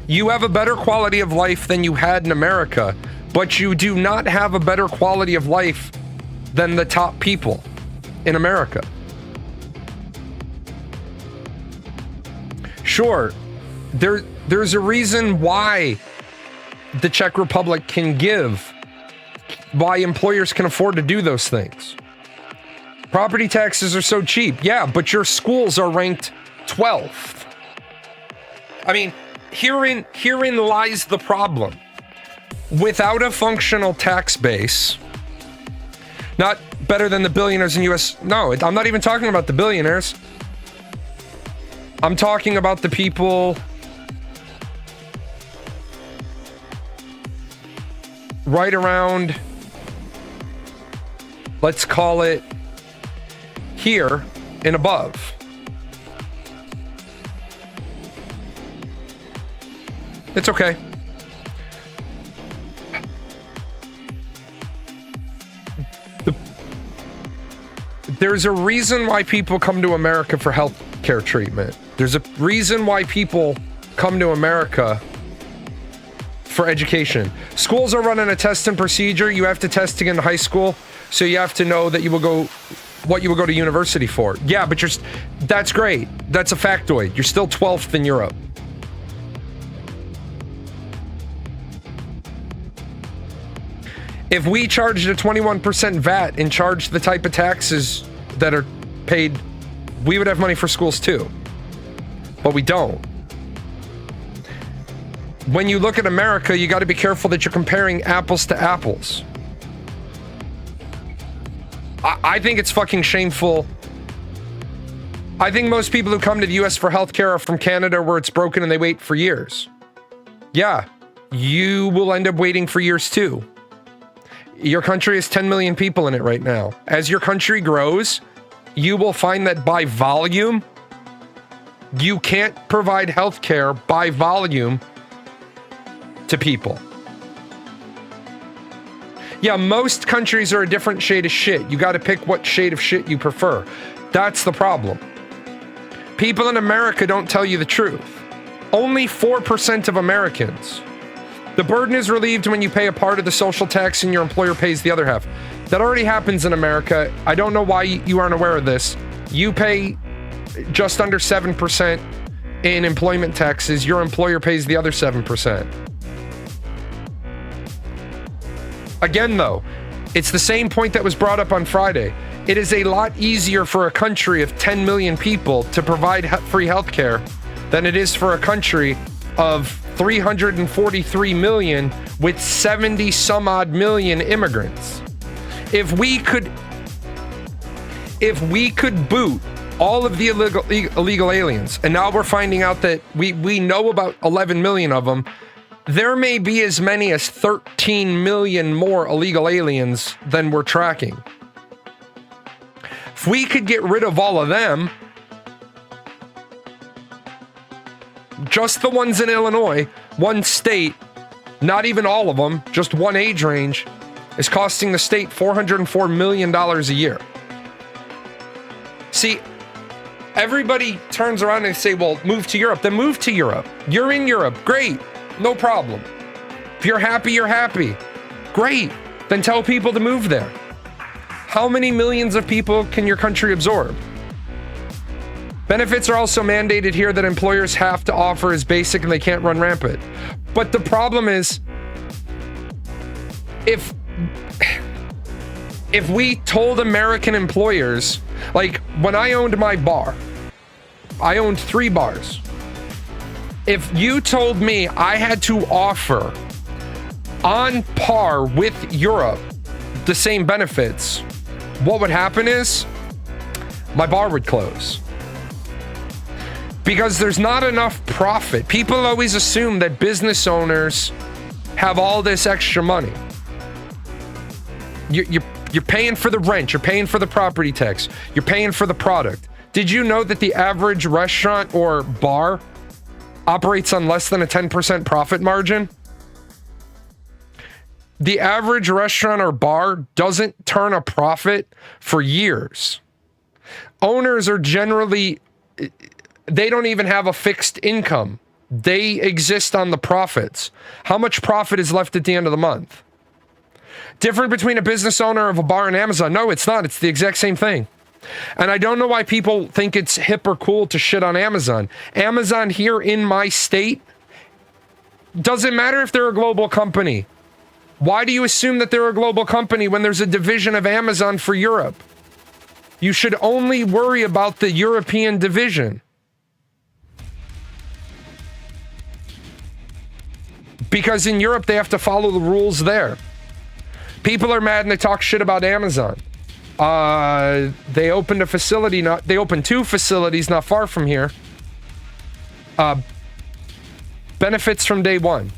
You have a better quality of life than you had in America, but you do not have a better quality of life than the top people in America. Sure, there's a reason why the Czech Republic can give, why employers can afford to do those things. Property taxes are so cheap. Yeah, but your schools are ranked 12th. I mean, herein lies the problem. Without a functional tax base, not better than the billionaires in US. No, I'm not even talking about the billionaires. I'm talking about the people right around, let's call it here and above. It's okay. There's a reason why people come to America for health care treatment. There's a reason why people come to America for education. Schools are running a test and procedure. You have to test to get into high school, so you have to know that you will go, what you will go to university for. Yeah, but that's great. That's a factoid. You're still 12th in Europe. If we charged a 21% VAT and charged the type of taxes that are paid, we would have money for schools too. But we don't. When you look at America, you got to be careful that you're comparing apples to apples. I think it's fucking shameful. I think most people who come to the US for healthcare are from Canada, where it's broken and they wait for years. Yeah, you will end up waiting for years too. Your country has 10 million people in it right now. As your country grows, you will find that by volume, you can't provide healthcare by volume to people. Yeah, most countries are a different shade of shit. You got to pick what shade of shit you prefer. That's the problem. People in America don't tell you the truth. Only 4% of Americans. The burden is relieved when you pay a part of the social tax and your employer pays the other half. That already happens in America. I don't know why you aren't aware of this. You pay just under 7% in employment taxes. Your employer pays the other 7%. Again, though, it's the same point that was brought up on Friday. It is a lot easier for a country of 10 million people to provide free healthcare than it is for a country of 343 million with 70 some odd million immigrants. If we could boot all of the illegal aliens, and now we're finding out that we know about 11 million of them, there may be as many as 13 million more illegal aliens than we're tracking. If we could get rid of all of them, just the ones in Illinois, one state, not even all of them, just one age range, is costing the state $404 million a year. See, everybody turns around and say, well, move to Europe. Then move to Europe. You're in Europe. Great. No problem. If you're happy, you're happy. Great. Then tell people to move there. How many millions of people can your country absorb? Benefits are also mandated here that employers have to offer as basic and they can't run rampant. But the problem is, if we told American employers, like when I owned my bar, I owned 3 bars. If you told me I had to offer on par with Europe the same benefits, what would happen is my bar would close. Because there's not enough profit. People always assume that business owners have all this extra money. You're paying for the rent, you're paying for the property tax, you're paying for the product. Did you know that the average restaurant or bar operates on less than a 10% profit margin? The average restaurant or bar doesn't turn a profit for years. Owners are generally, they don't even have a fixed income. They exist on the profits. How much profit is left at the end of the month? Different between a business owner of a bar and Amazon? No, it's not. It's the exact same thing. And I don't know why people think it's hip or cool to shit on Amazon. Amazon here in my state, doesn't matter if they're a global company. Why do you assume that they're a global company when there's a division of Amazon for Europe? You should only worry about the European division. Because in Europe, they have to follow the rules there. People are mad and they talk shit about Amazon. They opened a facility, they opened 2 facilities not far from here. Benefits from day one.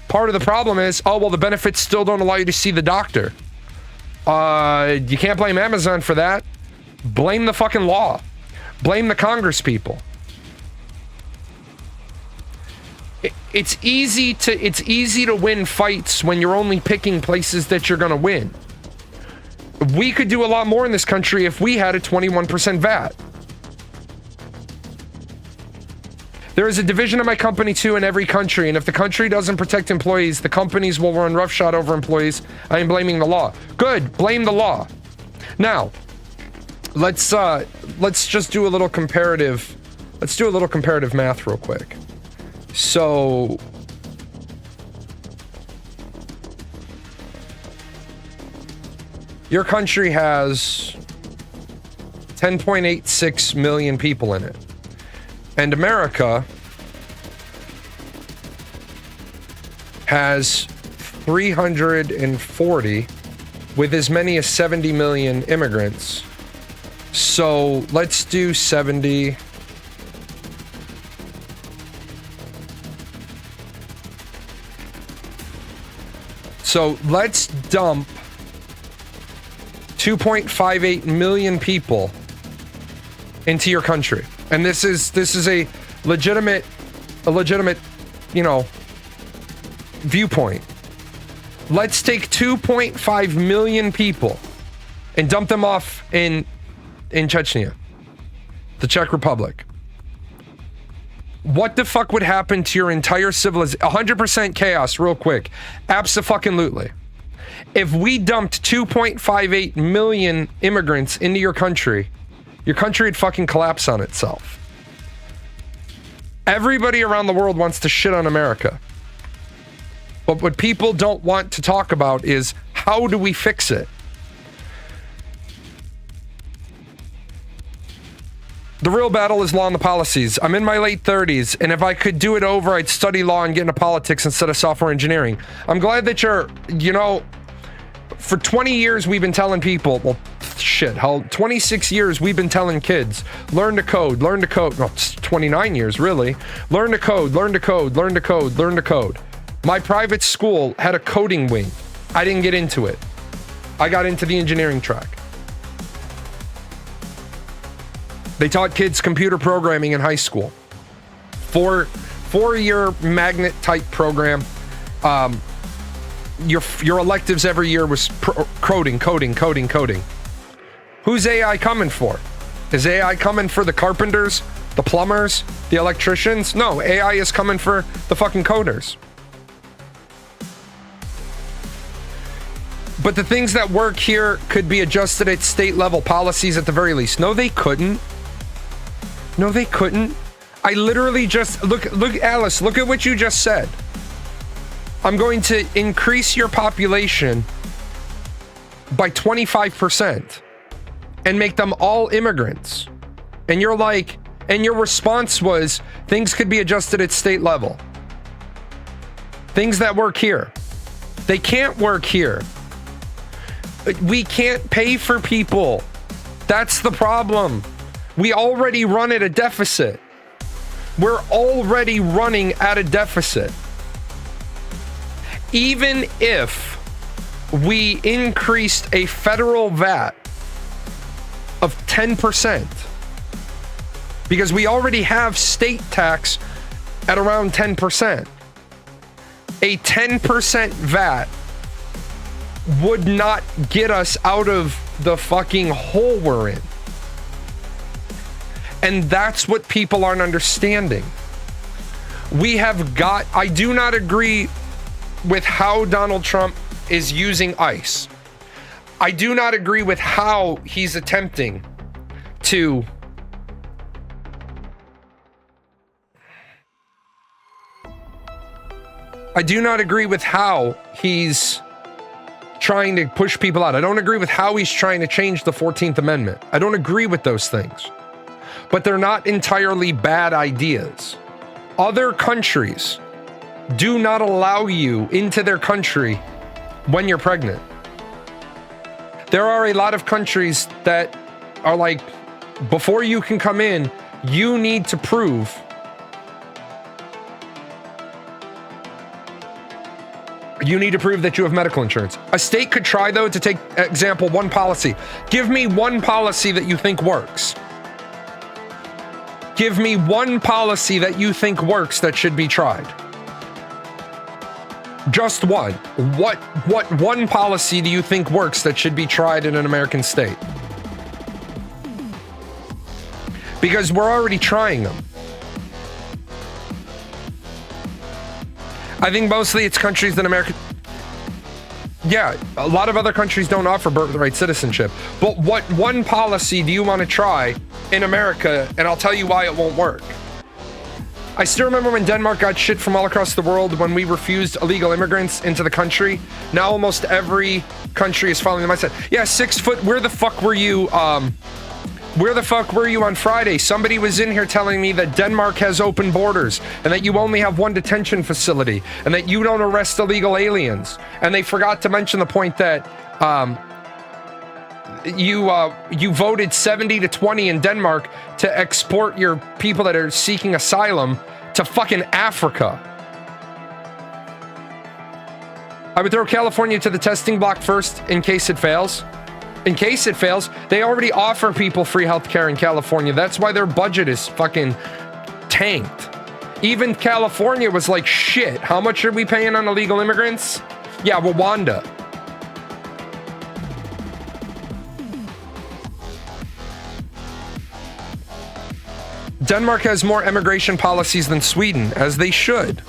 Part of the problem is, oh, well, the benefits still don't allow you to see the doctor. You can't blame Amazon for that. Blame the fucking law. Blame the Congress people. It's easy to win fights when you're only picking places that you're going to win. We could do a lot more in this country if we had a 21% VAT. There is a division of my company too in every country, and if the country doesn't protect employees, the companies will run roughshod over employees. I am blaming the law. Good, blame the law. Now, let's just do a little comparative. Let's do a little comparative math real quick. So, your country has 10.86 million people in it. And America has 340 with as many as 70 million immigrants. So let's do 70. So let's dump 2.58 million people into your country. And this is a legitimate, you know, viewpoint. Let's take 2.5 million people and dump them off in Chechnya, the Czech Republic. What the fuck would happen to your entire civilization? 100% chaos, real quick. Abso-fucking-lutely. If we dumped 2.58 million immigrants into your country would fucking collapse on itself. Everybody around the world wants to shit on America. But what people don't want to talk about is, how do we fix it? The real battle is law and the policies. I'm in my late 30s, and if I could do it over, I'd study law and get into politics instead of software engineering. I'm glad that you're, you know, for 20 years we've been telling people, well, shit, 26 years we've been telling kids, learn to code. No, it's 29 years, really. Learn to code. My private school had a coding wing. I didn't get into it. I got into the engineering track. They taught kids computer programming in high school. Four-year magnet type program. Your electives every year was coding. Who's AI coming for? Is AI coming for the carpenters, the plumbers, the electricians? No, AI is coming for the fucking coders. But the things that work here could be adjusted at state level policies at the very least. No, they couldn't. I literally just look, Alice, look at what you just said. I'm going to increase your population by 25% and make them all immigrants. And you're like, and your response was, things could be adjusted at state level. Things that work here. They can't work here. We can't pay for people. That's the problem. We already run at a deficit. We're already running at a deficit. Even if we increased a federal VAT of 10%, because we already have state tax at around 10%, a 10% VAT would not get us out of the fucking hole we're in. And that's what people aren't understanding. I do not agree with how Donald Trump is using ICE. I do not agree with how he's attempting to trying to push people out. I don't agree with how he's trying to change the 14th Amendment. I don't agree with those things. But they're not entirely bad ideas. Other countries do not allow you into their country when you're pregnant. There are a lot of countries that are like, before you can come in, you need to prove that you have medical insurance. A state could try, though, to take example, one policy. Give me one policy that you think works. Give me one policy that you think works that should be tried. Just one. What one policy do you think works that should be tried in an American state? Because we're already trying them. I think mostly it's countries that America... Yeah, a lot of other countries don't offer birthright citizenship. But what one policy do you want to try in America? And I'll tell you why it won't work. I still remember when Denmark got shit from all across the world when we refused illegal immigrants into the country. Now almost every country is following the mindset. Yeah, 6 foot, where the fuck were you? Where the fuck were you on Friday? Somebody was in here telling me that Denmark has open borders and that you only have one detention facility and that you don't arrest illegal aliens. And they forgot to mention the point that you voted 70-20 in Denmark to export your people that are seeking asylum to fucking Africa. I would throw California to the testing block first in case it fails. In case it fails, they already offer people free healthcare in California. That's why their budget is fucking tanked. Even California was like, shit, how much are we paying on illegal immigrants? Yeah, Rwanda. Denmark has more immigration policies than Sweden, as they should.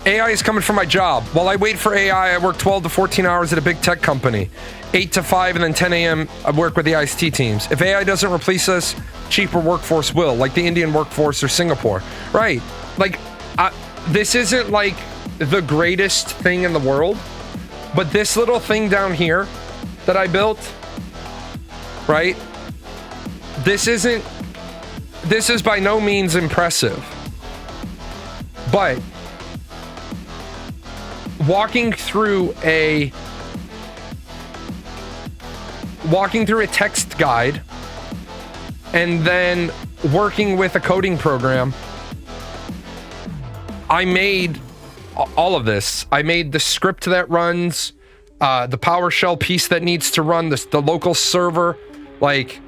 AI is coming for my job. While I wait for AI, I work 12 to 14 hours at a big tech company. 8 to 5 and then 10 a.m. I work with the IST teams. If AI doesn't replace us, cheaper workforce will, like the Indian workforce or Singapore. Right. Like, this isn't like the greatest thing in the world, but this little thing down here that I built, right? This is by no means impressive. But walking through a text guide and then working with a coding program, I made all of this. I made the script that runs, the PowerShell piece that needs to run, the local server, like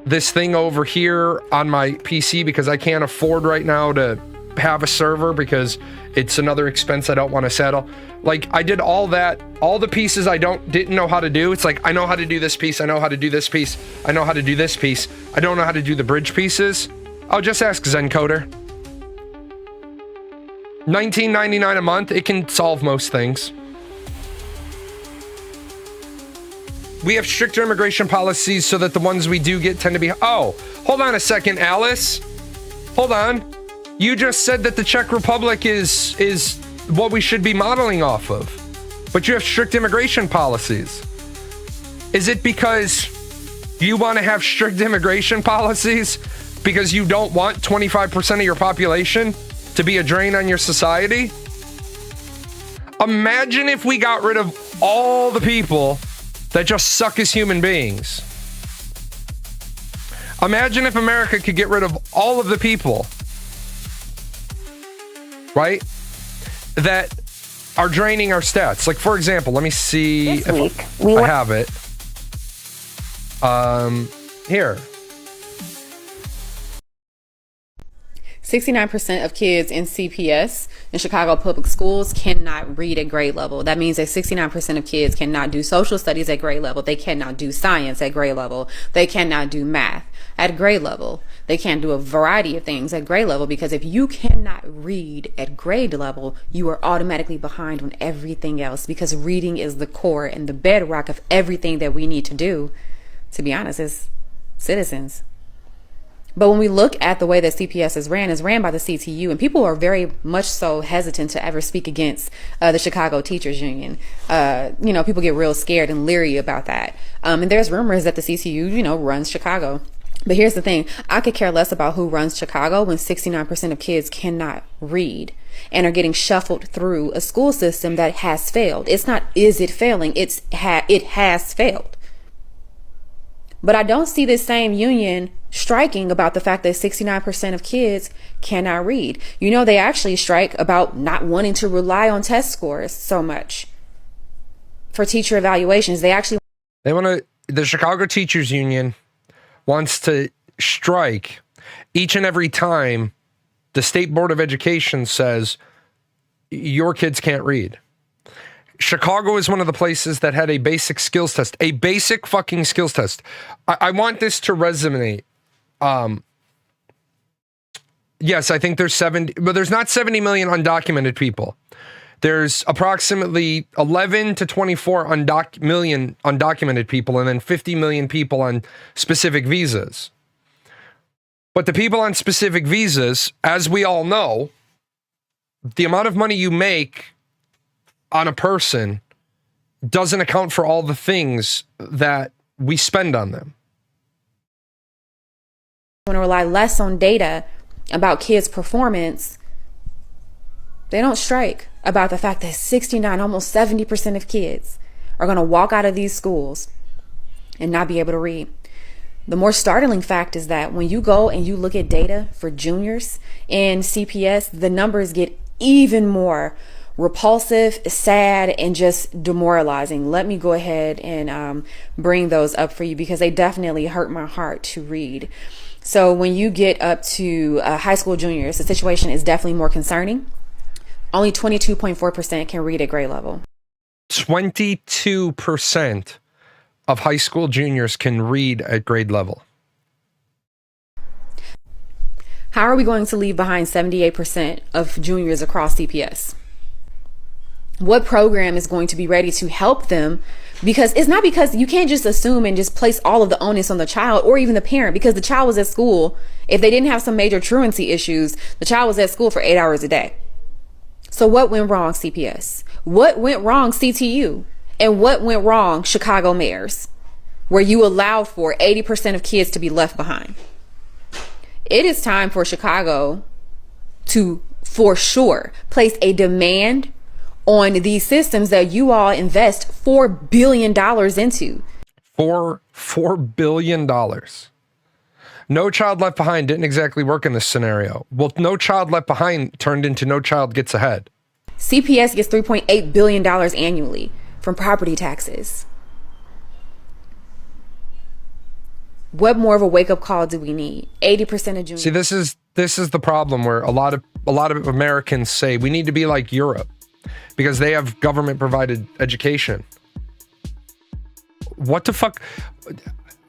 this thing over here on my PC, because I can't afford right now to have a server because it's another expense I don't want to settle. Like, I did all that, all the pieces I didn't know how to do. It's like, I know how to do this piece, I know how to do this piece, I know how to do this piece. I don't know how to do the bridge pieces. I'll just ask Zencoder. $19.99 a month, it can solve most things. We have stricter immigration policies so that the ones we do get tend to be... Oh, hold on a second, Alice. Hold on. You just said that the Czech Republic is what we should be modeling off of. But you have strict immigration policies. Is it because you want to have strict immigration policies because you don't want 25% of your population to be a drain on your society? Imagine if we got rid of all the people that just suck as human beings. Imagine if America could get rid of all of the people, right, that are draining our stats. Like, for example, let me see This if week, I have it. Here. 69% of kids in CPS in Chicago public schools cannot read at grade level. That means that 69% of kids cannot do social studies at grade level. They cannot do science at grade level. They cannot do math at grade level. They can't do a variety of things at grade level, because if you cannot read at grade level, you are automatically behind on everything else, because reading is the core and the bedrock of everything that we need to do, to be honest, as citizens. But when we look at the way that CPS is ran by the CTU, and people are very much so hesitant to ever speak against the Chicago Teachers Union. People get real scared and leery about that. And there's rumors that the CTU, runs Chicago. But here's the thing. I could care less about who runs Chicago when 69% of kids cannot read and are getting shuffled through a school system that has failed. It's not, is it failing? It has failed. But I don't see this same union striking about the fact that 69% of kids cannot read. They actually strike about not wanting to rely on test scores so much for teacher evaluations. The Chicago Teachers Union wants to strike each and every time the State Board of Education says your kids can't read. Chicago is one of the places that had a basic skills test, a basic fucking skills test. I want this to resonate. Yes, I think there's 70, but there's not 70 million undocumented people. There's approximately 11 to 24 million undocumented people, and then 50 million people on specific visas. But the people on specific visas, as we all know, the amount of money you make on a person doesn't account for all the things that we spend on them. want to rely less on data about kids' performance. They don't strike about the fact that 69, almost 70% of kids are going to walk out of these schools and not be able to read. The more startling fact is that when you go and you look at data for juniors in CPS, the numbers get even more repulsive, sad, and just demoralizing. Let me go ahead and bring those up for you because they definitely hurt my heart to read. So when you get up to high school juniors, the situation is definitely more concerning. Only 22.4% can read at grade level. 22% of high school juniors can read at grade level. How are we going to leave behind 78% of juniors across CPS? What program is going to be ready to help them? Because it's not, because you can't just assume and just place all of the onus on the child or even the parent, because the child was at school. If they didn't have some major truancy issues, the child was at school for 8 hours a day. So what went wrong, CPS? What went wrong, CTU? And what went wrong, Chicago mayors, where you allowed for 80% of kids to be left behind? It is time for Chicago to, for sure, place a demand on these systems that you all invest $4 billion into. $4 billion. No Child Left Behind didn't exactly work in this scenario. Well, No Child Left Behind turned into No Child Gets Ahead. CPS gets $3.8 billion annually from property taxes. What more of a wake-up call do we need? 80% of juniors. See, this is the problem where a lot of Americans say we need to be like Europe because they have government provided education. What the fuck?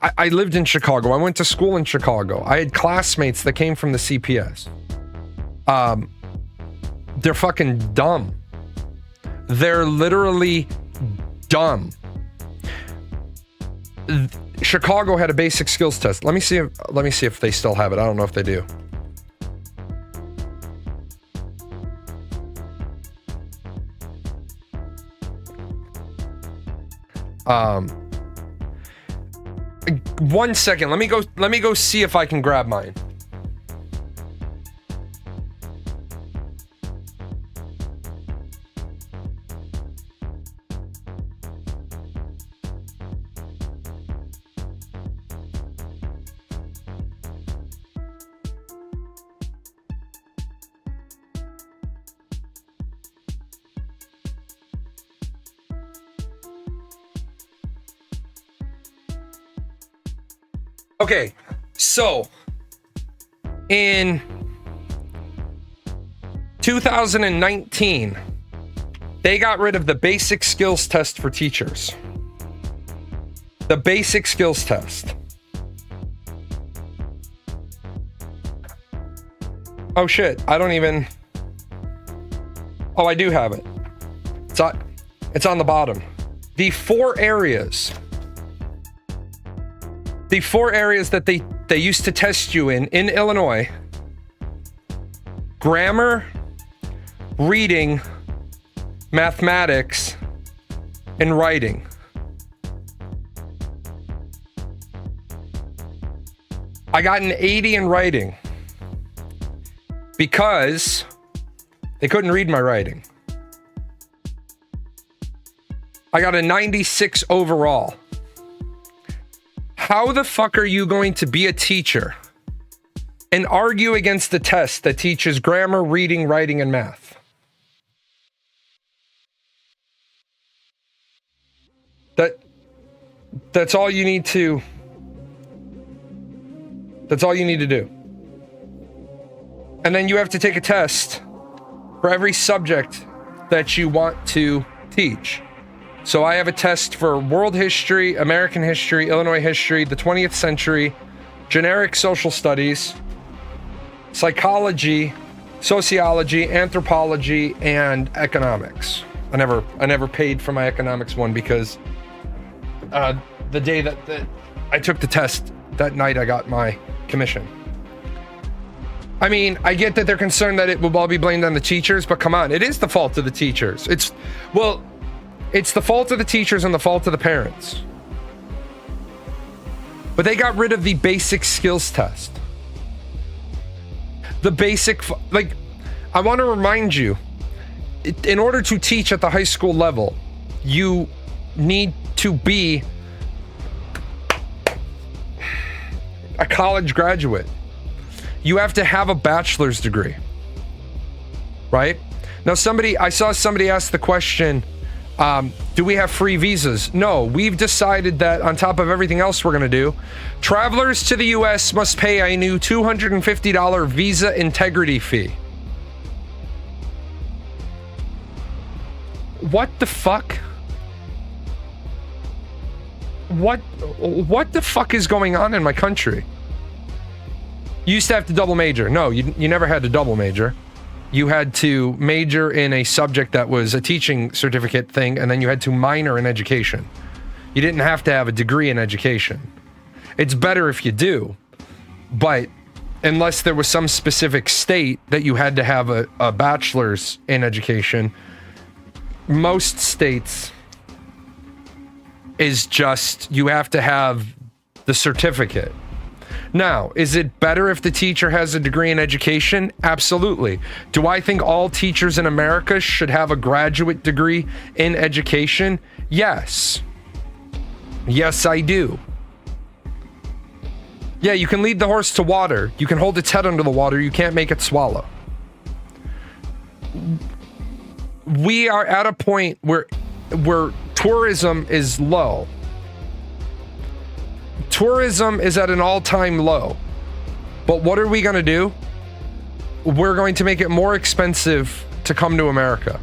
I lived in Chicago. I went to school in Chicago. I had classmates that came from the CPS. They're fucking dumb. They're literally dumb. Chicago had a basic skills test. Let me see if they still have it. I don't know if they do. One second. Let me go see if I can grab mine. Okay, so in 2019, they got rid of the basic skills test for teachers. The basic skills test. Oh shit, I don't even... Oh, I do have it. It's on the bottom. The four areas that they used to test you in Illinois: grammar, reading, mathematics, and writing. I got an 80 in writing because they couldn't read my writing. I got a 96 overall. How the fuck are you going to be a teacher and argue against the test that teaches grammar, reading, writing, and math? That's all you need to... That's all you need to do. And then you have to take a test for every subject that you want to teach. So I have a test for world history, American history, Illinois history, the 20th century, generic social studies, psychology, sociology, anthropology, and economics. I never paid for my economics one because the day that I took the test, that night I got my commission. I mean, I get that they're concerned that it will all be blamed on the teachers, but come on, it is the fault of the teachers. It's the fault of the teachers and the fault of the parents. But they got rid of the basic skills test. The basic, I want to remind you, in order to teach at the high school level, you need to be a college graduate. You have to have a bachelor's degree, right? Now, I saw somebody ask the question, do we have free visas? No, we've decided that on top of everything else we're going to do, travelers to the U.S. must pay a new $250 visa integrity fee. What the fuck? What the fuck is going on in my country? You used to have to double major. No, you never had to double major. You had to major in a subject that was a teaching certificate thing, and then you had to minor in education. You didn't have to have a degree in education. It's better if you do, but unless there was some specific state that you had to have a bachelor's in education, most states is just you have to have the certificate. Now, is it better if the teacher has a degree in education? Absolutely. Do I think all teachers in America should have a graduate degree in education? Yes. Yes, I do. Yeah, you can lead the horse to water. You can hold its head under the water. You can't make it swallow. We are at a point where tourism is low. Tourism is at an all-time low. But what are we going to do? We're going to make it more expensive to come to America.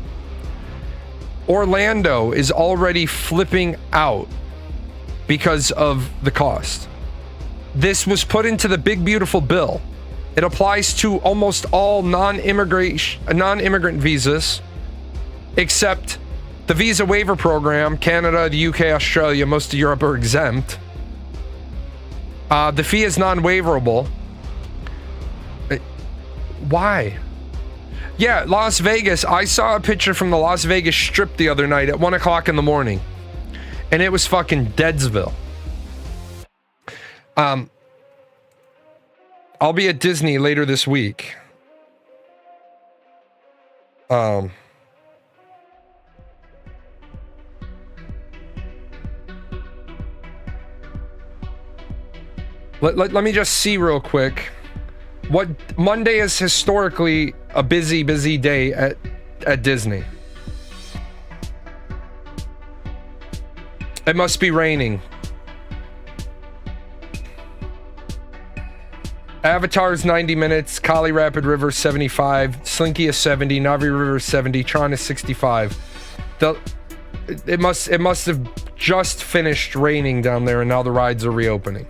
Orlando is already flipping out because of the cost. This was put into the big beautiful bill. It applies to almost all non-immigrant visas, except the visa waiver program. Canada, the UK, Australia, most of Europe are exempt. The fee is non-waiverable. Why? Yeah, Las Vegas. I saw a picture from the Las Vegas Strip the other night at 1 o'clock in the morning, and it was fucking Deadsville. I'll be at Disney later this week. Let me just see real quick. What Monday is historically a busy day at Disney. It must be raining. Avatar is 90 minutes, Kali Rapid River 75, Slinky is 70, Navi River is 70, Tron is 65. It must have just finished raining down there, and now the rides are reopening.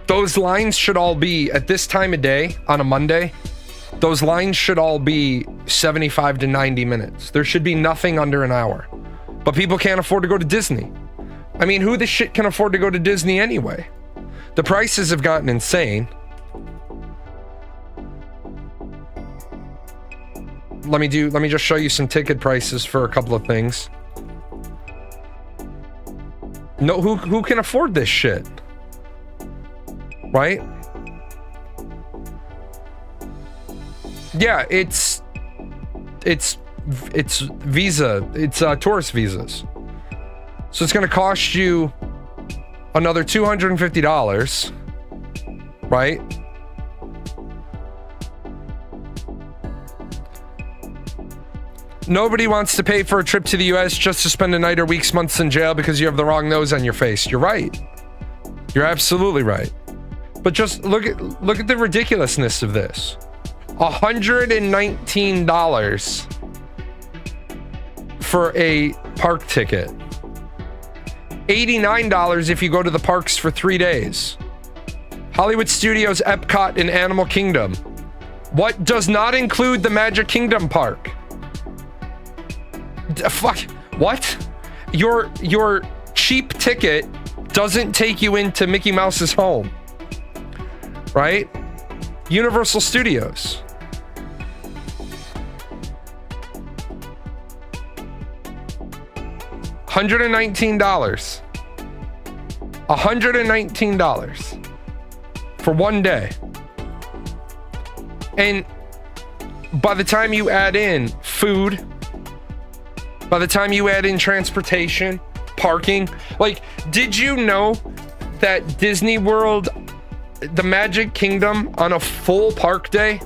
Those lines should all be, at this time of day, on a Monday, those lines should all be 75 to 90 minutes. There should be nothing under an hour. But people can't afford to go to Disney. I mean, who the shit can afford to go to Disney anyway? The prices have gotten insane. Let me just show you some ticket prices for a couple of things. No, who can afford this shit? Right? Yeah, it's visa. It's tourist visas. So it's going to cost you another $250, right? Nobody wants to pay for a trip to the US just to spend a night or weeks, months in jail because you have the wrong nose on your face. You're right. You're absolutely right. But just look at the ridiculousness of this. $119 for a park ticket. $89 if you go to the parks for 3 days. Hollywood Studios, Epcot, and Animal Kingdom. What does not include the Magic Kingdom park? Fuck. What? Your cheap ticket doesn't take you into Mickey Mouse's home. Right? Universal Studios. $119. $119 for 1 day. And by the time you add in food, by the time you add in transportation, parking, like, did you know that Disney World the Magic Kingdom on a full park day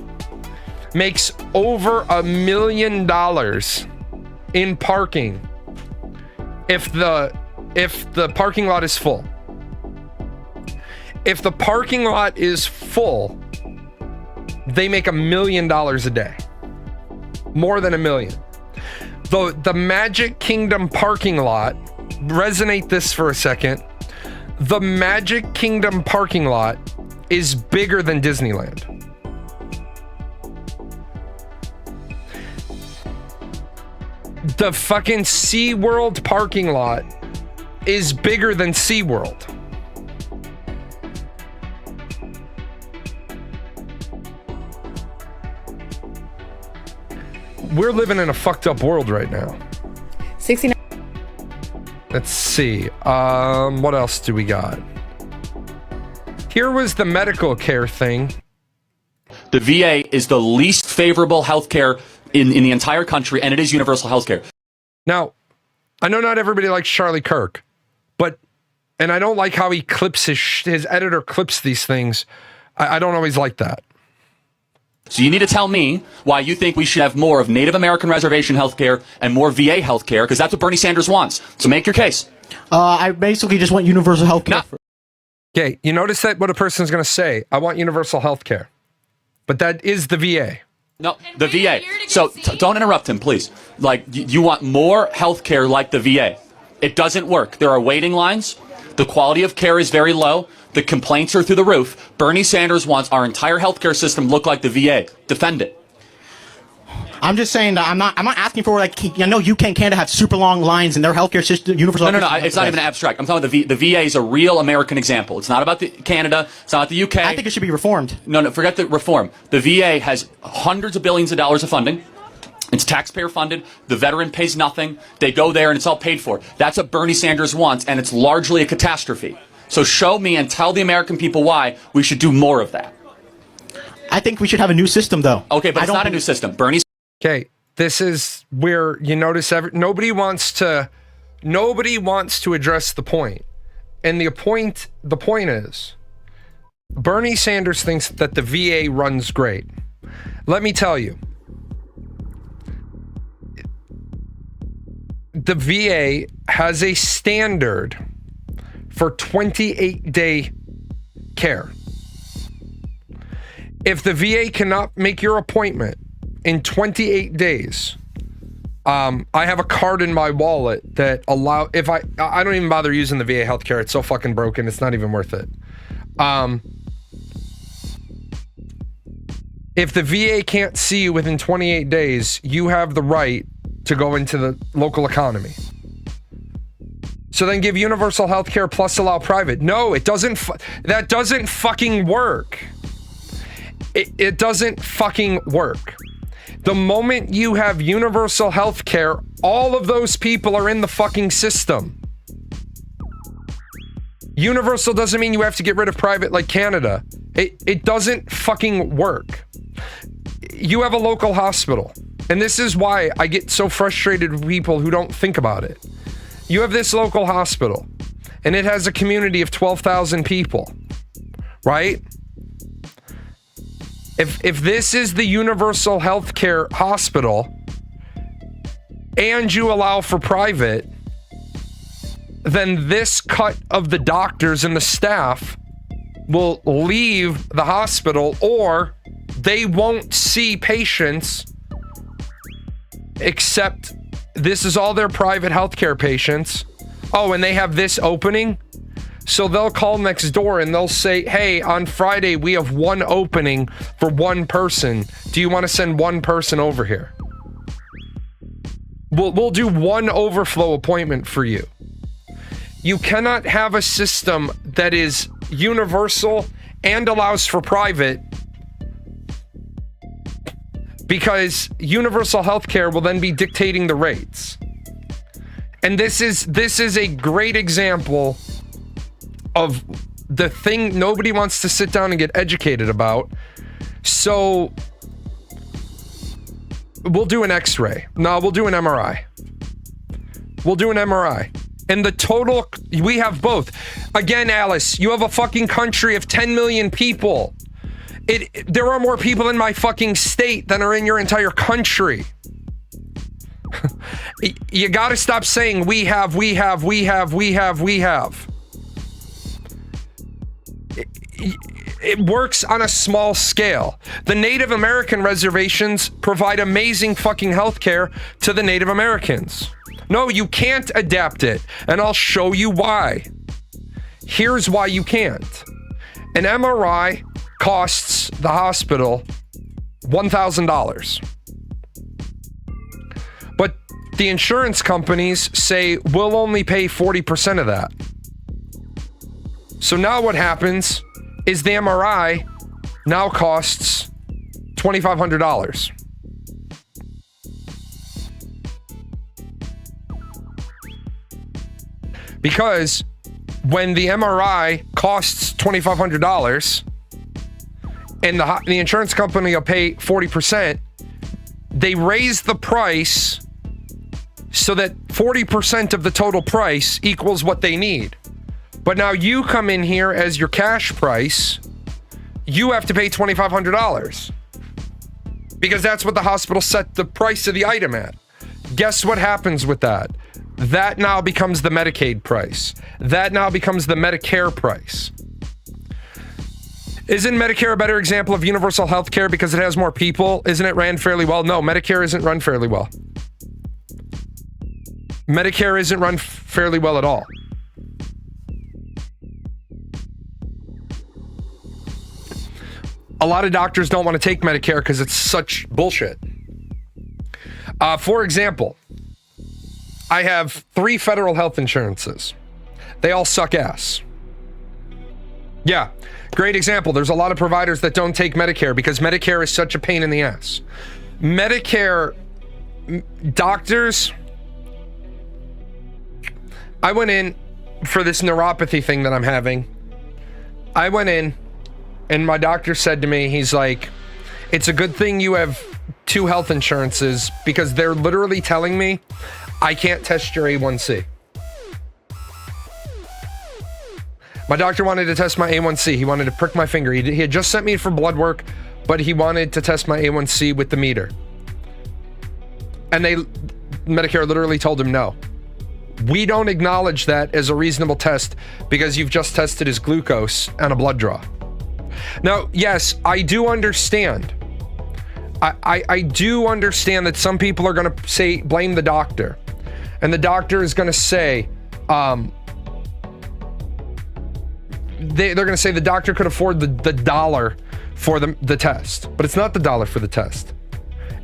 makes over $1 million in parking if the parking lot is full. If the parking lot is full, they make $1 million a day. More than $1 million. The Magic Kingdom parking lot, resonate this for a second. The Magic Kingdom parking lot is bigger than Disneyland. The fucking SeaWorld parking lot is bigger than SeaWorld. We're living in a fucked up world right now. 69. Let's see. What else do we got? Here was the medical care thing. The VA is the least favorable healthcare in the entire country, and it is universal healthcare. Now, I know not everybody likes Charlie Kirk, and I don't like how he clips his editor clips these things. I don't always like that. So you need to tell me why you think we should have more of Native American reservation healthcare and more VA healthcare, because that's what Bernie Sanders wants. So make your case. I basically just want universal healthcare. Okay, you notice that what a person's going to say, I want universal healthcare. But that is the VA. No, the VA. So don't interrupt him, please. Like, you want more healthcare like the VA. It doesn't work. There are waiting lines. The quality of care is very low. The complaints are through the roof. Bernie Sanders wants our entire healthcare system look like the VA. Defend it. I'm just saying that I'm not asking for, like, I know UK and Canada have super long lines in their healthcare system. Universal. No, it's not even abstract. I'm talking about the VA is a real American example. It's not about the Canada. It's not about the UK. I think it should be reformed. No, forget the reform. The VA has hundreds of billions of dollars of funding. It's taxpayer funded. The veteran pays nothing. They go there and it's all paid for. That's what Bernie Sanders wants, and it's largely a catastrophe. So show me and tell the American people why we should do more of that. I think we should have a new system, though. Okay, but it's not a new system. Bernie's. Okay, this is where you notice nobody wants to address the point. And the point is, Bernie Sanders thinks that the VA runs great. Let me tell you, the VA has a standard for 28-day care. If the VA cannot make your appointment in 28 days, I have a card in my wallet that I don't even bother using the VA healthcare. It's so fucking broken. It's not even worth it. If the VA can't see you within 28 days, you have the right to go into the local economy. So then give universal health care plus allow private. No, it doesn't. That doesn't fucking work. It doesn't fucking work. The moment you have universal health care, all of those people are in the fucking system. Universal doesn't mean you have to get rid of private like Canada. It doesn't fucking work. You have a local hospital. And this is why I get so frustrated with people who don't think about it. You have this local hospital, and it has a community of 12,000 people, right? If this is the universal healthcare hospital, and you allow for private, then this cut of the doctors and the staff will leave the hospital, or they won't see patients except this is all their private healthcare patients. Oh, and they have this opening. So they'll call next door and they'll say, hey, on Friday, we have one opening for one person. Do you want to send one person over here? We'll do one overflow appointment for you. You cannot have a system that is universal and allows for private, because universal healthcare will then be dictating the rates. And this is a great example of the thing nobody wants to sit down and get educated about. So we'll do an X-ray. No, we'll do an MRI. We'll do an MRI. And the total, we have both. Again, Alice, you have a fucking country of 10 million people. There are more people in my fucking state than are in your entire country. You gotta stop saying we have. It works on a small scale. The Native American reservations provide amazing fucking healthcare to the Native Americans. No, you can't adapt it, and I'll show you why. Here's why you can't. An MRI costs the hospital $1,000. But the insurance companies say we'll only pay 40% of that. So now what happens is the MRI now costs $2,500. Because when the MRI costs $2,500 and the insurance company will pay 40%, they raise the price so that 40% of the total price equals what they need. But now you come in here as your cash price, you have to pay $2,500 because that's what the hospital set the price of the item at. Guess what happens with that? That now becomes the Medicaid price. That now becomes the Medicare price. Isn't Medicare a better example of universal health care because it has more people? Isn't it ran fairly well? No, Medicare isn't run fairly well. Medicare isn't run fairly well at all. A lot of doctors don't want to take Medicare because it's such bullshit. For example, I have 3 federal health insurances. They all suck ass. Yeah, great example. There's a lot of providers that don't take Medicare because Medicare is such a pain in the ass. Medicare doctors, I went in for this neuropathy thing that I'm having. I went in and my doctor said to me, he's like, it's a good thing you have 2 health insurances because they're literally telling me I can't test your A1C. My doctor wanted to test my A1C. He wanted to prick my finger. He had just sent me for blood work, but he wanted to test my A1C with the meter. And Medicare literally told him no. We don't acknowledge that as a reasonable test because you've just tested his glucose and a blood draw. Now, yes, I do understand. I do understand that some people are going to blame the doctor. And the doctor is going to say, they're going to say the doctor could afford the dollar for the test. But it's not the dollar for the test.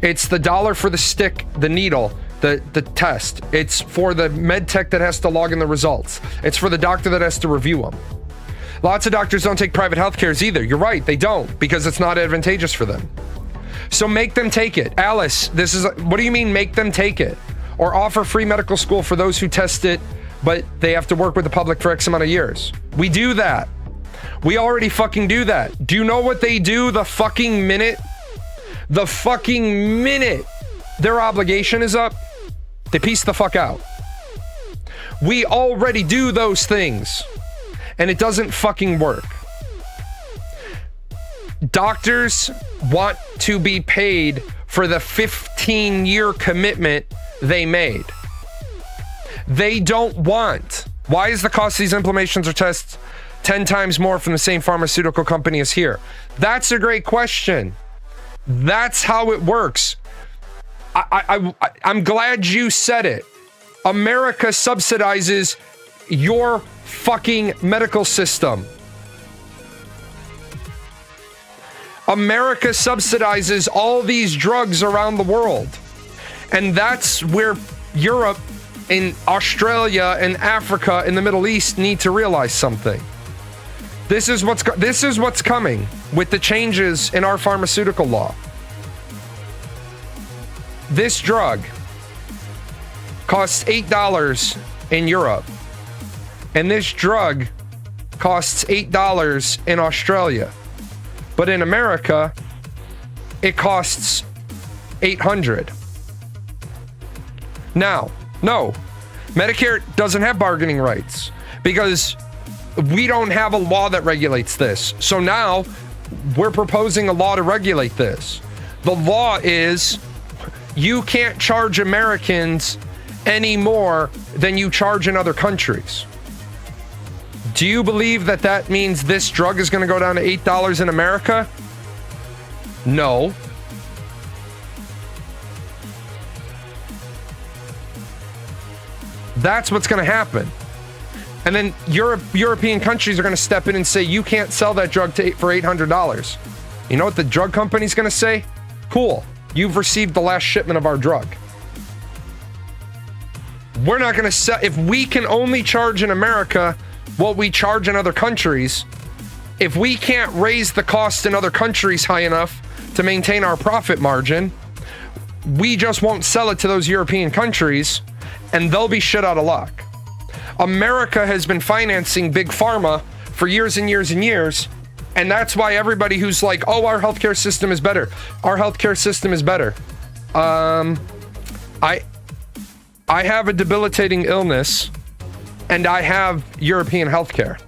It's the dollar for the stick, the needle, the test. It's for the med tech that has to log in the results. It's for the doctor that has to review them. Lots of doctors don't take private health cares either. You're right, they don't, because it's not advantageous for them. So make them take it. Alice, what do you mean make them take it? Or offer free medical school for those who test it, but they have to work with the public for X amount of years. We do that. We already fucking do that. Do you know what they do the fucking minute their obligation is up? They piece the fuck out. We already do those things. And it doesn't fucking work. Doctors want to be paid for the 15-year commitment they made. They don't want. Why is the cost of these implementations or tests 10 times more from the same pharmaceutical company as here? That's a great question. That's how it works. I'm glad you said it. America subsidizes your fucking medical system. America subsidizes all these drugs around the world. And that's where Europe and Australia and Africa and the Middle East need to realize something. This is what's coming with the changes in our pharmaceutical law. This drug costs $8 in Europe. And this drug costs $8 in Australia. But in America, it costs $800. Now, no, Medicare doesn't have bargaining rights because we don't have a law that regulates this. So now we're proposing a law to regulate this. The law is you can't charge Americans any more than you charge in other countries. Do you believe that that means this drug is going to go down to $8 in America? No. That's what's going to happen. And then European countries are going to step in and say, you can't sell that drug for $800. You know what the drug company's going to say? Cool. You've received the last shipment of our drug. We're not going to sell. If we can only charge in America what we charge in other countries, if we can't raise the cost in other countries high enough to maintain our profit margin, we just won't sell it to those European countries, and they'll be shit out of luck. America has been financing Big Pharma for years and years and years, and that's why everybody who's like, oh, our healthcare system is better. Our healthcare system is better. I have a debilitating illness, and I have European healthcare.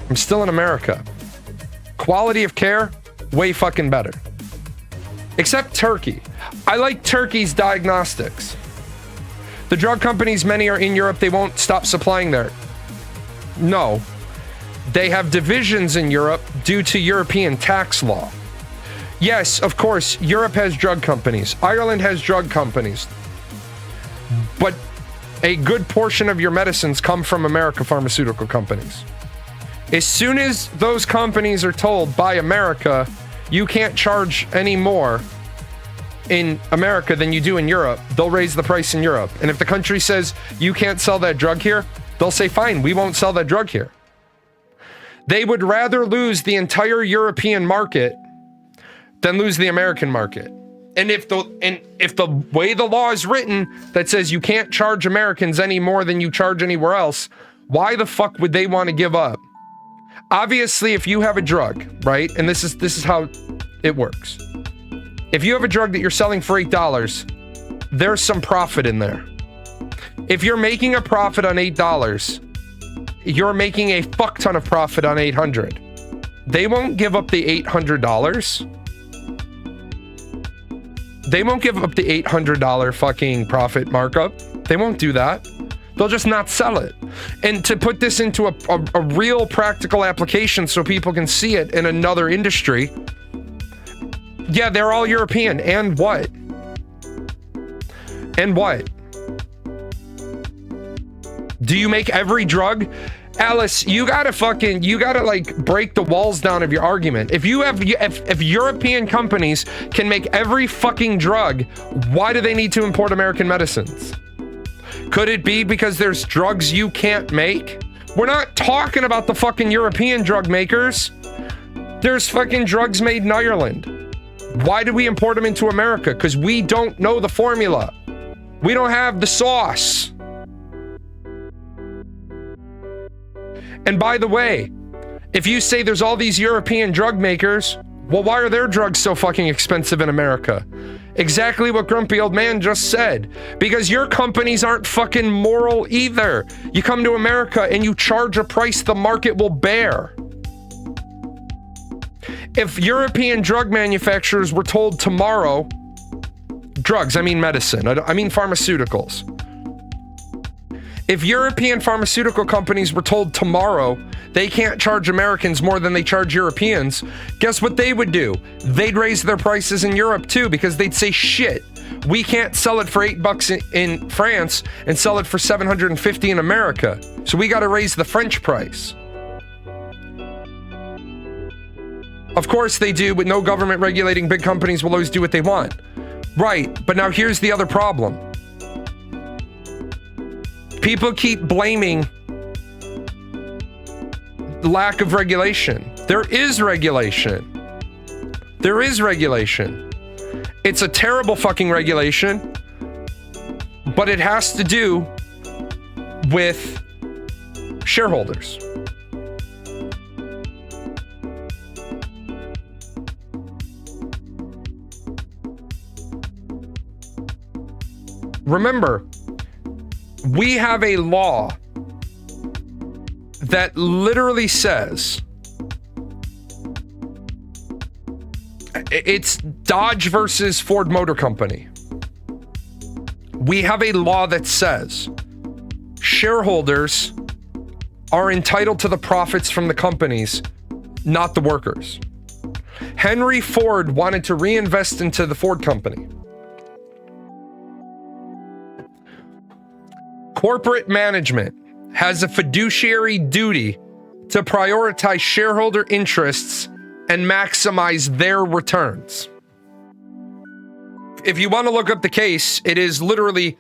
I'm still in America. Quality of care, way fucking better. Except Turkey. I like Turkey's diagnostics. The drug companies, many are in Europe, they won't stop supplying there. No. They have divisions in Europe due to European tax law. Yes, of course, Europe has drug companies. Ireland has drug companies. But a good portion of your medicines come from American pharmaceutical companies. As soon as those companies are told by America, you can't charge any more in America than you do in Europe, they'll raise the price in Europe. And if the country says you can't sell that drug here, they'll say, fine, we won't sell that drug here. They would rather lose the entire European market than lose the American market. And if the way the law is written that says you can't charge Americans any more than you charge anywhere else, why the fuck would they want to give up? Obviously, if you have a drug, right? And this is how it works. If you have a drug that you're selling for $8, there's some profit in there. If you're making a profit on $8, you're making a fuck ton of profit on $800. They won't give up the $800. They won't give up the $800 fucking profit markup. They won't do that. They'll just not sell it. And to put this into a real practical application so people can see it in another industry, yeah, they're all European. And what? And what? Do you make every drug? Alice, you gotta like break the walls down of your argument. If European companies can make every fucking drug, why do they need to import American medicines? Could it be because there's drugs you can't make? We're not talking about the fucking European drug makers. There's fucking drugs made in Ireland. Why do we import them into America? Because we don't know the formula. We don't have the sauce. And by the way, if you say there's all these European drug makers, well, why are their drugs so fucking expensive in America? Exactly what Grumpy Old Man just said. Because your companies aren't fucking moral either. You come to America and you charge a price the market will bear. If European drug manufacturers were told tomorrow, drugs, I mean medicine, I mean pharmaceuticals. If European pharmaceutical companies were told tomorrow they can't charge Americans more than they charge Europeans, guess what they would do? They'd raise their prices in Europe too, because they'd say, shit, we can't sell it for $8 in France and sell it for $750 in America. So we got to raise the French price. Of course they do, with no government regulating big companies will always do what they want. Right, but now here's the other problem. People keep blaming lack of regulation. There is regulation. There is regulation. It's a terrible fucking regulation, but it has to do with shareholders. Remember, We have a law that literally says, it's Dodge versus Ford Motor Company. We have a law that says shareholders are entitled to the profits from the companies, not the workers. Henry Ford wanted to reinvest into the Ford Company. Corporate management has a fiduciary duty to prioritize shareholder interests and maximize their returns. If you want to look up the case, it is literally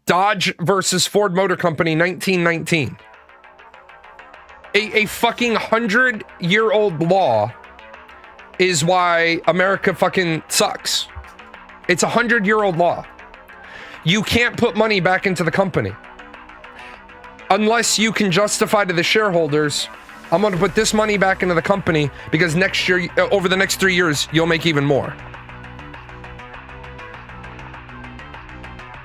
Dodge versus Ford Motor Company, 1919. A fucking 100-year-old law is why America fucking sucks. It's a 100-year-old law. You can't put money back into the company unless you can justify to the shareholders, I'm going to put this money back into the company because next year, over the next 3 years, you'll make even more.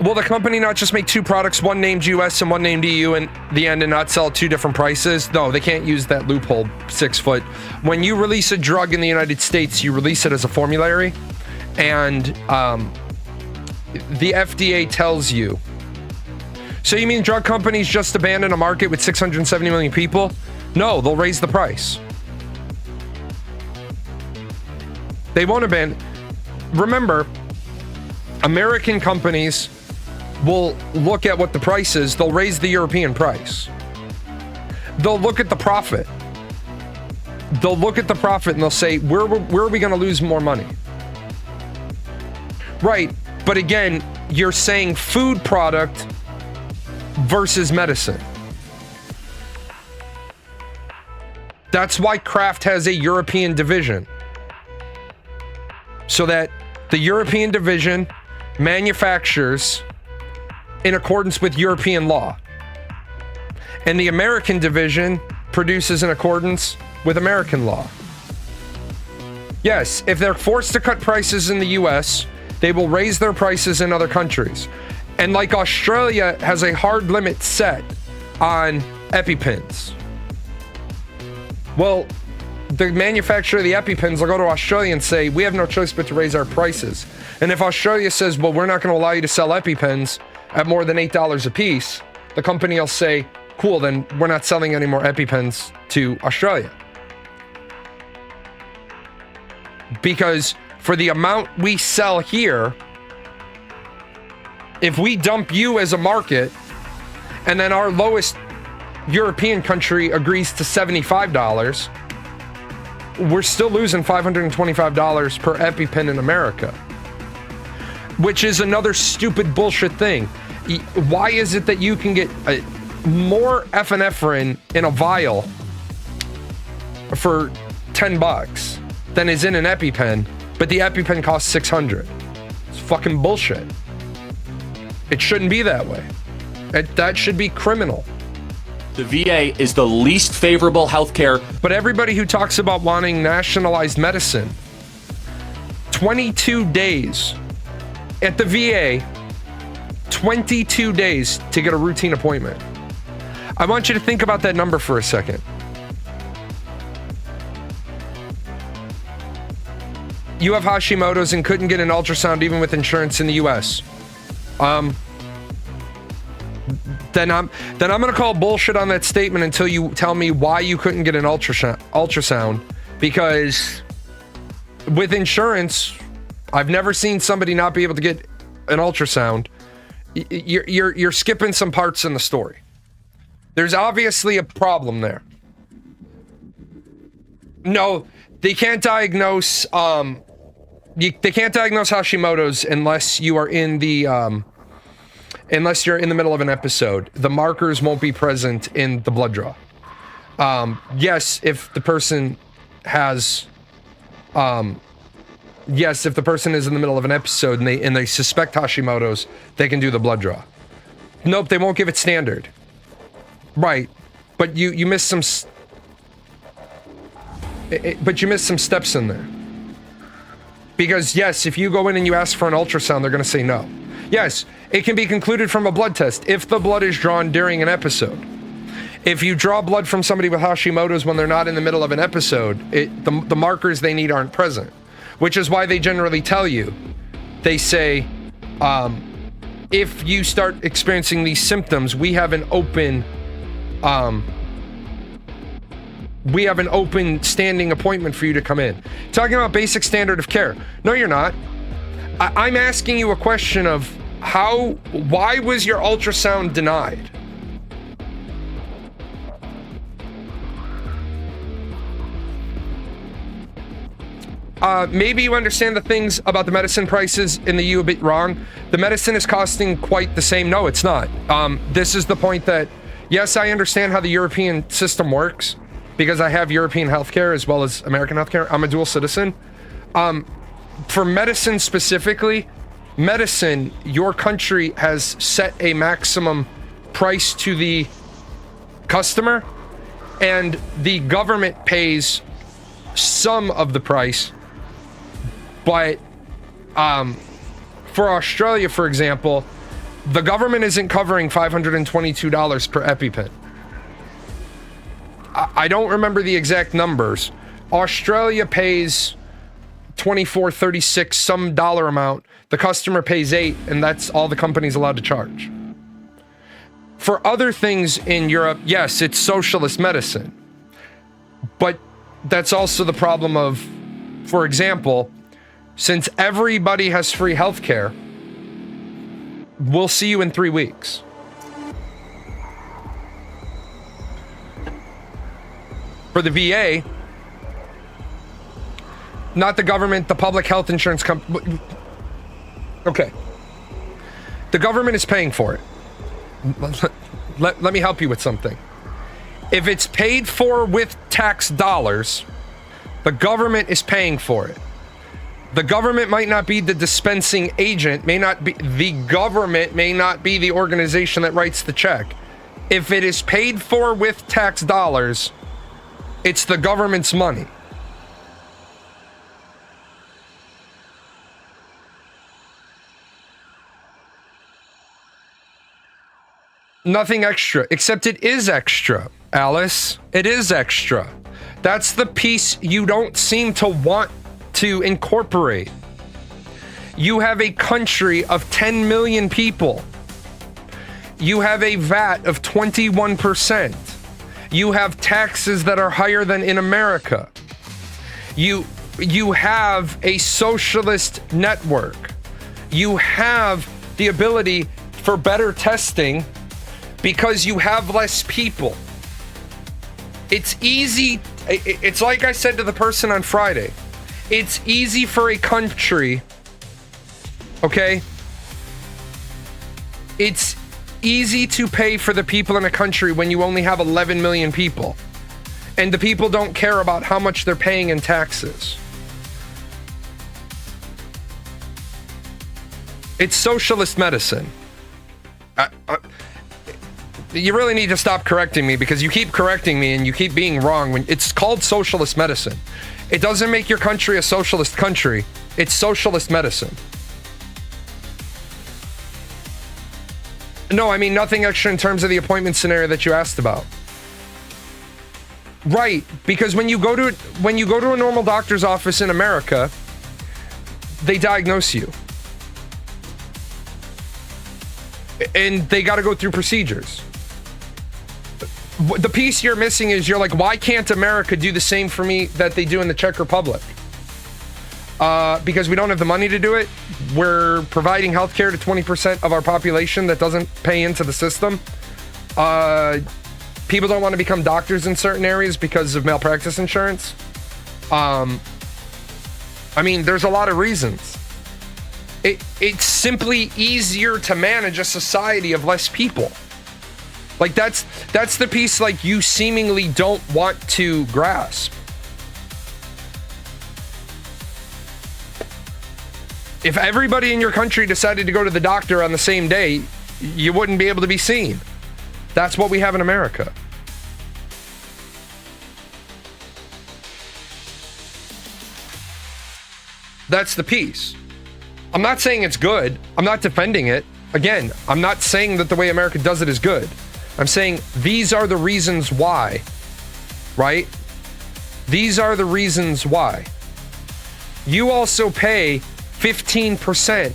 Will the company not just make two products, one named US and one named EU, in the end and not sell at two different prices? No, they can't use that loophole, 6 foot. When you release a drug in the United States, you release it as a formulary, and the FDA tells you. So you mean drug companies just abandon a market with 670 million people? No, they'll raise the price. They won't abandon. Remember, American companies will look at what the price is. They'll raise the European price. They'll look at the profit. They'll look at the profit and they'll say, where are we going to lose more money? Right. But again, you're saying food product versus medicine. That's why Kraft has a European division. So that the European division manufactures in accordance with European law. And the American division produces in accordance with American law. Yes, if they're forced to cut prices in the US, they will raise their prices in other countries. And like Australia has a hard limit set on EpiPens. Well, the manufacturer of the EpiPens will go to Australia and say, we have no choice but to raise our prices. And if Australia says, well, we're not going to allow you to sell EpiPens at more than $8 a piece, the company will say, cool, then we're not selling any more EpiPens to Australia. Because for the amount we sell here, if we dump you as a market, and then our lowest European country agrees to $75, we're still losing $525 per EpiPen in America. Which is another stupid bullshit thing. Why is it that you can get more epinephrine in a vial for $10 than is in an EpiPen, but the EpiPen costs $600? It's fucking bullshit. It shouldn't be that way. That should be criminal. The VA is the least favorable healthcare. But everybody who talks about wanting nationalized medicine, 22 days at the VA, 22 days to get a routine appointment. I want you to think about that number for a second. You have Hashimoto's and couldn't get an ultrasound even with insurance in the US. Then I'm gonna call bullshit on that statement until you tell me why you couldn't get an ultrasound. Because with insurance, I've never seen somebody not be able to get an ultrasound. You're skipping some parts in the story. There's obviously a problem there. No, they can't diagnose they can't diagnose Hashimoto's unless you are in the unless you're in the middle of an episode. The markers won't be present in the blood draw. Yes, if the person has yes, if the person is in the middle of an episode and they suspect Hashimoto's, they can do the blood draw. Nope, they won't give it standard. Right, but you missed some. But you missed some steps in there. Because yes, if you go in and you ask for an ultrasound, they're going to say no. Yes, it can be concluded from a blood test if the blood is drawn during an episode. If you draw blood from somebody with Hashimoto's when they're not in the middle of an episode, the markers they need aren't present, which is why they generally tell you, they say, if you start experiencing these symptoms, we have an open standing appointment for you to come in. Talking about basic standard of care. No, you're not. I'm asking you a question of why was your ultrasound denied? Maybe you understand the things about the medicine prices in the EU a bit wrong. The medicine is costing quite the same. No, it's not. This is the point that, yes, I understand how the European system works because I have European healthcare as well as American healthcare. I'm a dual citizen. For medicine specifically, your country has set a maximum price to the customer, and the government pays some of the price. But for Australia, for example, the government isn't covering $522 per EpiPen. I don't remember the exact numbers. Australia pays $24, $36, some dollar amount. The customer pays $8, and that's all the company's allowed to charge. For other things in Europe, yes, it's socialist medicine. But that's also the problem of, for example, since everybody has free healthcare, we'll see you in 3 weeks. For the VA, not the government, the public health insurance company. Okay. The government is paying for it. Let me help you with something. If it's paid for with tax dollars, the government is paying for it. The government might not be the dispensing agent, the government may not be the organization that writes the check. If it is paid for with tax dollars, it's the government's money. Nothing extra, except it is extra, Alice. It is extra. That's the piece you don't seem to want to incorporate. You have a country of 10 million people. You have a VAT of 21%. You have taxes that are higher than in America. You have a socialist network. You have the ability for better testing because you have less people. It's easy. It's like I said to the person on Friday. It's easy for a country, okay? It's easy to pay for the people in a country when you only have 11 million people. And the people don't care about how much they're paying in taxes. It's socialist medicine. You really need to stop correcting me because you keep correcting me and you keep being wrong. When it's called socialist medicine. It doesn't make your country a socialist country. It's socialist medicine. No, I mean nothing extra in terms of the appointment scenario that you asked about. Right, because when you go to a normal doctor's office in America, they diagnose you. And they got to go through procedures. The piece you're missing is you're like, why can't America do the same for me that they do in the Czech Republic? Because we don't have the money to do it. We're providing healthcare to 20% of our population that doesn't pay into the system. People don't want to become doctors in certain areas because of malpractice insurance. I mean, there's a lot of reasons. It's simply easier to manage a society of less people. Like that's the piece like you seemingly don't want to grasp. If everybody in your country decided to go to the doctor on the same day, you wouldn't be able to be seen. That's what we have in America. That's the piece. I'm not saying it's good. I'm not defending it. Again, I'm not saying that the way America does it is good. I'm saying these are the reasons why, right? These are the reasons why. You also pay 15%,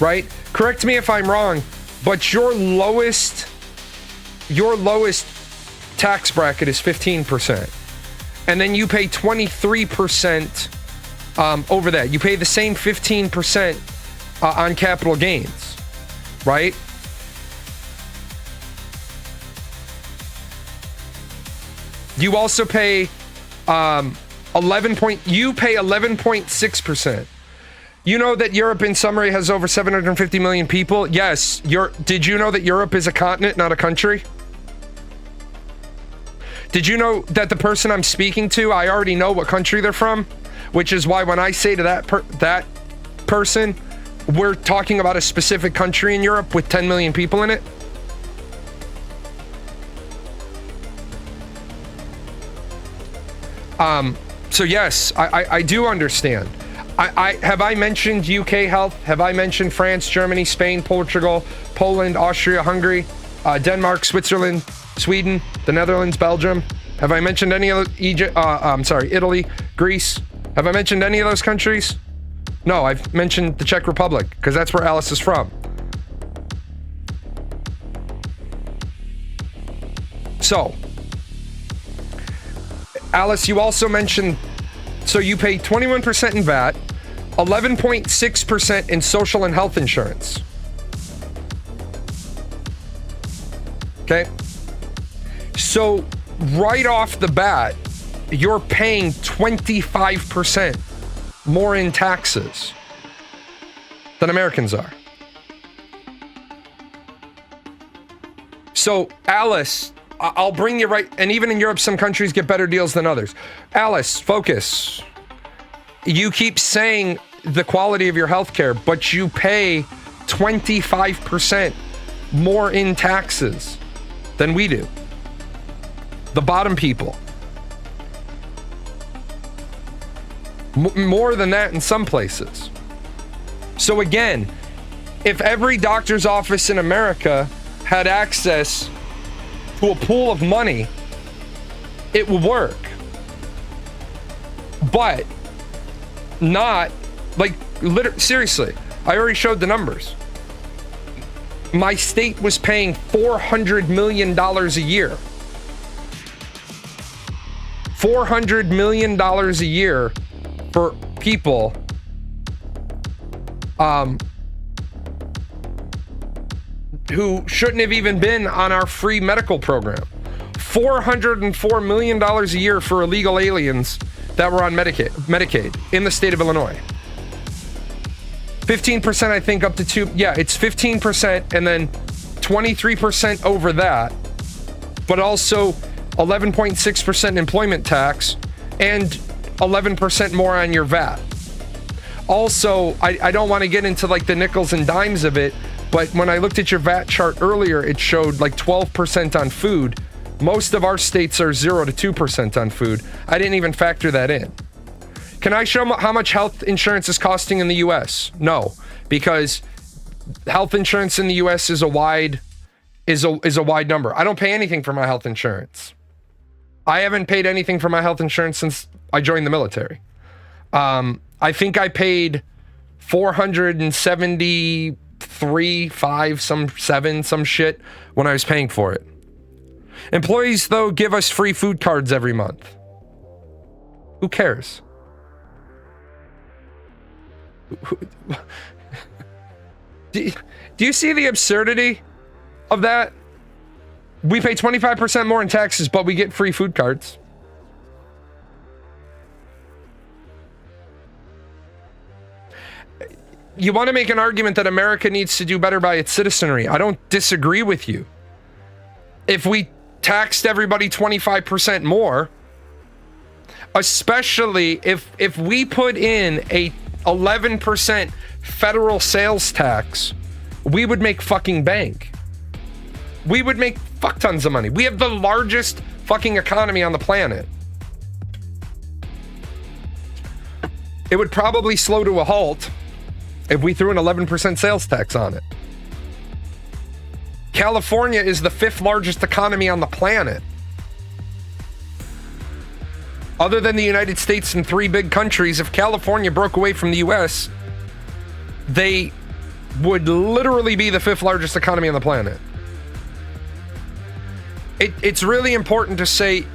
right? Correct me if I'm wrong, but your lowest tax bracket is 15%. And then you pay 23% over that. You pay the same 15% on capital gains, right? You also pay 11.6%. You know that Europe, in summary, has over 750 million people? Yes. Did you know that Europe is a continent, not a country? Did you know that the person I'm speaking to, I already know what country they're from? Which is why when I say to that person, we're talking about a specific country in Europe with 10 million people in it. So yes, I do understand. Have I mentioned UK health? Have I mentioned France, Germany, Spain, Portugal, Poland, Austria, Hungary, Denmark, Switzerland, Sweden, the Netherlands, Belgium? Have I mentioned any of Italy, Greece? Have I mentioned any of those countries? No, I've mentioned the Czech Republic because that's where Alice is from. So, Alice, you also mentioned, so you pay 21% in VAT, 11.6% in social and health insurance. Okay? So, right off the bat, you're paying 25% more in taxes than Americans are. So, Alice, I'll bring you right, and even in Europe, some countries get better deals than others. Alice, focus. You keep saying the quality of your healthcare, but you pay 25% more in taxes than we do. The bottom people. More than that in some places. So again, if every doctor's office in America had access to a pool of money, it would work. But not, like, seriously, I already showed the numbers. My state was paying $400 million a year. $400 million a year for people who shouldn't have even been on our free medical program. $404 million a year for illegal aliens that were on Medicaid in the state of Illinois. 15%, I think, up to it's 15% and then 23% over that, but also 11.6% employment tax and 11% more on your VAT. Also, I don't want to get into like the nickels and dimes of it, but when I looked at your VAT chart earlier, it showed like 12% on food. Most of our states are 0 to 2% on food. I didn't even factor that in. Can I show how much health insurance is costing in the US? No, because health insurance in the US is a wide number. I don't pay anything for my health insurance. I haven't paid anything for my health insurance since I joined the military. I think I paid $473, some shit when I was paying for it. Employees, though, give us free food cards every month. Who cares? Do you see the absurdity of that? We pay 25% more in taxes, but we get free food cards. You want to make an argument that America needs to do better by its citizenry. I don't disagree with you. If we taxed everybody 25% more, especially if we put in a 11% federal sales tax, we would make fucking bank. We would make fuck tons of money. We have the largest fucking economy on the planet. It would probably slow to a halt if we threw an 11% sales tax on it. California is the 5th largest economy on the planet. Other than the United States and 3 big countries, if California broke away from the US, they would literally be the 5th largest economy on the planet. It's really important to say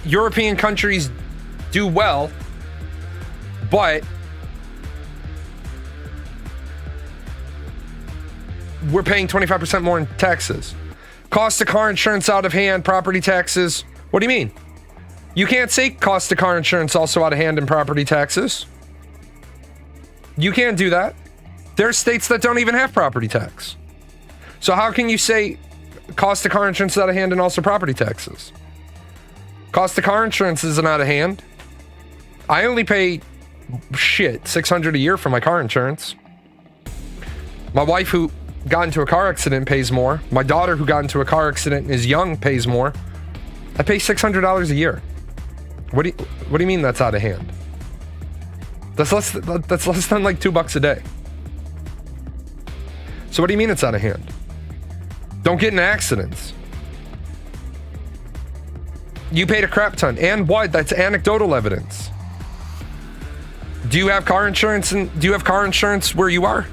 European countries do well, but we're paying 25% more in taxes. Cost of car insurance out of hand, property taxes. What do you mean? You can't say cost of car insurance also out of hand in property taxes. You can't do that. There are states that don't even have property tax. So how can you say cost of car insurance is out of hand and also property taxes? Cost of car insurance isn't out of hand. I only pay $600 a year for my car insurance. My wife, who got into a car accident, pays more. My daughter, who got into a car accident and is young, pays more. I pay $600 a year. What do you mean that's out of hand? That's less than like $2 a day. So what do you mean it's out of hand? Don't get in accidents. You paid a crap ton. And what? That's anecdotal evidence. Do you have car insurance where you are?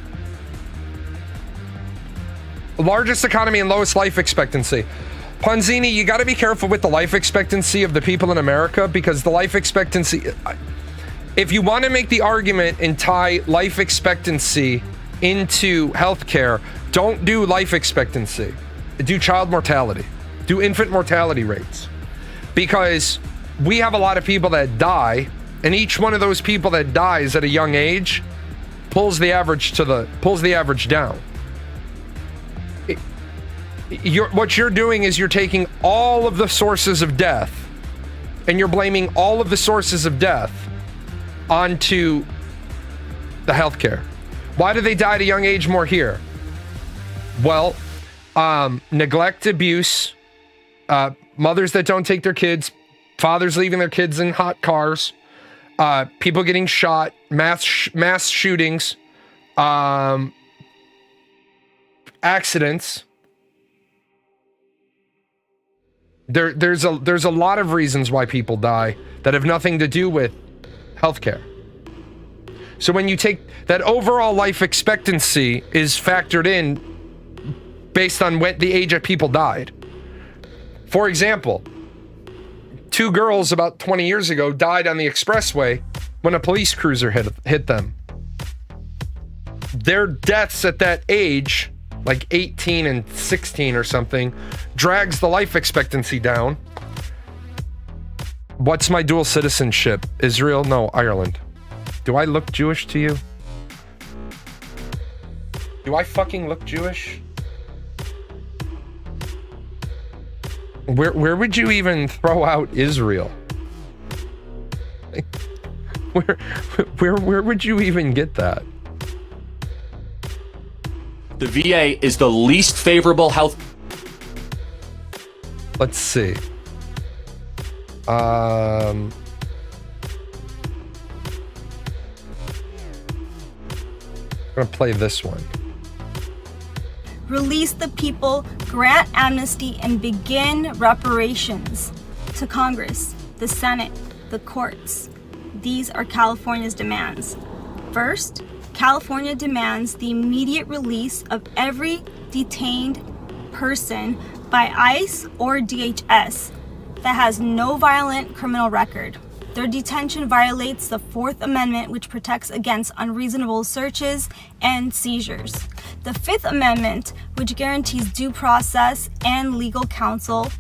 Largest economy and lowest life expectancy. Ponzini, you got to be careful with the life expectancy of the people in America, because the life expectancy, if you want to make the argument and tie life expectancy into healthcare, don't do life expectancy. Do child mortality. Do infant mortality rates. Because we have a lot of people that die, and each one of those people that dies at a young age pulls the average down. What you're doing is you're taking all of the sources of death and you're blaming all of the sources of death onto the healthcare. Why do they die at a young age more here? Well, neglect, abuse, mothers that don't take their kids, fathers leaving their kids in hot cars, people getting shot, mass shootings, accidents. There's a lot of reasons why people die that have nothing to do with healthcare. So when you take that, overall life expectancy is factored in based on when the age of people died. For example, 2 girls about 20 years ago died on the expressway when a police cruiser hit them. Their deaths at that age, like 18 and 16 or something, drags the life expectancy down. What's my dual citizenship? Israel? No, Ireland. Do I look Jewish to you? Do I fucking look Jewish? Where would you even throw out Israel? Where would you even get that? The VA is the least favorable health. Let's see. I'm gonna play this one. Release the people, grant amnesty, and begin reparations to Congress, the Senate, the courts. These are California's demands. First, California demands the immediate release of every detained person by ICE or DHS that has no violent criminal record. Their detention violates the 4th Amendment, which protects against unreasonable searches and seizures. The 5th Amendment, which guarantees due process and legal counsel,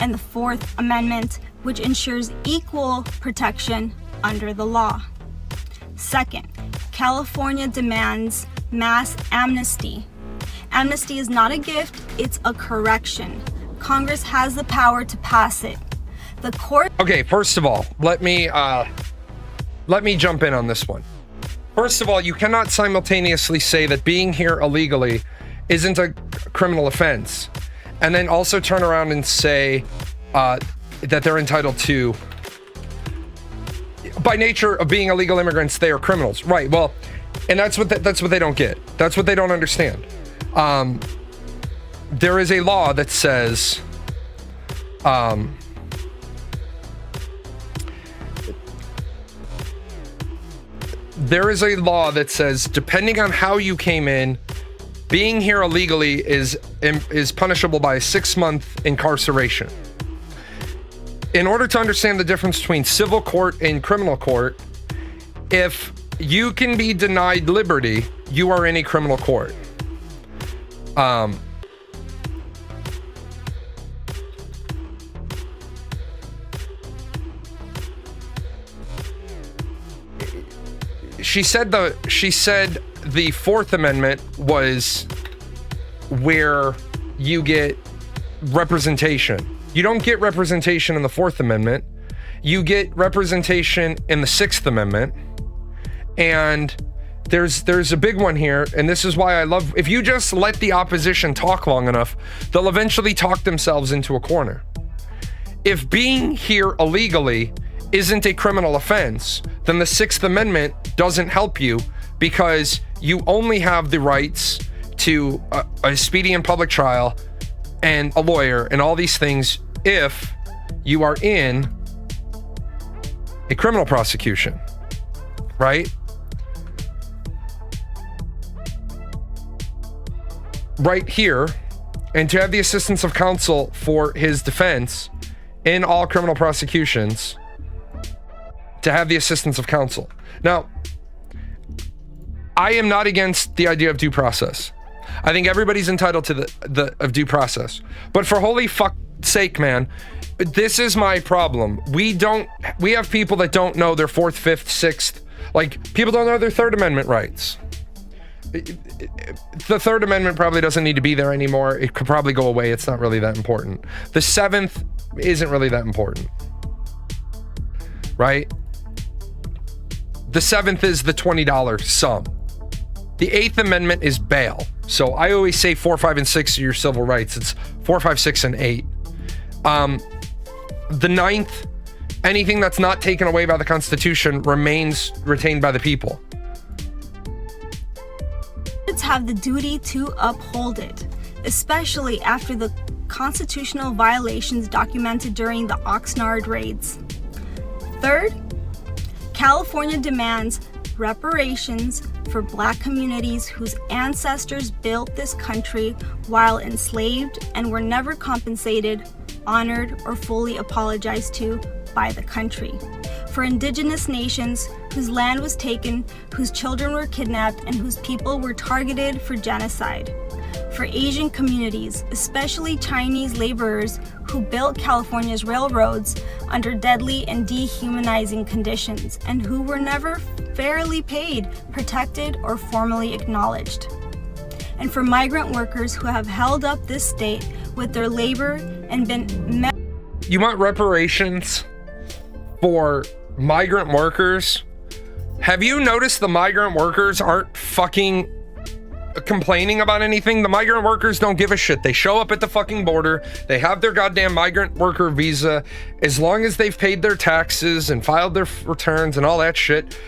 and the 4th Amendment, which ensures equal protection under the law. Second, California demands mass amnesty. Amnesty is not a gift, it's a correction. Congress has the power to pass it. The court... Okay, first of all, let me jump in on this one. First of all, you cannot simultaneously say that being here illegally isn't a criminal offense, and then also turn around and say that they're entitled to... By nature of being illegal immigrants, they are criminals. Right, well, And that's what they don't get. That's what they don't understand. There is a law that says depending on how you came in, being here illegally is punishable by a 6-month incarceration. In order to understand the difference between civil court and criminal court, if you can be denied liberty, you are in a criminal court. She said the Fourth Amendment was where you get representation. You don't get representation in the Fourth Amendment. You get representation in the Sixth Amendment. And there's a big one here, and this is why I love, if you just let the opposition talk long enough, they'll eventually talk themselves into a corner. If being here illegally isn't a criminal offense, then the Sixth Amendment doesn't help you, because you only have the rights to a speedy and public trial and a lawyer and all these things if you are in a criminal prosecution, right? Right here, and to have the assistance of counsel for his defense in all criminal prosecutions, to have the assistance of counsel. Now, I am not against the idea of due process. I think everybody's entitled to the due process. But for holy fuck's sake, man, this is my problem. We have people that don't know their 4th, 5th, 6th, like, people don't know their Third Amendment rights. The Third Amendment probably doesn't need to be there anymore. It could probably go away. It's not really that important. The 7th isn't really that important, right? The 7th is the $20 sum. The 8th Amendment is bail. So I always say 4, 5, and 6 are your civil rights. It's 4, 5, 6, and 8. The 9th, anything that's not taken away by the Constitution remains retained by the people. Have the duty to uphold it, especially after the constitutional violations documented during the Oxnard raids. Third, California demands reparations for Black communities whose ancestors built this country while enslaved and were never compensated, honored, or fully apologized to by the country. For Indigenous nations whose land was taken, whose children were kidnapped, and whose people were targeted for genocide. For Asian communities, especially Chinese laborers who built California's railroads under deadly and dehumanizing conditions, and who were never fairly paid, protected, or formally acknowledged. And for migrant workers who have held up this state with their labor and been... You want reparations for migrant workers? Have you noticed the migrant workers aren't fucking complaining about anything? The migrant workers don't give a shit. They show up at the fucking border. They have their goddamn migrant worker visa. As long as they've paid their taxes and filed their returns and all that shit,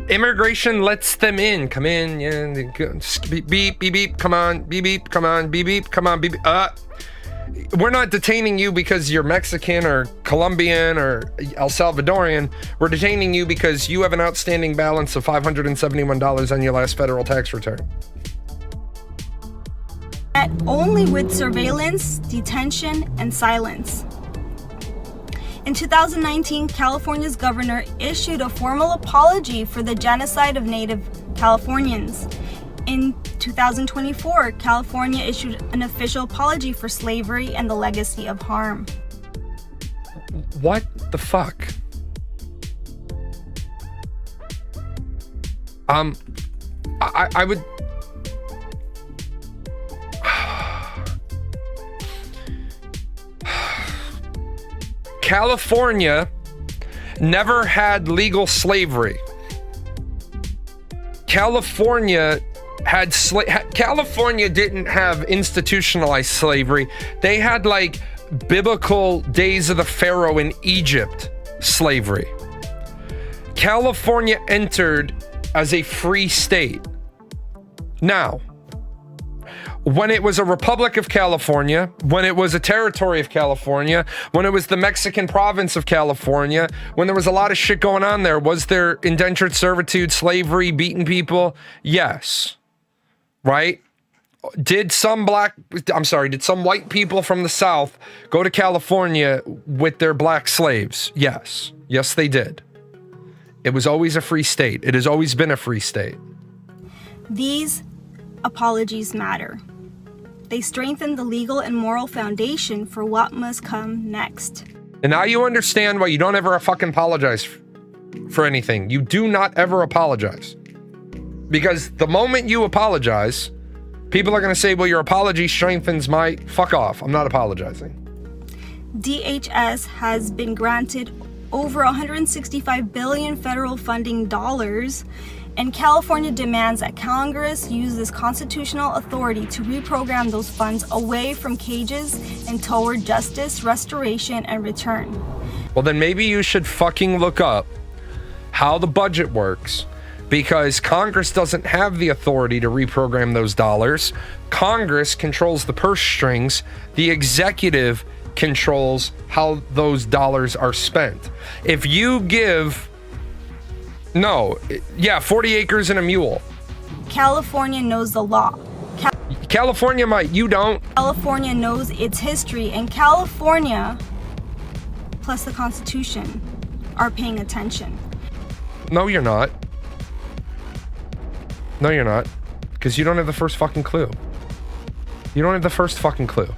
immigration lets them in. Come in, yeah, beep, beep, beep, beep, come on, beep, beep, come on, beep, beep, come on, beep, beep. We're not detaining you because you're Mexican or Colombian or El Salvadorian. We're detaining you because you have an outstanding balance of $571 on your last federal tax return. Only with surveillance, detention, and silence. In 2019, California's governor issued a formal apology for the genocide of Native Californians. In 2024, California issued an official apology for slavery and the legacy of harm. What the fuck? I would... California never had legal slavery. California didn't have institutionalized slavery. They had like biblical days of the Pharaoh in Egypt slavery. California entered as a free state. Now, when it was a Republic of California, when it was a territory of California, when it was the Mexican province of California, when there was a lot of shit going on there, was there indentured servitude, slavery, beating people? Yes. Right? Did some white people from the South go to California with their black slaves? Yes. Yes, they did. It was always a free state. It has always been a free state. These apologies matter. They strengthen the legal and moral foundation for what must come next. And now you understand why you don't ever fucking apologize for anything. You do not ever apologize. Because the moment you apologize, people are going to say, well, your apology strengthens my... Fuck off. I'm not apologizing. DHS has been granted over $165 billion federal funding dollars, and California demands that Congress use this constitutional authority to reprogram those funds away from cages and toward justice, restoration, and return. Well, then maybe you should fucking look up how the budget works, because Congress doesn't have the authority to reprogram those dollars. Congress controls the purse strings. The executive controls how those dollars are spent. If you give... 40 acres and a mule. California knows the law. California might, you don't. California knows its history, and California, plus the Constitution, are paying attention. No, you're not. No, you're not. Because you don't have the first fucking clue. You don't have the first fucking clue.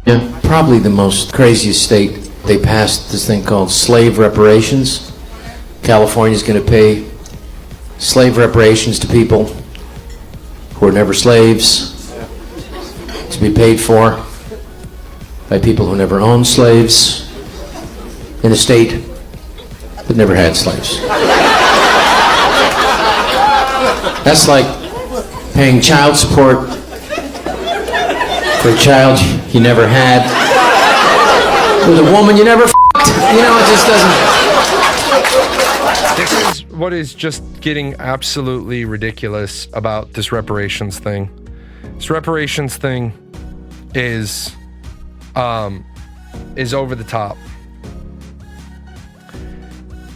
Yeah, probably the most craziest state. They passed this thing called slave reparations. California's going to pay slave reparations to people who were never slaves, to be paid for by people who never owned slaves in a state that never had slaves. That's like paying child support for a child you never had with a woman you never f***ed. You know, it just doesn't... This is what is just getting absolutely ridiculous about this reparations thing. This reparations thing is over the top.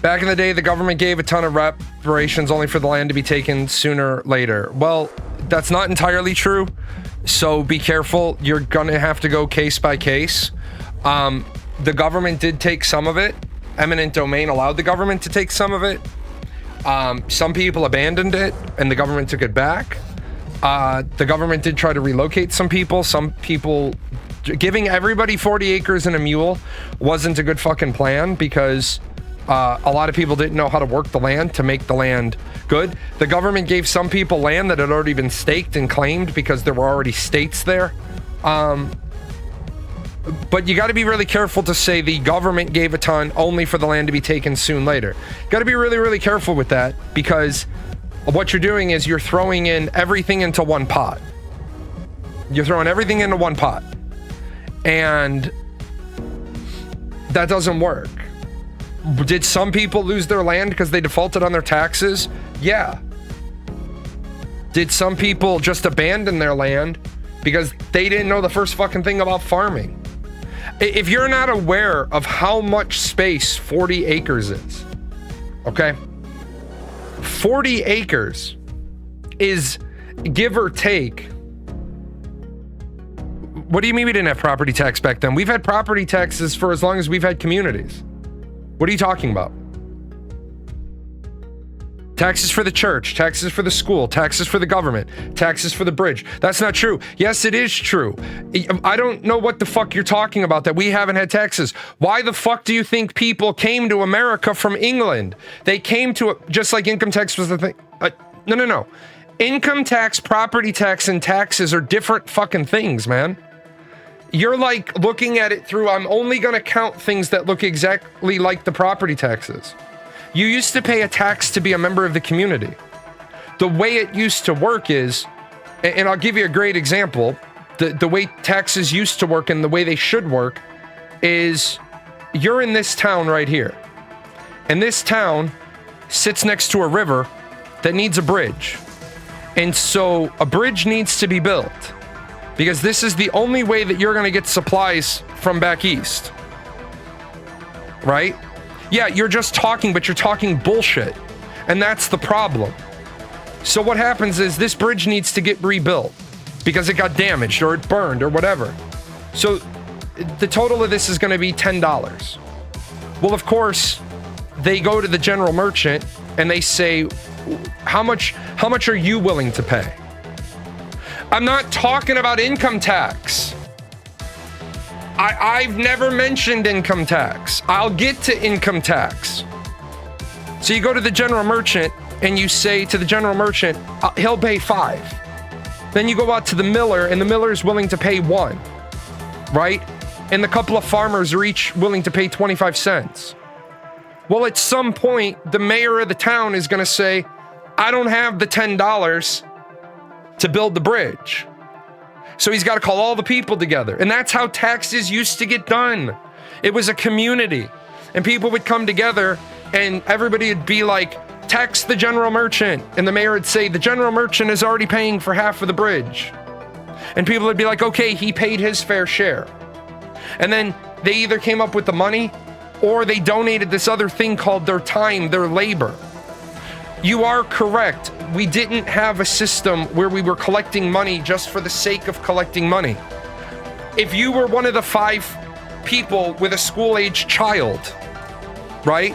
Back in the day, the government gave a ton of reparations only for the land to be taken sooner or later. Well, that's not entirely true. So be careful. You're gonna have to go case by case. The government did take some of it. Eminent domain allowed the government to take some of it. Some people abandoned it and the government took it back. The government did try to relocate some people. Some people, giving everybody 40 acres and a mule wasn't a good fucking plan, because a lot of people didn't know how to work the land to make the land good. The government gave some people land that had already been staked and claimed because there were already states there. But you got to be really careful to say the government gave a ton only for the land to be taken soon later. Got to be really, really careful with that, because what you're doing is you're throwing in everything into one pot. You're throwing everything into one pot. And that doesn't work. Did some people lose their land because they defaulted on their taxes? Yeah. Did some people just abandon their land because they didn't know the first fucking thing about farming? If you're not aware of how much space 40 acres is, okay? 40 acres is, give or take... What do you mean we didn't have property tax back then? We've had property taxes for as long as we've had communities. What are you talking about? Taxes for the church, taxes for the school, taxes for the government, taxes for the bridge. That's not true. Yes, it is true. I don't know what the fuck you're talking about, that we haven't had taxes. Why the fuck do you think people came to America from England? They came to it just like income tax was the thing. No. Income tax, property tax, and taxes are different fucking things, man. You're like looking at it through, I'm only going to count things that look exactly like the property taxes. You used to pay a tax to be a member of the community. The way it used to work is, and I'll give you a great example, the way taxes used to work and the way they should work is, you're in this town right here. And this town sits next to a river that needs a bridge. And so a bridge needs to be built because this is the only way that you're going to get supplies from back east. Right? Yeah, you're just talking, but you're talking bullshit. And that's the problem. So what happens is this bridge needs to get rebuilt because it got damaged or it burned or whatever. So the total of this is going to be $10. Well, of course, they go to the general merchant and they say, how much are you willing to pay? I'm not talking about income tax. I've never mentioned income tax. I'll get to income tax. So you go to the general merchant and you say to the general merchant, he'll pay $5. Then you go out to the miller and the miller is willing to pay $1, right? And the couple of farmers are each willing to pay 25 cents. Well, at some point, the mayor of the town is going to say, I don't have the $10 to build the bridge. So he's got to call all the people together. And that's how taxes used to get done. It was a community. And people would come together and everybody would be like, tax the general merchant. And the mayor would say, the general merchant is already paying for half of the bridge. And people would be like, okay, he paid his fair share. And then they either came up with the money or they donated this other thing called their time, their labor. You are correct. We didn't have a system where we were collecting money just for the sake of collecting money. If you were one of the 5 people with a school-age child, right?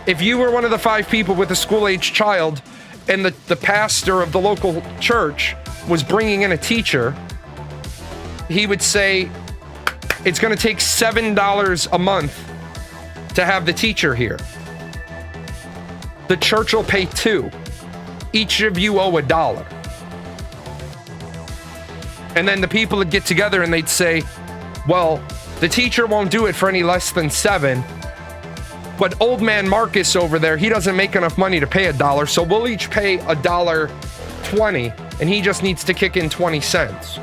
If you were one of the 5 people with a school-age child and the pastor of the local church was bringing in a teacher, he would say, it's going to take $7 a month to have the teacher here. The church will pay $2. Each of you owe $1. And then the people would get together and they'd say, well, the teacher won't do it for any less than $7. But old man Marcus over there, he doesn't make enough money to pay $1, so we'll each pay $1.20, and he just needs to kick in 20 cents.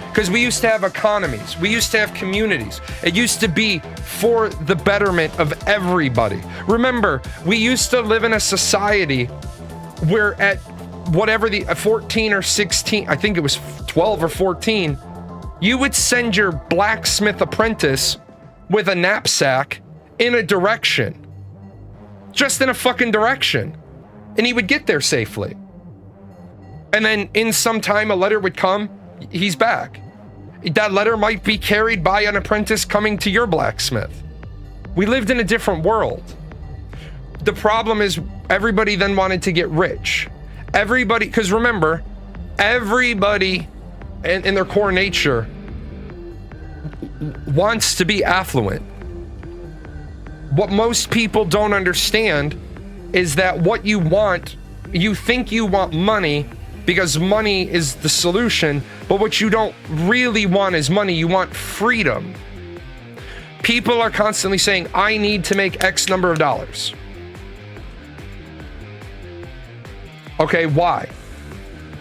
Because we used to have economies. We used to have communities. It used to be for the betterment of everybody. Remember, we used to live in a society where at whatever the 14 or 16, I think it was 12 or 14, you would send your blacksmith apprentice with a knapsack in a direction. Just in a fucking direction. And he would get there safely. And then in some time a letter would come, he's back. That letter might be carried by an apprentice coming to your blacksmith. We lived in a different world. The problem is everybody then wanted to get rich. Everybody, because remember, everybody in their core nature wants to be affluent. What most people don't understand is that what you want, you think you want money because money is the solution, but what you don't really want is money, you want freedom. People are constantly saying, I need to make X number of dollars. Okay, why?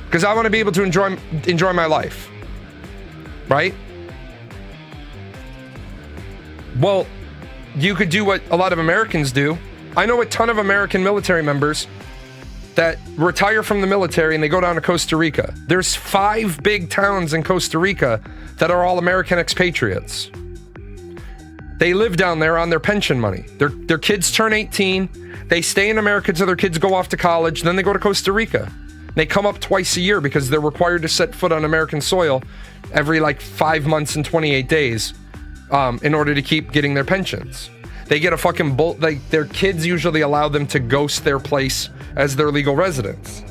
Because I want to be able to enjoy my life. Right? Well, you could do what a lot of Americans do. I know a ton of American military members that retire from the military and they go down to Costa Rica. There's 5 big towns in Costa Rica that are all American expatriates. They live down there on their pension money. Their kids turn 18. They stay in America till their kids go off to college. Then they go to Costa Rica. They come up twice a year because they're required to set foot on American soil every 5 months and 28 days in order to keep getting their pensions. They get a fucking their kids usually allow them to ghost their place as their legal residents.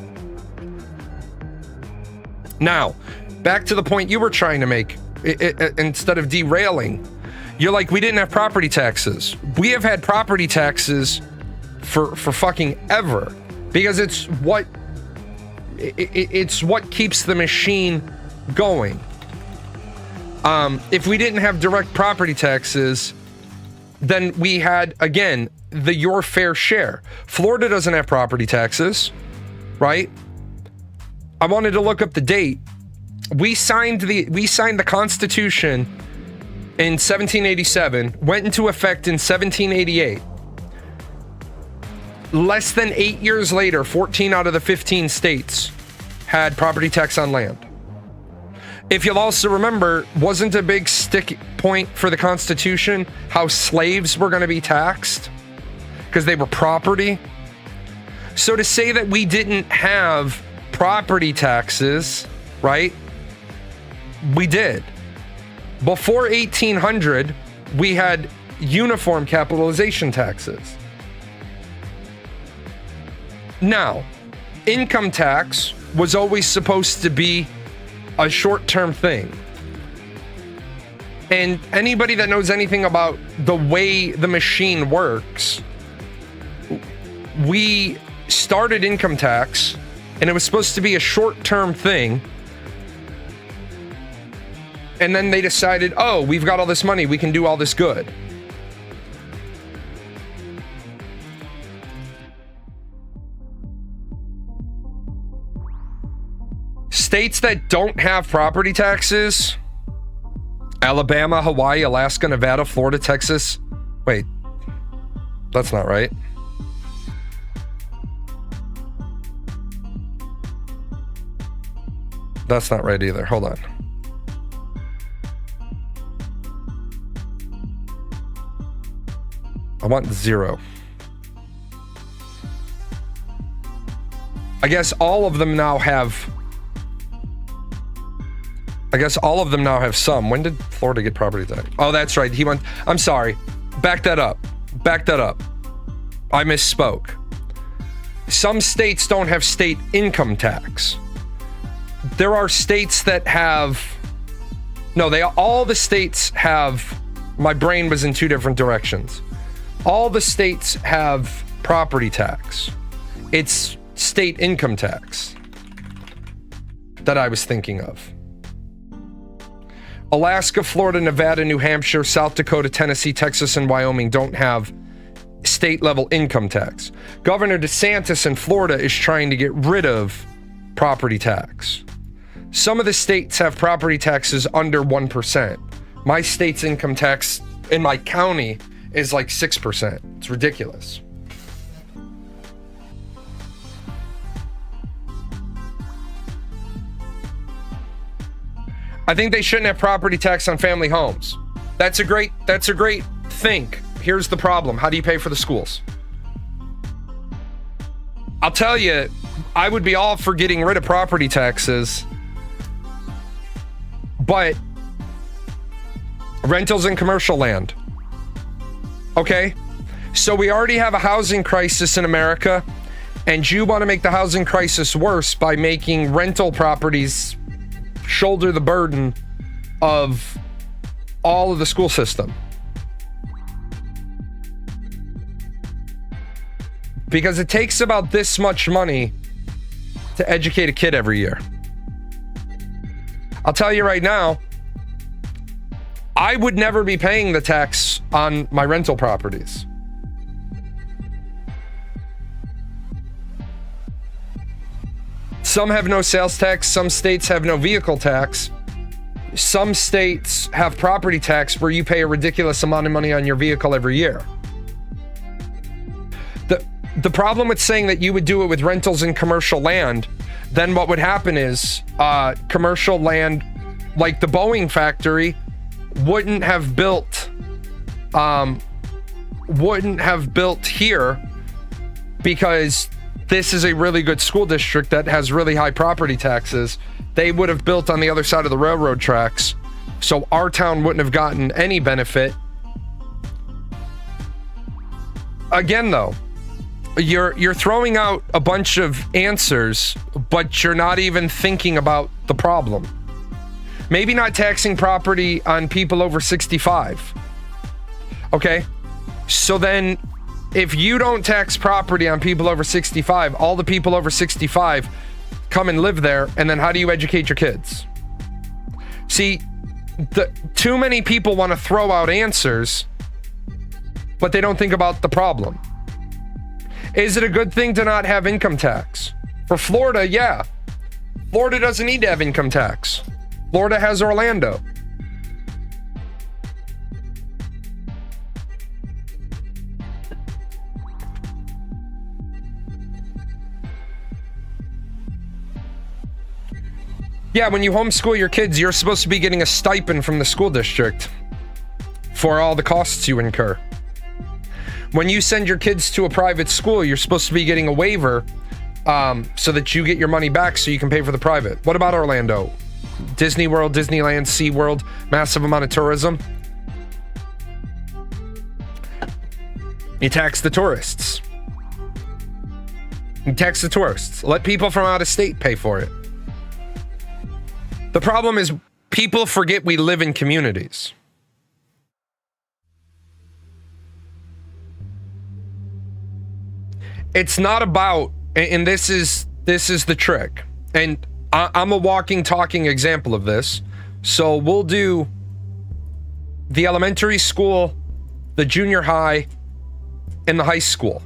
Now, back to the point you were trying to make, instead of derailing, you're like, we didn't have property taxes. We have had property taxes for fucking ever, because it's what keeps the machine going. If we didn't have direct property taxes, then we had, again, your fair share. Florida doesn't have property taxes, right? I wanted to look up the date. We signed the Constitution in 1787, went into effect in 1788. Less than 8 years later, 14 out of the 15 states had property tax on land. If you'll also remember, wasn't a big stick point for the Constitution how slaves were going to be taxed because they were property? So to say that we didn't have property taxes, right? We did. Before 1800, we had uniform capitalization taxes. Now, income tax was always supposed to be a short-term thing. And anybody that knows anything about the way the machine works, we started income tax and it was supposed to be a short-term thing. And then they decided, oh, we've got all this money, we can do all this good. States that don't have property taxes, Alabama, Hawaii, Alaska, Nevada, Florida, Texas. Wait, that's not right. That's not right either. Hold on. I want 0. I guess all of them now have some. When did Florida get property tax? Oh, that's right. I'm sorry. Back that up. I misspoke. Some states don't have state income tax. There are states that have... No, all the states have... My brain was in two different directions. All the states have property tax. It's state income tax that I was thinking of. Alaska, Florida, Nevada, New Hampshire, South Dakota, Tennessee, Texas, and Wyoming don't have state-level income tax. Governor DeSantis in Florida is trying to get rid of property tax. Some of the states have property taxes under 1%. My state's income tax in my county is like 6%. It's ridiculous. I think they shouldn't have property tax on family homes. That's a great thing. Here's the problem. How do you pay for the schools? I'll tell you, I would be all for getting rid of property taxes, but rentals and commercial land. Okay? So we already have a housing crisis in America, and you want to make the housing crisis worse by making rental properties shoulder the burden of all of the school system. Because it takes about this much money to educate a kid every year. I'll tell you right now, I would never be paying the tax on my rental properties. Some have no sales tax, some states have no vehicle tax. Some states have property tax where you pay a ridiculous amount of money on your vehicle every year. The problem with saying that you would do it with rentals and commercial land, then what would happen is commercial land, like the Boeing factory, wouldn't have built here because this is a really good school district that has really high property taxes. They would have built on the other side of the railroad tracks, so our town wouldn't have gotten any benefit. Again, though, you're throwing out a bunch of answers, but you're not even thinking about the problem. Maybe not taxing property on people over 65. Okay? So then, if you don't tax property on people over 65, all the people over 65 come and live there, and then how do you educate your kids? See, too many people want to throw out answers, but they don't think about the problem. Is it a good thing to not have income tax? For Florida, yeah. Florida doesn't need to have income tax. Florida has Orlando. Yeah, when you homeschool your kids, you're supposed to be getting a stipend from the school district for all the costs you incur. When you send your kids to a private school, you're supposed to be getting a waiver so that you get your money back so you can pay for the private. What about Orlando? Disney World, Disneyland, SeaWorld, massive amount of tourism. You tax the tourists. You tax the tourists. Let people from out of state pay for it. The problem is people forget we live in communities. It's not about, and this is the trick, and I'm a walking, talking example of this. So we'll do the elementary school, the junior high, and the high school.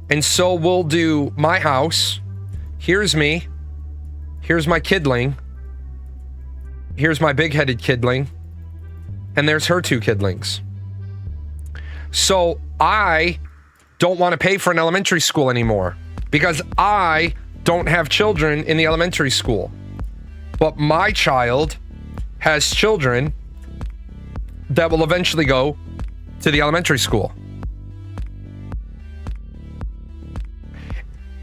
And so we'll do my house. Here's me. Here's my kidling. Here's my big-headed kidling. And there's her two kidlings. So I don't want to pay for an elementary school anymore because I don't have children in the elementary school. But my child has children that will eventually go to the elementary school.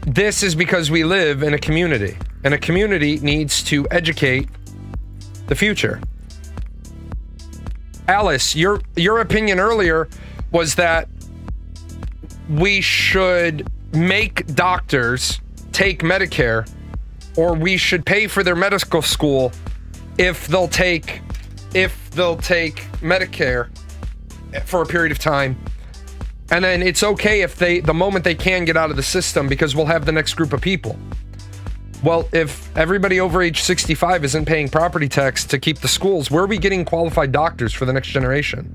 This is because we live in a community, and a community needs to educate the future. Alice, your opinion earlier was that we should make doctors take Medicare, or we should pay for their medical school if they'll take Medicare for a period of time. And then it's okay if the moment they can get out of the system, because we'll have the next group of people. Well, if everybody over age 65 isn't paying property tax to keep the schools, where are we getting qualified doctors for the next generation?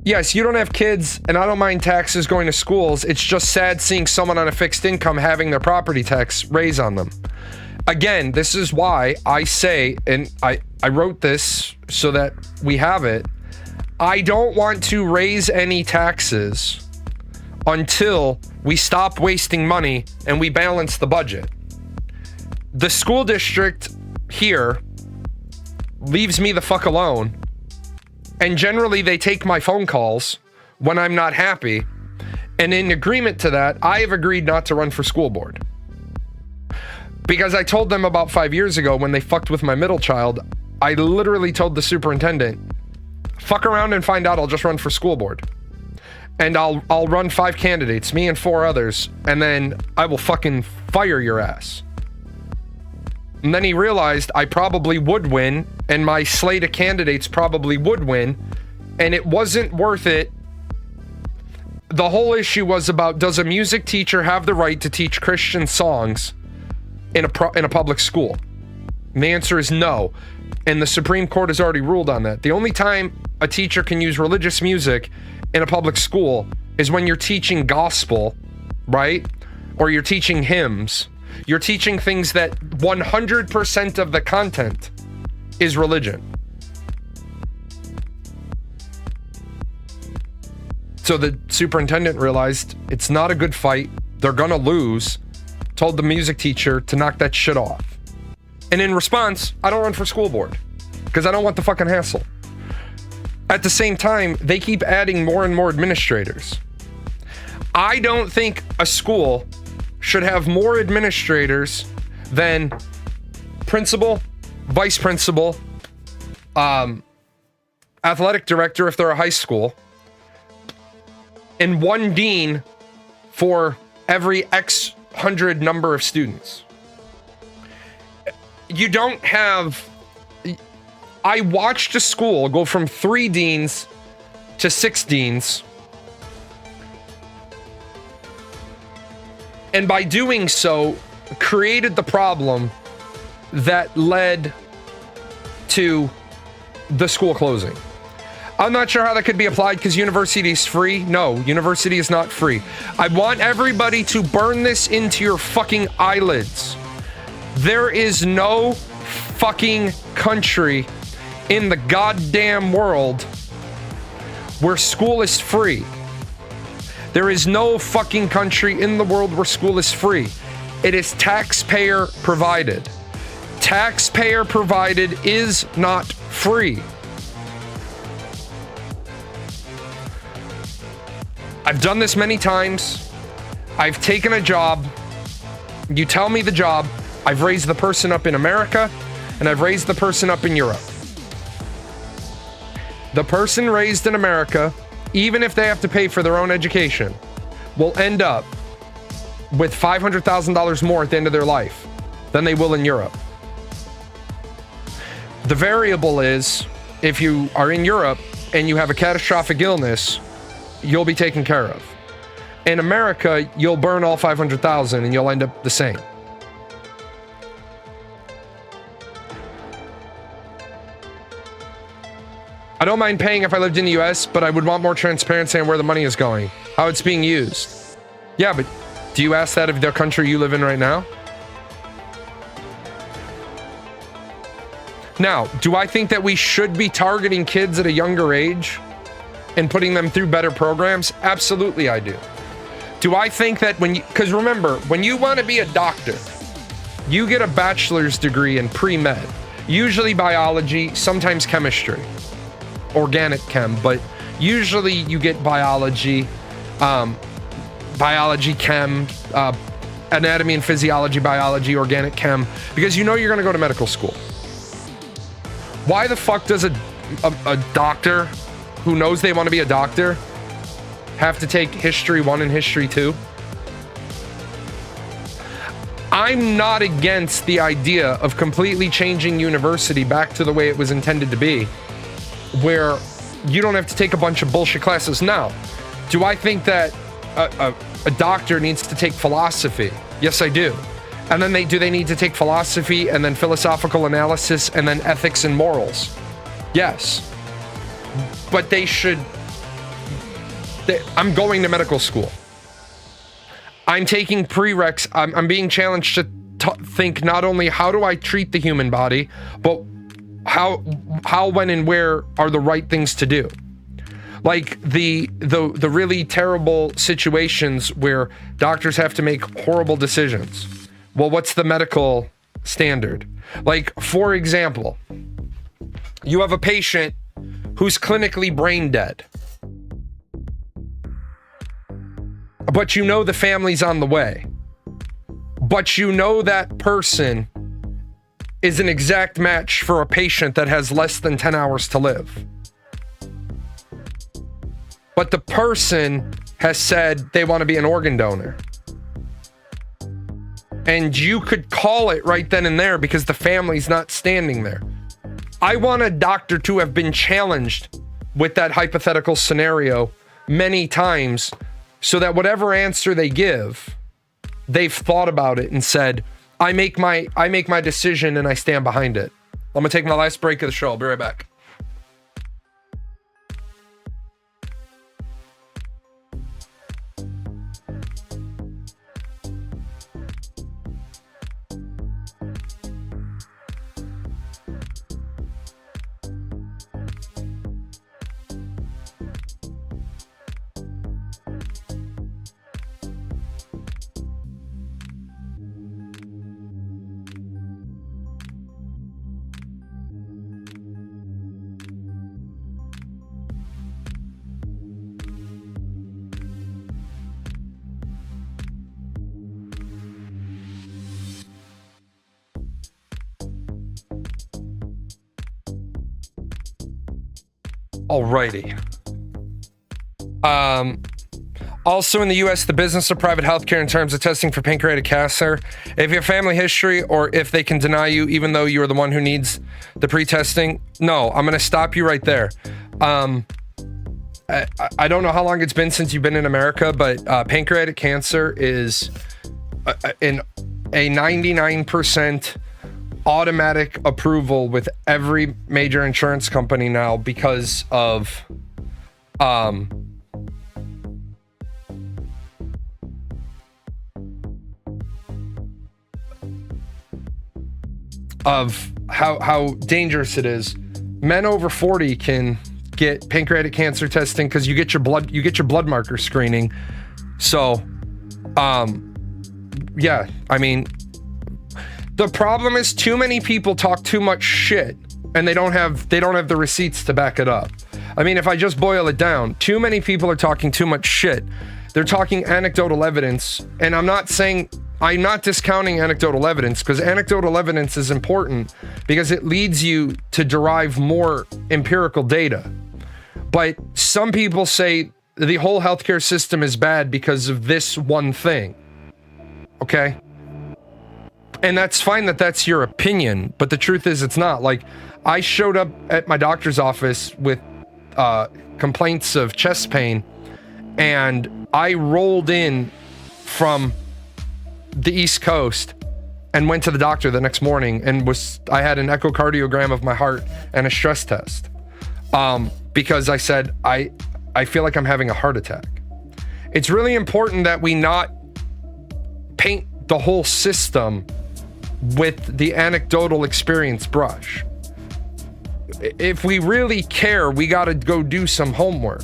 Yes, you don't have kids, and I don't mind taxes going to schools. It's just sad seeing someone on a fixed income having their property tax raise on them. Again, this is why I say, and I wrote this so that we have it, I don't want to raise any taxes until we stop wasting money and we balance the budget. The school district here leaves me the fuck alone. And generally, they take my phone calls when I'm not happy. And in agreement to that, I have agreed not to run for school board. Because I told them about 5 years ago when they fucked with my middle child, I literally told the superintendent, fuck around and find out, I'll just run for school board. And I'll run 5 candidates, me and 4 others, and then I will fucking fire your ass. And then he realized I probably would win, and my slate of candidates probably would win, and it wasn't worth it. The whole issue was about, does a music teacher have the right to teach Christian songs in a public school? And the answer is no, and the Supreme Court has already ruled on that. The only time a teacher can use religious music in a public school is when you're teaching gospel, right? Or you're teaching hymns. You're teaching things that 100% of the content is religion. So the superintendent realized it's not a good fight. They're gonna lose. Told the music teacher to knock that shit off. And in response, I don't run for school board because I don't want the fucking hassle. At the same time, they keep adding more and more administrators. I don't think a school should have more administrators than principal, vice principal, athletic director if they're a high school, and 1 dean for every X hundred number of students. You don't have... I watched a school go from 3 deans to 6 deans. And by doing so, created the problem that led to the school closing. I'm not sure how that could be applied because university is free. No, university is not free. I want everybody to burn this into your fucking eyelids. There is no fucking country in the goddamn world where school is free. There is no fucking country in the world where school is free. It is taxpayer provided. Taxpayer provided is not free. I've done this many times. I've taken a job. You tell me the job. I've raised the person up in America, and I've raised the person up in Europe. The person raised in America, even if they have to pay for their own education, will end up with $500,000 more at the end of their life than they will in Europe. The variable is, if you are in Europe and you have a catastrophic illness, you'll be taken care of. In America, you'll burn all 500,000 and you'll end up the same. I don't mind paying if I lived in the US, but I would want more transparency on where the money is going, how it's being used. Yeah, but do you ask that of the country you live in right now? Now, do I think that we should be targeting kids at a younger age and putting them through better programs? Absolutely, I do. Do I think that because remember, when you want to be a doctor, you get a bachelor's degree in pre-med, usually biology, sometimes chemistry, organic chem, but usually you get biology, biology chem, anatomy and physiology, biology, organic chem, because you know you're going to go to medical school. Why the fuck does a doctor who knows they want to be a doctor have to take history 1 and history 2? I'm not against the idea of completely changing university back to the way it was intended to be, where you don't have to take a bunch of bullshit classes. Now, do I think that a doctor needs to take philosophy? Yes, I do. And then do they need to take philosophy and then philosophical analysis and then ethics and morals? Yes. But they should... I'm going to medical school. I'm taking prereqs. I'm being challenged to think not only how do I treat the human body, but how, when, and where are the right things to do. Like the really terrible situations where doctors have to make horrible decisions. Well, what's the medical standard? Like, for example, you have a patient who's clinically brain dead, but you know the family's on the way, but you know that person is an exact match for a patient that has less than 10 hours to live. But the person has said they want to be an organ donor. And you could call it right then and there because the family's not standing there. I want a doctor to have been challenged with that hypothetical scenario many times so that whatever answer they give, they've thought about it and said, I make my decision and I stand behind it. I'm gonna take my last break of the show. I'll be right back. Alrighty. Also in the US, the business of private healthcare in terms of testing for pancreatic cancer, if you have family history or if they can deny you even though you're the one who needs the pre-testing, no, I'm going to stop you right there. I don't know how long it's been since you've been in America, but pancreatic cancer is a 99% automatic approval with every major insurance company now because of how dangerous it is. Men over 40 can get pancreatic cancer testing because you get your blood marker screening. So yeah, I mean, the problem is too many people talk too much shit and they don't have the receipts to back it up. I mean, if I just boil it down, too many people are talking too much shit. They're talking anecdotal evidence, and I'm not discounting anecdotal evidence, because anecdotal evidence is important because it leads you to derive more empirical data. But some people say the whole healthcare system is bad because of this one thing. Okay? And that's fine that that's your opinion, but the truth is it's not. Like, I showed up at my doctor's office with complaints of chest pain, and I rolled in from the East Coast and went to the doctor the next morning, and I had an echocardiogram of my heart and a stress test, because I said I feel like I'm having a heart attack. It's really important that we not paint the whole system with the anecdotal experience brush. If we really care, we got to go do some homework.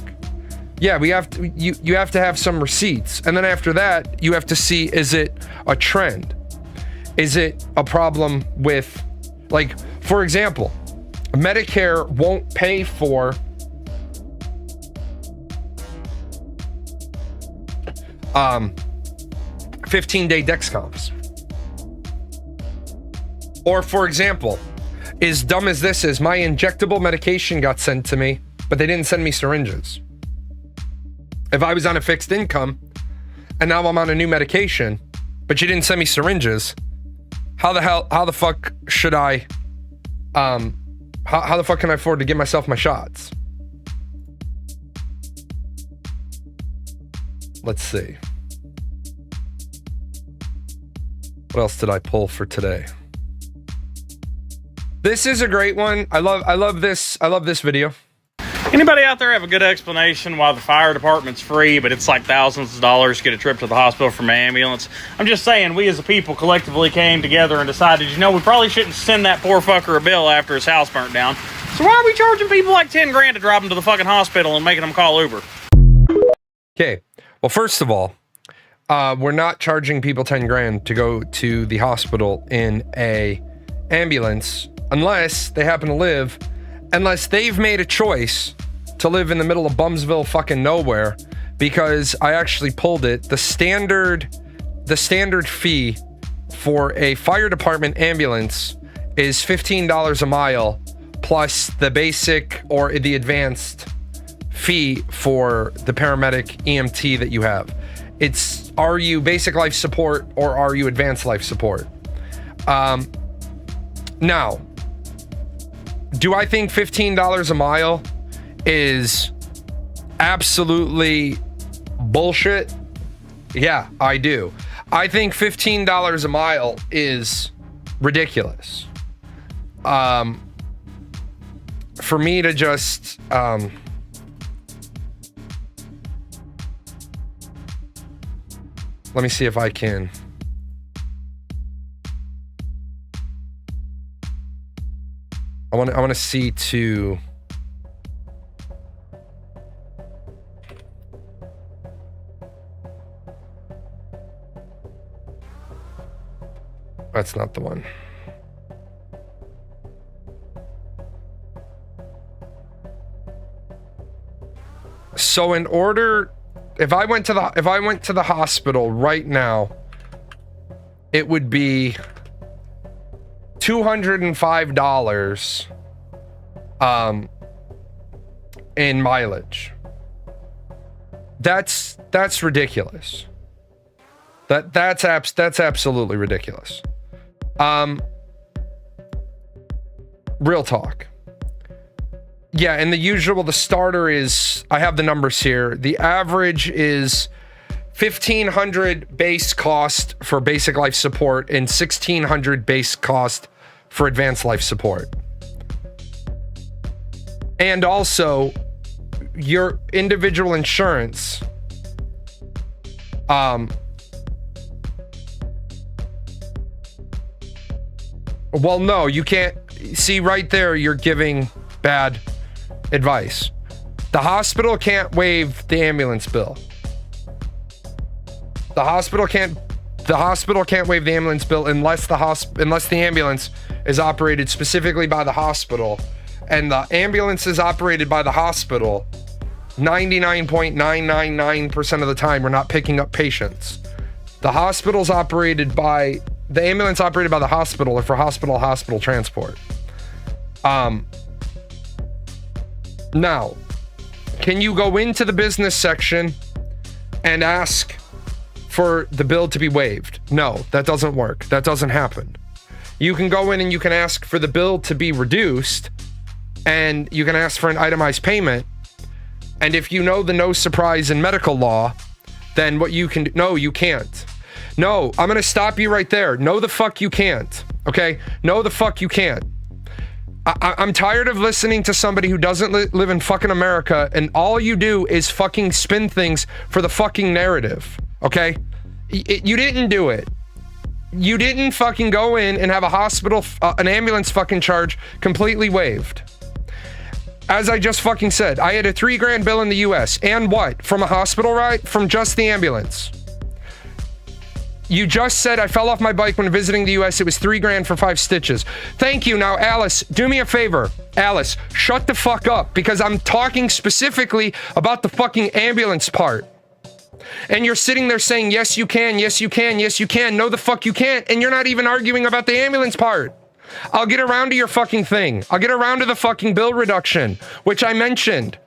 Yeah, we have to. You have to have some receipts, and then after that, you have to see, is it a trend? Is it a problem with, like, for example, Medicare won't pay for 15-day Dexcoms. Or, for example, as dumb as this is, my injectable medication got sent to me, but they didn't send me syringes. If I was on a fixed income and now I'm on a new medication, but you didn't send me syringes, how the fuck should I, how the fuck can I afford to give myself my shots? Let's see. What else did I pull for today? This is a great one. I love this video. Anybody out there have a good explanation why the fire department's free, but it's like thousands of dollars to get a trip to the hospital from an ambulance? I'm just saying, we as a people collectively came together and decided, you know, we probably shouldn't send that poor fucker a bill after his house burnt down. So why are we charging people like 10 grand to drive them to the fucking hospital and making them call Uber? Okay. Well, first of all, we're not charging people 10 grand to go to the hospital in a ambulance unless they happen to live, unless they've made a choice to live in the middle of Bumsville fucking nowhere, because I actually pulled it. The standard fee for a fire department ambulance is $15 a mile plus the basic or the advanced fee for the paramedic EMT that you have. It's, are you basic life support or are you advanced life support? Now, do I think $15 a mile is absolutely bullshit? Yeah, I do. I think $15 a mile is ridiculous. For me to just let me see if I can. I want to see to. That's not the one. So in order, if I went to the hospital right now, it would be $205 in mileage. That's ridiculous. That's absolutely ridiculous. Real talk. Yeah, and the starter is, I have the numbers here. The average is $1,500 base cost for basic life support and $1,600 base cost for advanced life support. And also your individual insurance. Well, no, you can't. See, right there, you're giving bad advice. The hospital can't waive the ambulance bill. The hospital can't The hospital can't waive the ambulance bill unless the ambulance is operated specifically by the hospital, and the ambulance is operated by the hospital 99.999% of the time. We're not picking up patients. The ambulance operated by the hospital or for hospital transport. Now, can you go into the business section and ask for the bill to be waived? No, that doesn't work. That doesn't happen. You can go in and you can ask for the bill to be reduced, and you can ask for an itemized payment. And if you know the no surprise in medical law, then what you can do, no, you can't. No, I'm going to stop you right there. No, the fuck you can't. Okay? No, the fuck you can't. I'm tired of listening to somebody who doesn't live in fucking America, and all you do is fucking spin things for the fucking narrative. Okay? You didn't do it. You didn't fucking go in and have a hospital, an ambulance fucking charge completely waived. As I just fucking said, I had a $3,000 bill in the US. And what? From a hospital ride? From just the ambulance. You just said I fell off my bike when visiting the US. It was $3,000 for 5 stitches. Thank you. Now, Alice, do me a favor. Alice, shut the fuck up, because I'm talking specifically about the fucking ambulance part. And you're sitting there saying, yes, you can, yes, you can, yes, you can. No, the fuck you can't. And you're not even arguing about the ambulance part. I'll get around to your fucking thing. I'll get around to the fucking bill reduction, which I mentioned.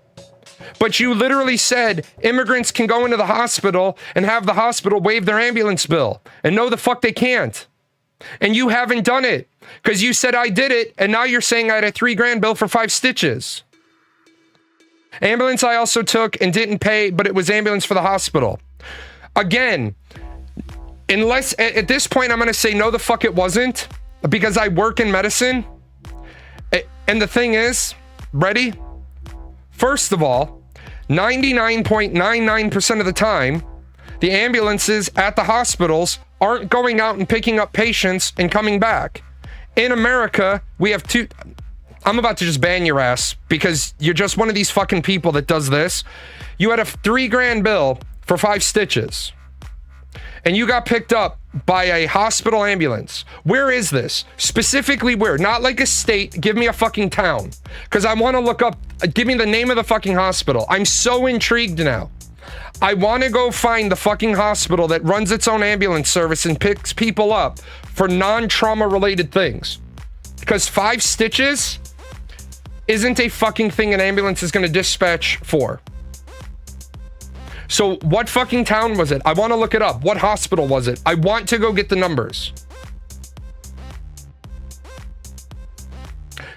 But you literally said immigrants can go into the hospital and have the hospital waive their ambulance bill. And no, the fuck they can't. And you haven't done it because you said I did it. And now you're saying I had a $3,000 bill for 5 stitches. Ambulance I also took and didn't pay, but it was ambulance for the hospital. Again, unless at this point I'm going to say no, the fuck it wasn't, because I work in medicine. And the thing is, ready? First of all, 99.99% of the time, the ambulances at the hospitals aren't going out and picking up patients and coming back. In America, we have two... I'm about to just ban your ass because you're just one of these fucking people that does this. You had a $3,000 bill for 5 stitches. And you got picked up by a hospital ambulance. Where is this? Specifically where? Not like a state. Give me a fucking town. Because I want to look up. Give me the name of the fucking hospital. I'm so intrigued now. I want to go find the fucking hospital that runs its own ambulance service and picks people up for non-trauma related things. Because 5 stitches isn't a fucking thing an ambulance is going to dispatch for. So what fucking town was it? I want to look it up. What hospital was it? I want to go get the numbers.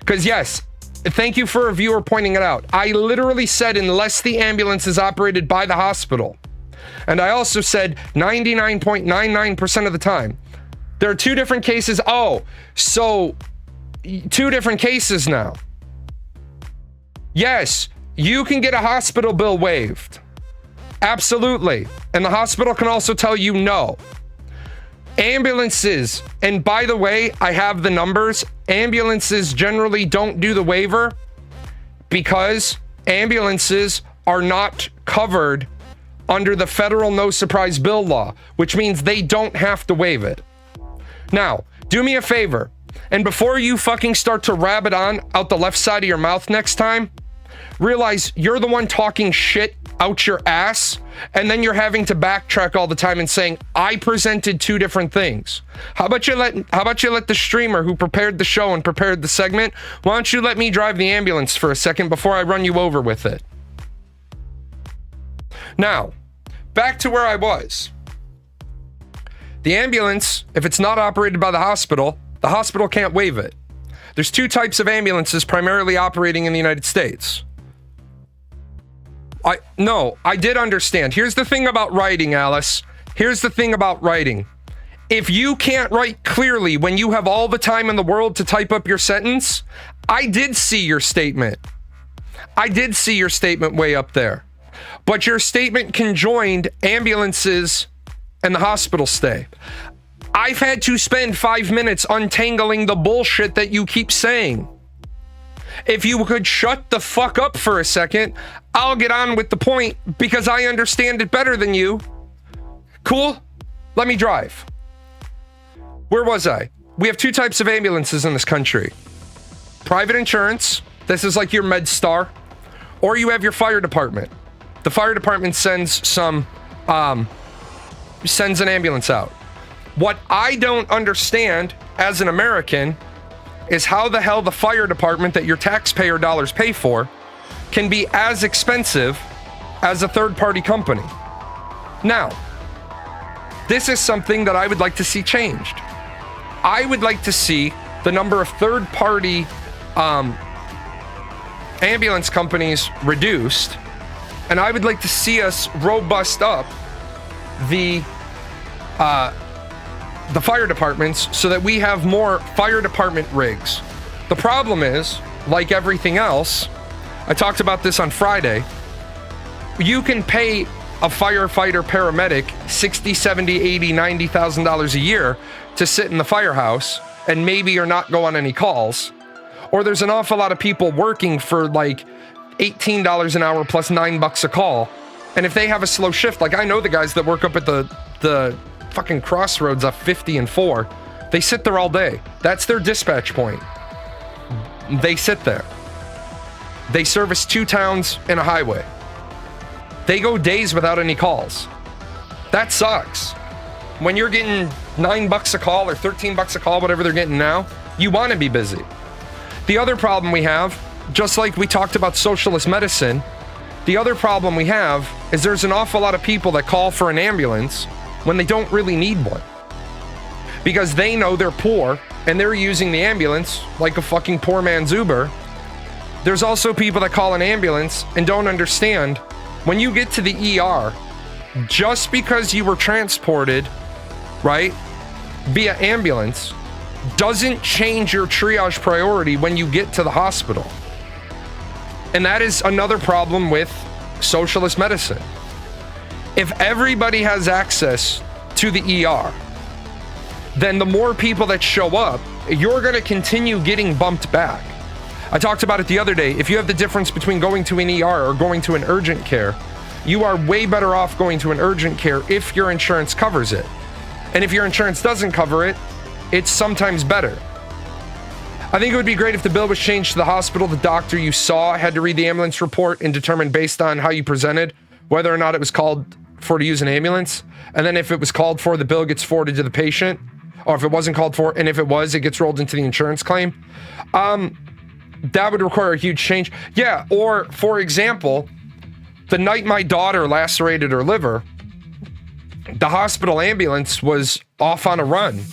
Because yes, thank you for a viewer pointing it out. I literally said unless the ambulance is operated by the hospital. And I also said 99.99% of the time. There are 2 different cases. Oh, so 2 different cases now. Yes, you can get a hospital bill waived. Absolutely. And the hospital can also tell you no. Ambulances, and by the way, I have the numbers. Ambulances generally don't do the waiver because ambulances are not covered under the federal no surprise bill law, which means they don't have to waive it. Now, do me a favor, and before you fucking start to rabbit on out the left side of your mouth next time, realize you're the one talking shit out your ass, and then you're having to backtrack all the time and saying I presented 2 different things. How about you let the streamer who prepared the show and prepared the segment, why don't you let me drive the ambulance for a second before I run you over with it? Now, back to where I was. The ambulance, if it's not operated by the hospital can't waive it. There's 2 types of ambulances primarily operating in the United States. I did understand. Here's the thing about writing, Alice. Here's the thing about writing. If you can't write clearly when you have all the time in the world to type up your sentence, I did see your statement. I did see your statement way up there. But your statement conjoined ambulances and the hospital stay. I've had to spend 5 minutes untangling the bullshit that you keep saying. If you could shut the fuck up for a second, I'll get on with the point because I understand it better than you. Cool? Let me drive. Where was I? We have two types of ambulances in this country. Private insurance, this is like your MedStar, or you have your fire department. The fire department sends an ambulance out. What I don't understand as an American is how the hell the fire department that your taxpayer dollars pay for can be as expensive as a third-party company. Now, this is something that I would like to see changed. I would like to see the number of third-party ambulance companies reduced, and I would like to see us robust up the fire departments so that we have more fire department rigs. The problem is, like everything else, I talked about this on Friday, you can pay a firefighter paramedic $60, $70, $80, $90,000 a year to sit in the firehouse and maybe or not go on any calls. Or there's an awful lot of people working for like $18 an hour plus $9 a call. And if they have a slow shift, like I know the guys that work up at the fucking crossroads of 50 and 4, they sit there all day. That's their dispatch point. They sit there. They service 2 towns and a highway. They go days without any calls. That sucks. When you're getting $9 a call or $13 a call, whatever they're getting now, you want to be busy. The other problem we have, just like we talked about socialist medicine, the other problem we have is there's an awful lot of people that call for an ambulance when they don't really need one. Because they know they're poor and they're using the ambulance like a fucking poor man's Uber. There's also people that call an ambulance and don't understand when you get to the ER, just because you were transported, right, via ambulance, doesn't change your triage priority when you get to the hospital. And that is another problem with socialist medicine. If everybody has access to the ER, then the more people that show up, you're going to continue getting bumped back. I talked about it the other day. If you have the difference between going to an ER or going to an urgent care, you are way better off going to an urgent care if your insurance covers it. And if your insurance doesn't cover it, it's sometimes better. I think it would be great if the bill was changed to the hospital. The doctor you saw had to read the ambulance report and determine based on how you presented whether or not it was called for to use an ambulance. And then if it was called for, the bill gets forwarded to the patient. Or if it wasn't called for, and if it was, it gets rolled into the insurance claim. That would require a huge change. Yeah, or for example, the night my daughter lacerated her liver, the hospital ambulance was off on a run.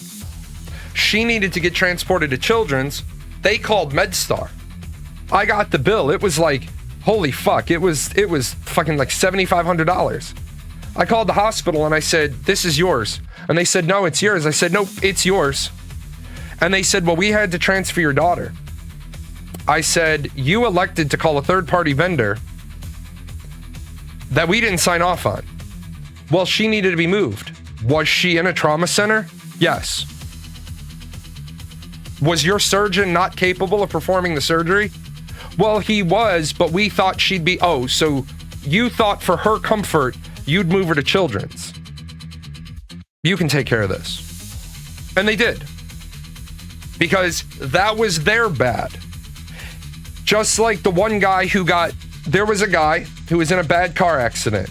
She needed to get transported to Children's. They called MedStar. I got the bill. It was like, holy fuck. It was fucking like $7,500. I called the hospital and I said, this is yours. And they said, no, it's yours. I said, no, it's yours. And they said, well, we had to transfer your daughter. I said, you elected to call a third-party vendor that we didn't sign off on. Well, she needed to be moved. Was she in a trauma center? Yes. Was your surgeon not capable of performing the surgery? Well, he was, but we thought she'd be... Oh, so you thought for her comfort, you'd move her to Children's. You can take care of this. And they did. Because that was their bad. Just like the one guy there was a guy who was in a bad car accident,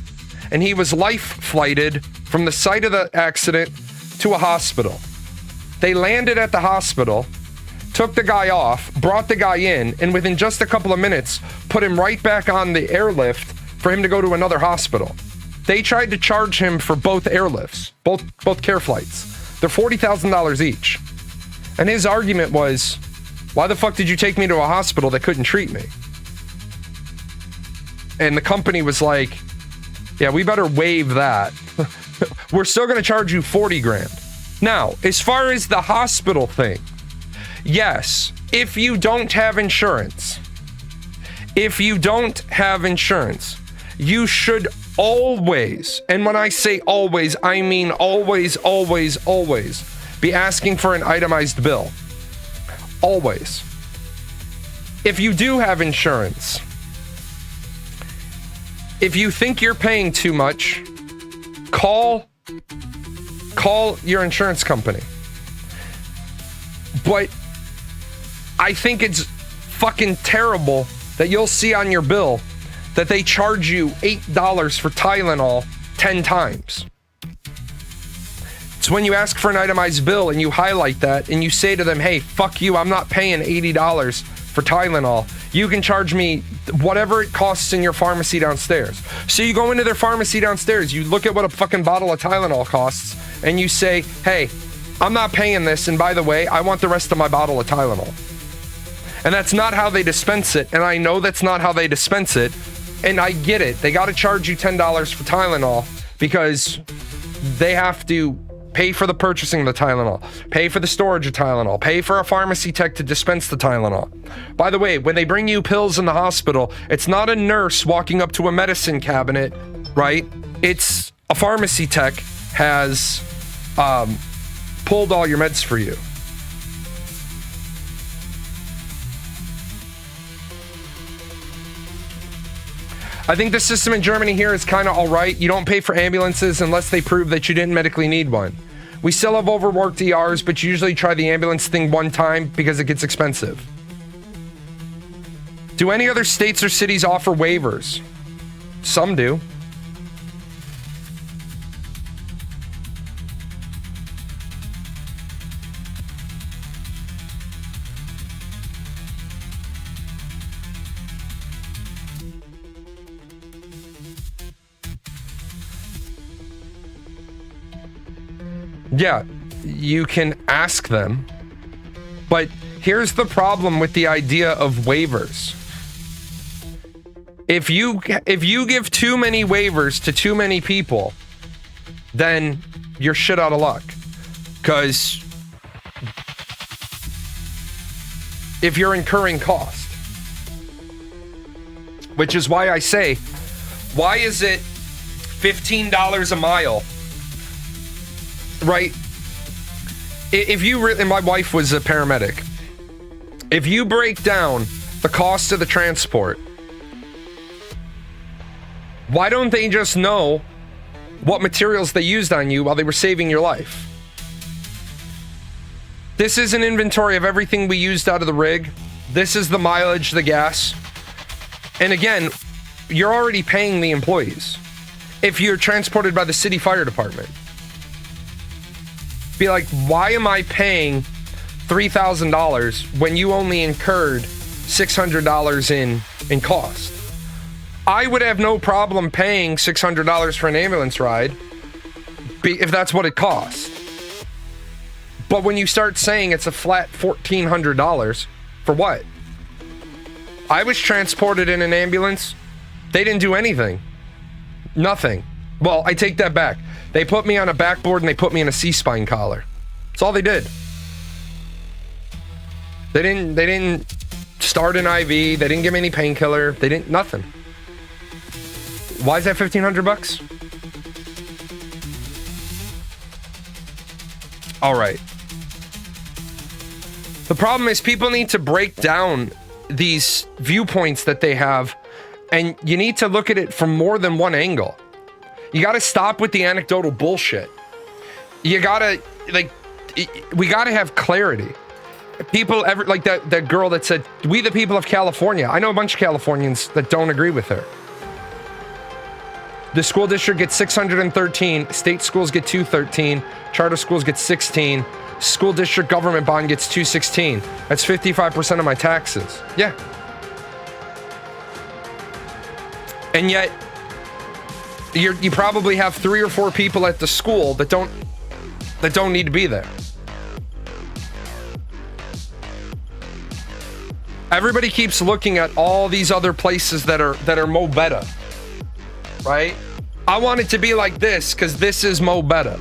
and he was life flighted from the site of the accident to a hospital. They landed at the hospital, took the guy off, brought the guy in, and within just a couple of minutes, put him right back on the airlift for him to go to another hospital. They tried to charge him for both airlifts, both care flights. They're $40,000 each. And his argument was, why the fuck did you take me to a hospital that couldn't treat me? And the company was like, yeah, we better waive that. We're still going to charge you $40,000. Now, as far as the hospital thing, yes, if you don't have insurance, you should always, and when I say always, I mean always, always, always, be asking for an itemized bill. Always. If you do have insurance, if you think you're paying too much, call your insurance company. But I think it's fucking terrible that you'll see on your bill that they charge you $8 for Tylenol 10 times. It's when you ask for an itemized bill and you highlight that and you say to them, hey, fuck you, I'm not paying $80 for Tylenol. You can charge me whatever it costs in your pharmacy downstairs. So you go into their pharmacy downstairs, you look at what a fucking bottle of Tylenol costs, and you say, hey, I'm not paying this, and by the way, I want the rest of my bottle of Tylenol. And that's not how they dispense it, and I know that's not how they dispense it, and I get it. They got to charge you $10 for Tylenol because they have to pay for the purchasing of the Tylenol, pay for the storage of Tylenol, pay for a pharmacy tech to dispense the Tylenol. By the way, when they bring you pills in the hospital, it's not a nurse walking up to a medicine cabinet, right? It's a pharmacy tech has pulled all your meds for you. I think the system in Germany here is kind of all right. You don't pay for ambulances unless they prove that you didn't medically need one. We still have overworked ERs, but you usually try the ambulance thing one time because it gets expensive. Do any other states or cities offer waivers? Some do. Yeah, you can ask them, but here's the problem with the idea of waivers. If you give too many waivers to too many people, then you're shit out of luck. Because if you're incurring cost, which is why I say, why is it $15 a mile? Right? If you really, my wife was a paramedic. If you break down the cost of the transport, why don't they just know what materials they used on you while they were saving your life? This is an inventory of everything we used out of the rig. This is the mileage, the gas. And again, you're already paying the employees if you're transported by the city fire department. Be like, why am I paying $3,000 when you only incurred $600 in cost? I would have no problem paying $600 for an ambulance ride if that's what it costs. But when you start saying it's a flat $1,400, for what? I was transported in an ambulance. They didn't do anything. Nothing. Well, I take that back. They put me on a backboard and they put me in a C-spine collar. That's all they did. They didn't start an IV. They didn't give me any painkiller. They didn't, nothing. Why is that $1,500? All right. The problem is people need to break down these viewpoints that they have, and you need to look at it from more than one angle. You got to stop with the anecdotal bullshit. You got to, like, we got to have clarity. People ever, like that girl that said, we the people of California. I know a bunch of Californians that don't agree with her. The school district gets 613, state schools get 213, charter schools get 16, school district government bond gets 216. That's 55% of my taxes. Yeah. And yet, you probably have 3 or 4 people at the school that don't need to be there. Everybody keeps looking at all these other places that are Mo Better, right? I want it to be like this because this is Mo Better.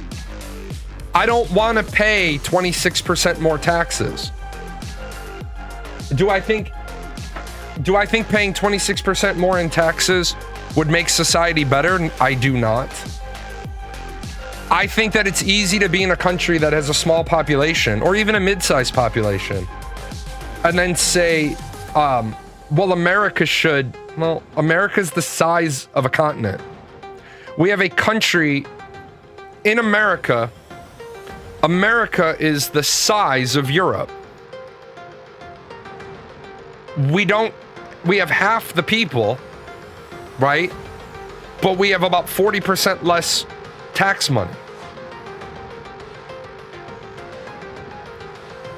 I don't want to pay 26% more taxes. Do I think paying 26% more in taxes would make society better? I do not. I think that it's easy to be in a country that has a small population or even a mid-sized population and then say, well, America's the size of a continent. We have a country in America. America is the size of Europe. we have half the people, right? But we have about 40% less tax money.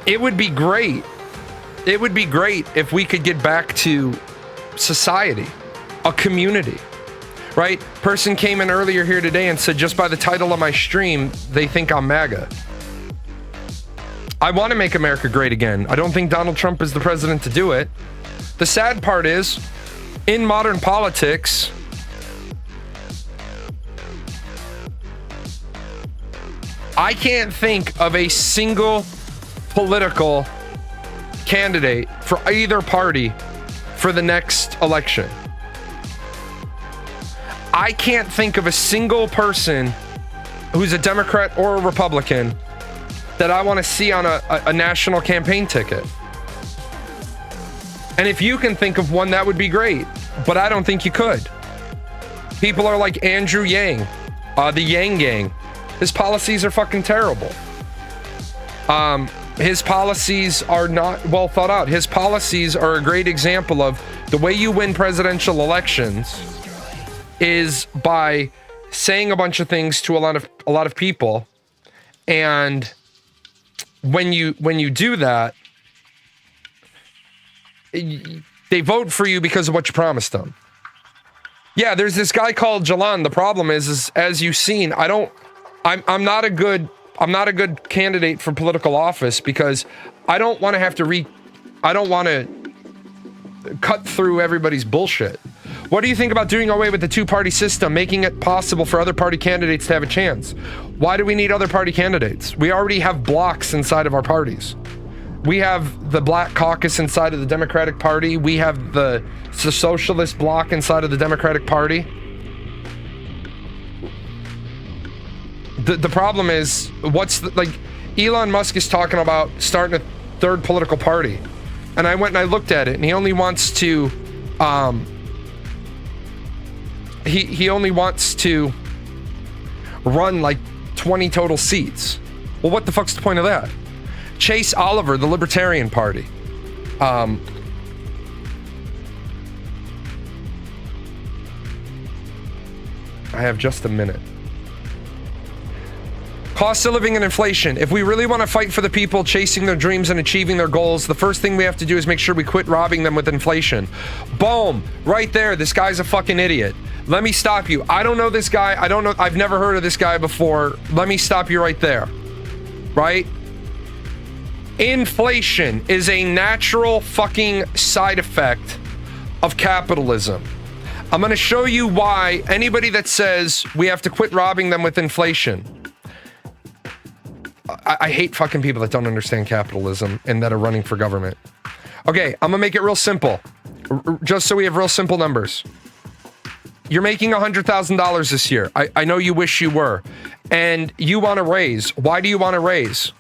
It would be great. It would be great if we could get back to society, a community, right? Person came in earlier here today and said, just by the title of my stream, they think I'm MAGA. I want to make America great again. I don't think Donald Trump is the president to do it. The sad part is, in modern politics, I can't think of a single political candidate for either party for the next election. I can't think of a single person who's a Democrat or a Republican that I want to see on a national campaign ticket. And if you can think of one, that would be great. But I don't think you could. People are like Andrew Yang, the Yang Gang. His policies are fucking terrible. His policies are not well thought out. His policies are a great example of the way you win presidential elections is by saying a bunch of things to a lot of people, and when you do that, they vote for you because of what you promised them. Yeah, there's this guy called Jalan. The problem is as you've seen, I'm not a good candidate for political office because I don't want to cut through everybody's bullshit. What do you think about doing away with the two-party system, making it possible for other party candidates to have a chance? Why do we need other party candidates? We already have blocks inside of our parties. We have the Black Caucus inside of the Democratic Party. We have the Socialist Bloc inside of the Democratic Party. The problem is, Elon Musk is talking about starting a third political party. And I went and I looked at it, and he only wants to, he only wants to run like 20 total seats. Well, what the fuck's the point of that? Chase Oliver, the Libertarian Party. I have just a minute. Cost of living and inflation. If we really want to fight for the people chasing their dreams and achieving their goals, the first thing we have to do is make sure we quit robbing them with inflation. Boom. Right there. This guy's a fucking idiot. Let me stop you. I don't know this guy. I've never heard of this guy before. Let me stop you right there. Right? Inflation is a natural fucking side effect of capitalism. I'm going to show you why anybody that says we have to quit robbing them with inflation. I hate fucking people that don't understand capitalism and that are running for government. Okay, I'm gonna make it real simple. Just so we have real simple numbers. You're making $100,000 this year. I know you wish you were. And you want a raise. Why do you want a raise?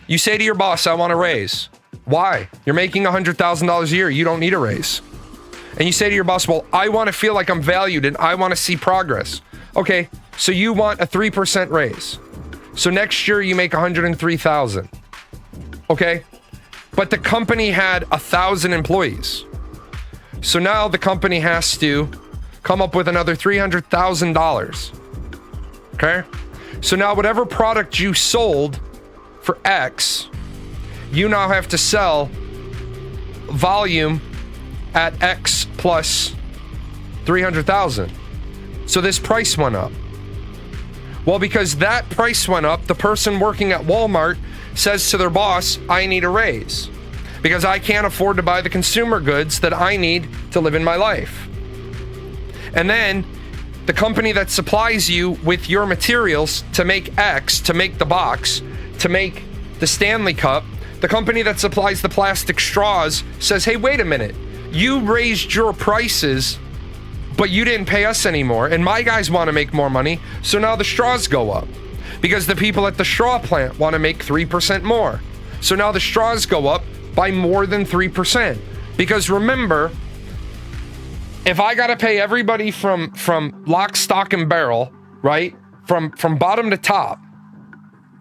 You say to your boss, I want a raise. Why? You're making $100,000 a year. You don't need a raise. And you say to your boss, well, I want to feel like I'm valued and I want to see progress. Okay, so you want a 3% raise. So next year you make $103,000. Okay? But the company had 1,000 employees. So now the company has to come up with another $300,000. Okay? So now whatever product you sold for X, you now have to sell volume at X plus 300,000. So this price went up. Well, because that price went up, the person working at Walmart says to their boss, I need a raise because I can't afford to buy the consumer goods that I need to live in my life. And then the company that supplies you with your materials to make X, to make the box, to make the Stanley Cup, the company that supplies the plastic straws says, hey, wait a minute, you raised your prices, but you didn't pay us anymore, and my guys want to make more money, so now the straws go up. Because the people at the straw plant want to make 3% more. So now the straws go up by more than 3%. Because remember, if I got to pay everybody from lock, stock, and barrel, right, from bottom to top,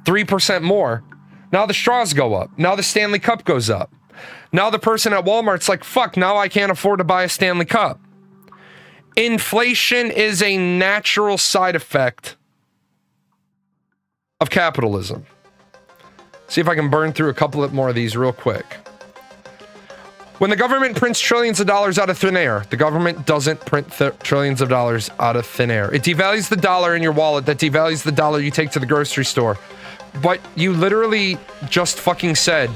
3% more, now the straws go up. Now the Stanley Cup goes up. Now the person at Walmart's like, fuck, now I can't afford to buy a Stanley Cup. Inflation is a natural side effect of capitalism. See if I can burn through a couple more of these real quick. When the government prints trillions of dollars out of thin air, the government doesn't print trillions of dollars out of thin air. It devalues the dollar in your wallet. That devalues the dollar you take to the grocery store. But you literally just fucking said,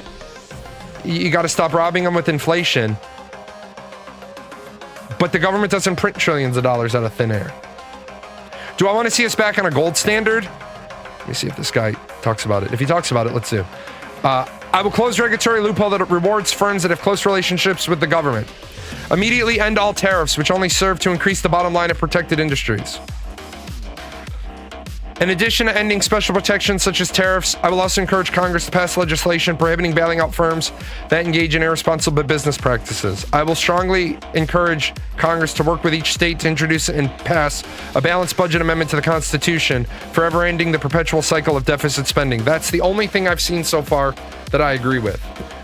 you got to stop robbing them with inflation. But the government doesn't print trillions of dollars out of thin air. Do I want to see us back on a gold standard? Let me see if this guy talks about it. If he talks about it, let's do. I will close regulatory loophole that rewards firms that have close relationships with the government. Immediately end all tariffs, which only serve to increase the bottom line of protected industries. In addition to ending special protections such as tariffs, I will also encourage Congress to pass legislation prohibiting bailing out firms that engage in irresponsible business practices. I will strongly encourage Congress to work with each state to introduce and pass a balanced budget amendment to the Constitution, forever ending the perpetual cycle of deficit spending. That's the only thing I've seen so far that I agree with.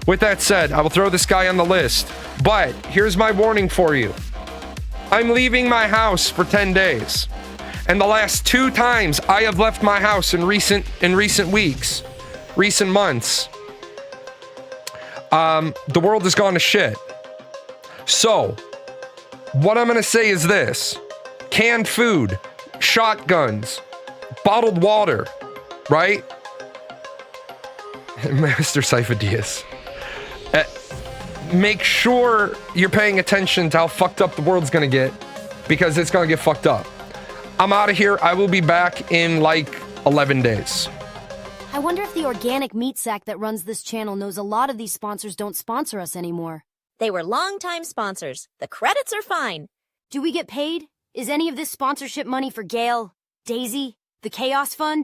With that said, I will throw this guy on the list, but here's my warning for you. I'm leaving my house for 10 days. And the last 2 times I have left my house in recent weeks, recent months, the world has gone to shit. So, what I'm going to say is this. Canned food, shotguns, bottled water, right? Mr. Saifadias. Make sure you're paying attention to how fucked up the world's going to get, because it's going to get fucked up. I'm out of here. I will be back in like 11 days. I wonder if the organic meat sack that runs this channel knows a lot of these sponsors don't sponsor us anymore. They were longtime sponsors. The credits are fine. Do we get paid? Is any of this sponsorship money for Gail, Daisy, the Chaos Fund?